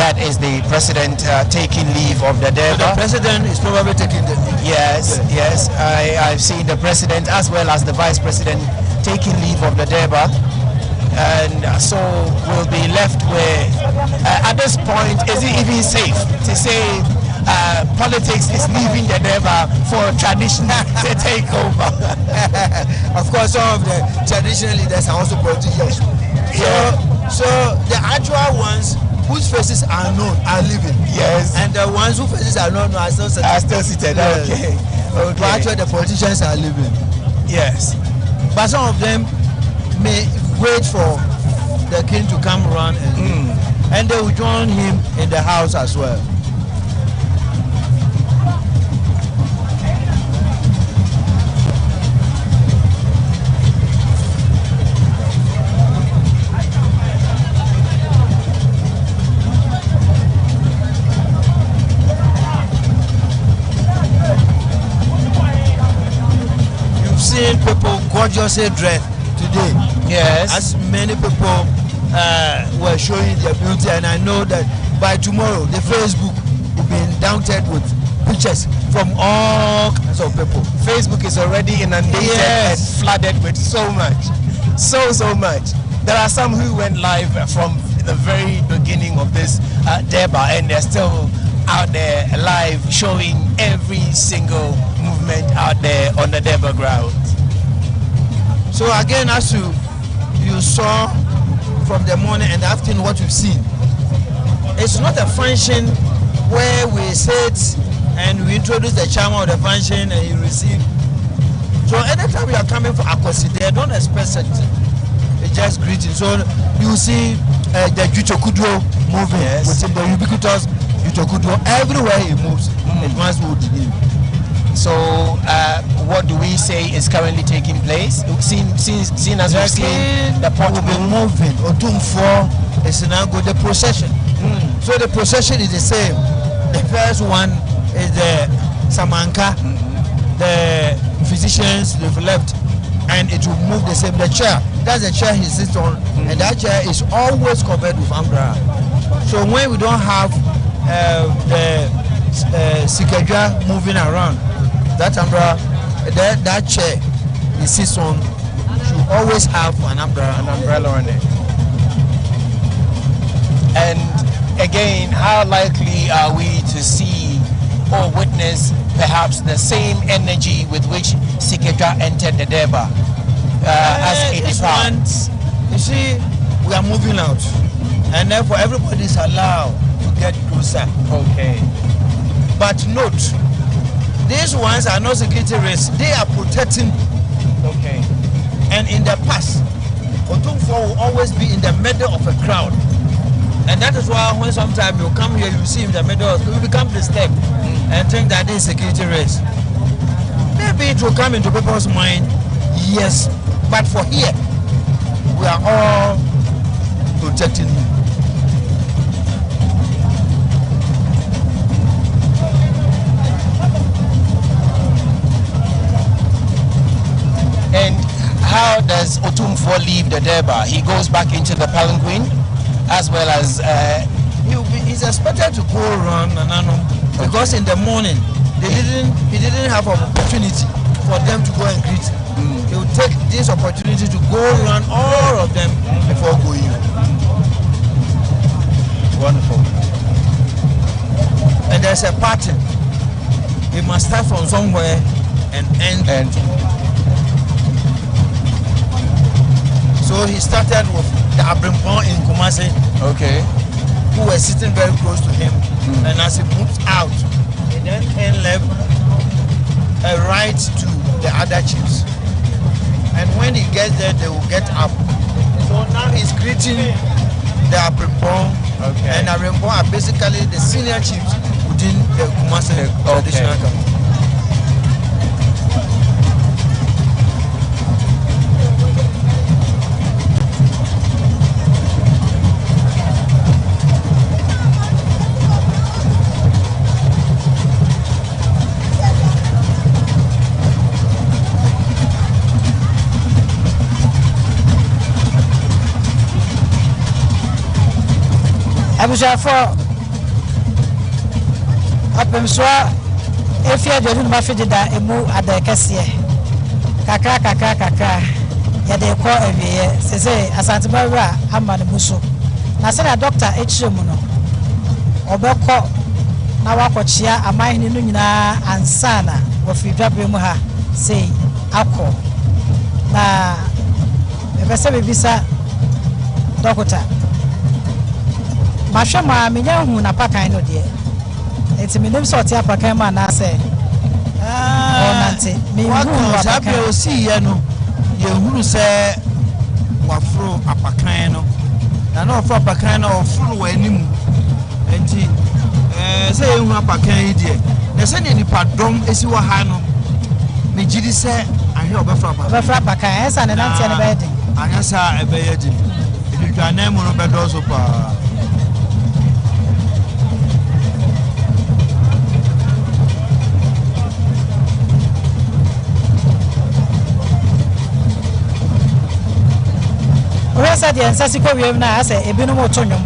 That is the president taking leave of the Durbar. So the president is probably taking the leave. Yes. I've seen the president as well as the vice president taking leave of the Durbar. And so we'll be left with, at this point, is it even safe to say politics is leaving the Durbar for tradition to take over? Of course, some of the traditional leaders are also politicians. So the actual ones whose faces are known are living. Yes. And the ones whose faces are not known are still seated. Yes. Okay. But actually the politicians are living. Yes. But some of them may wait for the king to come around and they will join him in the house as well. Seeing people gorgeously dressed today. Yes. As many people were showing their beauty, and I know that by tomorrow the Facebook will be inundated with pictures from all kinds of people. Facebook is already inundated and flooded with so much. So much. There are some who went live from the very beginning of this Durbar, and they're still out there live showing every single movement out there on the Durbar grounds. So again, as you saw from the morning and afternoon what you've seen, it's not a function where we sit and we introduce the chairman of the function and you receive. So anytime you are coming for Akwasidae, don't expect it. It's just greeting. So you see the Jutokudro moving within the ubiquitous Jutokudro. Everywhere he moves, it must move with him. So what do we say is currently taking place? Seen as we've seen the pot will be moving. Otumfuo is now go the procession. So the procession is the same. The first one is the Samanka, the physicians they've left, and it will move the same. The chair, that's the chair he sits on, and that chair is always covered with umbrella. So when we don't have the Sikadra moving around, that umbrella, that chair he sits on should always have an umbrella on it. And again, how likely are we to see or witness perhaps the same energy with which Sikadra entered the Durbar as it departs? You see, we are moving out, and therefore everybody is allowed to get closer. Okay. But note, these ones are not security risks. They are protecting. Okay. And in the past, Otumfuo will always be in the middle of a crowd. And that is why when sometimes you come here, you see in the middle, you become disturbed and think that this is security risk. Maybe it will come into people's mind, yes. But for here, we are all protecting him. And how does Otumfuo leave the Durbar? He goes back into the palanquin, as well as he's expected to go around Nanano, because in the morning he didn't have an opportunity for them to go and greet. He will take this opportunity to go around all of them before going. Wonderful. And there's a pattern he must start from somewhere and end. So he started with the Abrimpon in Kumasi. Okay. Who were sitting very close to him. And as he moved out, he then turned left, right to the other chiefs. And when he gets there, they will get up. So now he's greeting the Abrimpon. Okay. And Abrimpon are basically the senior chiefs within the Kumasi traditional community. Abusafo apemsoa efia de nu ba fidida emu adekese kakra ya de ko awiye sese asanteba wura ama ne muso na se na doctor echiremu no obekọ na wakochia amahini nu nyina ansana wo fidwabre mu ha sei akọ na ebese bebisa doctor Mashama minya hu na pakan no de enti menim so te apakan ma na se onante me hu apakan osi ye no ye hunu se wafro apakan no na no ofro apakan no ofro wa anim enti se ye hu apakan yi de na se ne nipa dom esi wa ha no me gidi se ahwe obefra apakan esa ne nante ne be de anya sa ebe ye de edutwa na mu no be do so pa. Rasa de ensasi ko wiem na ase ebinu mo tonwom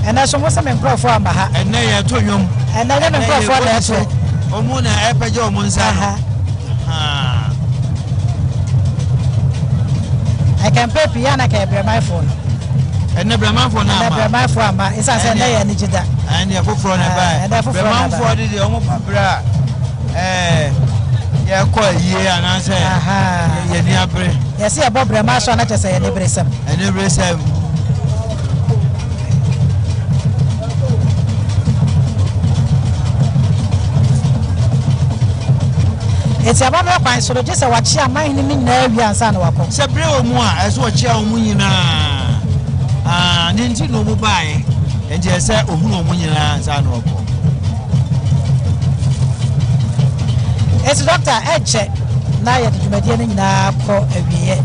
ena so mo se me nkrofo amba ha ena ye tonwom ena ye me nkrofo na eto omu na epeje omu nsa I can pay piano ka be my phone ena bre my phone na bre my phone amba isa se na ye ni jida ena ye foforo na ba bre my phone de omu babra ye ko yie ananse ye ni abre yes ye bobre ma so na chese ye ni bresem eti abamre kwan so je se wachi amahini ni na awi ansa na wakọ se bre omu a eso wachi omu nyina ninti no mu bae enti ese ohunu omu nyina ansa na wakọ eti doctor eche na ye dwumadie ni nyina kọ awiye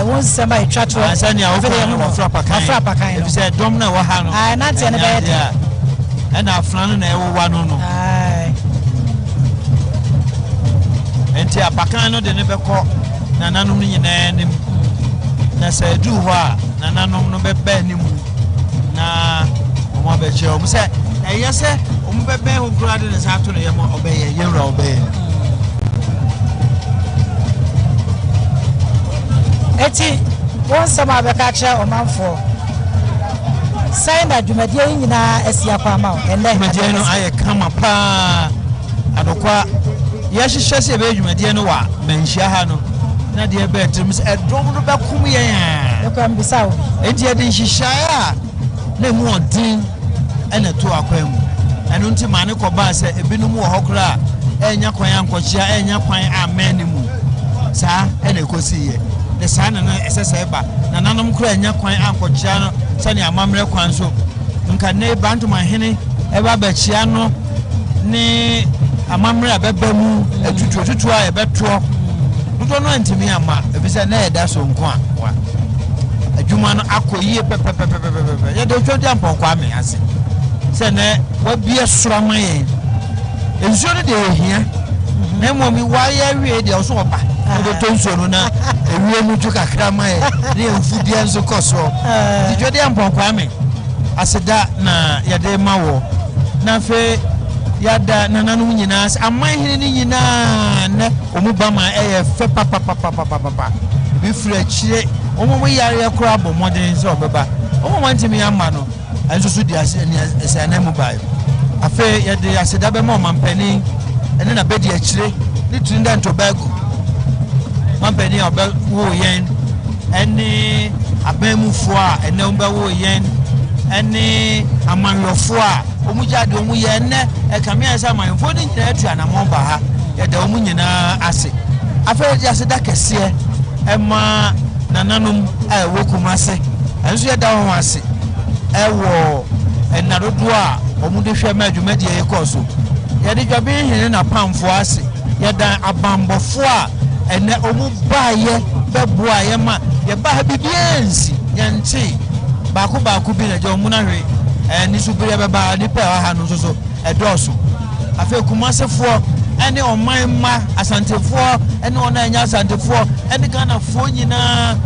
won sema etwato ansa ni afra pakan no se dom na wa ha no na tie ne be de na afra no na ewo no no enti apakan no de ne beko na nanom nyina nim na se du ho a na nanom no bebe anim na omo abeche omo se eye se omo bebe ho grade ne sa to no ye mo obeye ye wura obeye eti won sama be ka kire omanfo sai na dwumadie nyina asia kwa ma ende dwumadie no aye kama pa adokwa ya hihye se be dwumadie no wa manhia ha no na de be trim se edom no be kum ye ya kwa mbisa obi enti e de hihye a na mu odin ena to akwa mu eno nti mane ko ba se ebinom wo hokra enya kwan ankochia enya kwan amen mu sa ena ekosi ye ne sa na esese ba na nanom kra enya kwan ankochia no sani amamre kwan so nka ne bantu mahene e ba ba chia no ne amamre abeba mu etutu a ebeto ndo no ntimi ama ebisa na eda so nko a wa adwuma no akoyie pepepepepepe ye de twodi ampon kwa me ase se ne wa bia sorama ye enso no de ehia na momi wa ya wie de so oba de tonso no na ewie mu tu kakra ma ye ne enfudi enso koso de twodi ampon kwa me aseda na ye de mawo na fe yada nananum nyina amahene ni nyina na omubama eye fe papa bi fura chire omo yare kura bo modern so beba omo wantimi ama no enso so di ase na mu bae afe yɛde aseda bɛma ɔmampanin ɛne na bɛdi akyire ne Trinidad and Tobago mampanin a ɔbɛwo yɛn ɛne abamufoɔ a ɛnɛ ɔbɛwo yɛn ɛne amanwɔfoɔ a ɔmo gyade ɔmo yɛ ɛnɛ ɛkame a ɛsɛ amanwɔfoɔ ne nyinaa atu anamɔ ba ha yɛda ɔmo nyinaa ase afe yɛde aseda kɛseɛ ɛma nananom a ɛwɔ Kumase ɛnso yɛda wɔn ase ɛwɔ ɛnadodoɔ a ɔmo de hwɛ ma adwumadi yɛ kɔɔ so yɛde dwabe hene na pamfoɔ ase yɛda abambɔfoɔ a ɛnɛ ɔmo baayɛ bɛboa yɛ ma yɛba ha bibiara nsi yɛnte baako bi na gya ɔmo na hwe ɛne so bere bɛba nipa a ha no nso so ɛdɔɔso afei Kumasefoɔ ɛne ɔman mma asantefoɔ ɛne ɔna ɛnya asantefoɔ ɛne Ghanafoɔ nyinaa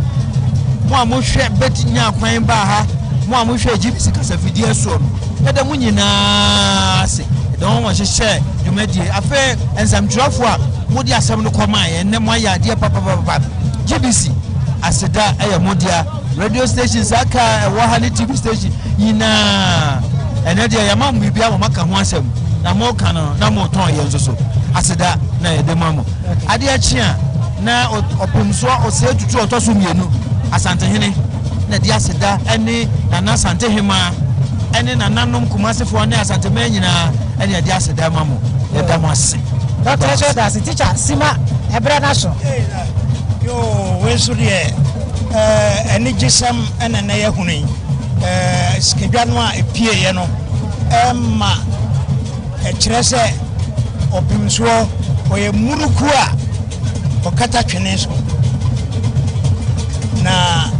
mo a mohwɛ bɛtinya akwan ba ha mo a mohwɛ GBC kasafidie soɔ no yɛda mo nyinaa ase yɛda wɔn hyehyɛ dwumadie afei nsamtwerɛfoɔ a mode asɛm no kɔma yɛ ɛnɛ mo ayɛ adeɛ papapapa GBC aseda ɛyɛ mo dea radio stations aka ɛwɔ ha ne TV station nyinaa ɛnɛ deɛ yɛma mo biribiara mo maka ho asɛm na mo ka no na mo tɔn yɛn nso so aseda na yɛde ma mo adeɛ kye a na Otumfuo Osei Tutu ɔtɔ so mmienu asantehene na de aseda ɛne nana asantehema ɛne nananom Kumasefoɔ ne asantema nyinaa ɛne de aseda ma mo yɛda mo ase Dr. Echodas teacher Sima Ebra na so yo we so de ɛne gisam ɛna na yɛ hunu skedwa no a epie yɛ no ɛma ɛkyerɛ sɛ Otumfuo ɔyɛ muruku a ɔkata twene so na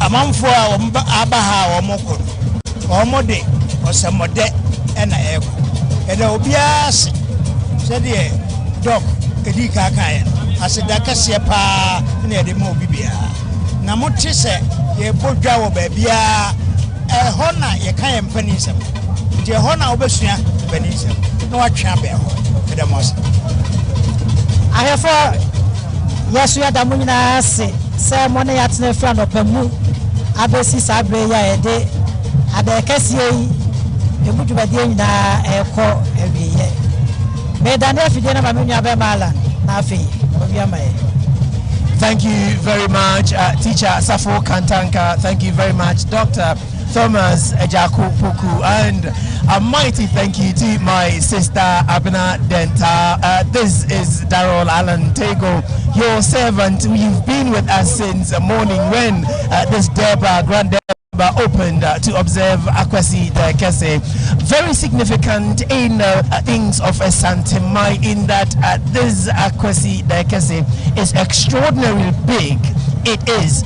amanfoɔ a wɔn aba ha a wɔn kɔ wɔn de ɔsɛmɔdɛ ɛna ɛkɔ ɛdɛ obiara se sɛdeɛ dɔk edi kaakaa yɛ aseda kɛseɛ paa na yɛde ma obi biara na mo te sɛ yɛbɔ dwa wɔ baabiara ɛhɔ na yɛka yɛn mpanin nsɛm nti ɛhɔ na wɔbɛsua mpanin nsɛm na wɔatwe abɛn hɔ ɛdɛ mo ase ahɛfo yɛso yɛda mo nyinaa ase sɛ mo ne yɛatena afiri anɔpa mu abɛsi saa berɛ yi a yɛde ada kɛseɛ yi ɛmu dwumadie nyinaa ɛkɔ awieyɛ medane afidie na ma me nua bɛma ala na afei ɔwiama yɛ. Thank you very much, Teacher Safo Kantanka. Thank you very much, Dr. Thomas Ejaku Puku, and a mighty thank you to my sister Abena Denta. This is Darrell Alan Tego, your servant. You've been with us since morning when this Grand Derby opened to observe Akwasidae Kese. Very significant in things of a Santemai, in that this Akwasidae Kese is extraordinarily big. It is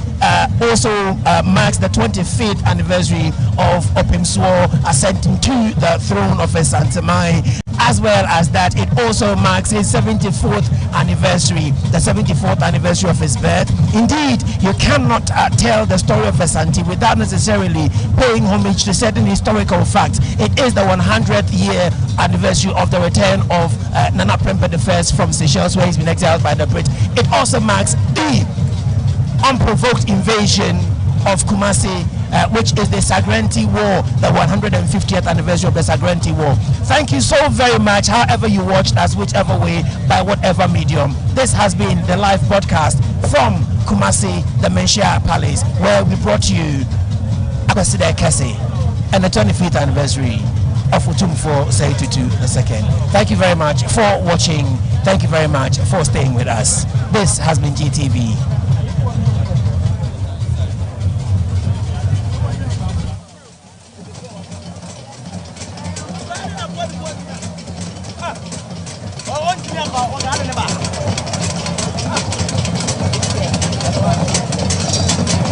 also marks the 25th anniversary of Otumfuo ascending to the throne of Santemai. As well as that, it also marks his 74th anniversary, the 74th anniversary of his birth. Indeed, you cannot tell the story of Asante without necessarily paying homage to certain historical facts. It is the 100th year anniversary of the return of Nana Prempeh I from Seychelles, where he's been exiled by the Brits. It also marks the unprovoked invasion of Kumasi, which is the Sagrenti War, the 150th anniversary of the Sagrenti War. Thank you so very much, however you watched us, whichever way, by whatever medium. This has been the live broadcast from Kumasi, the Menchia Palace, where we brought you Akwasidae Kese and the 25th anniversary of Otumfuo Osei Tutu II. Thank you very much for watching. Thank you very much for staying with us. This has been GTV. Oh,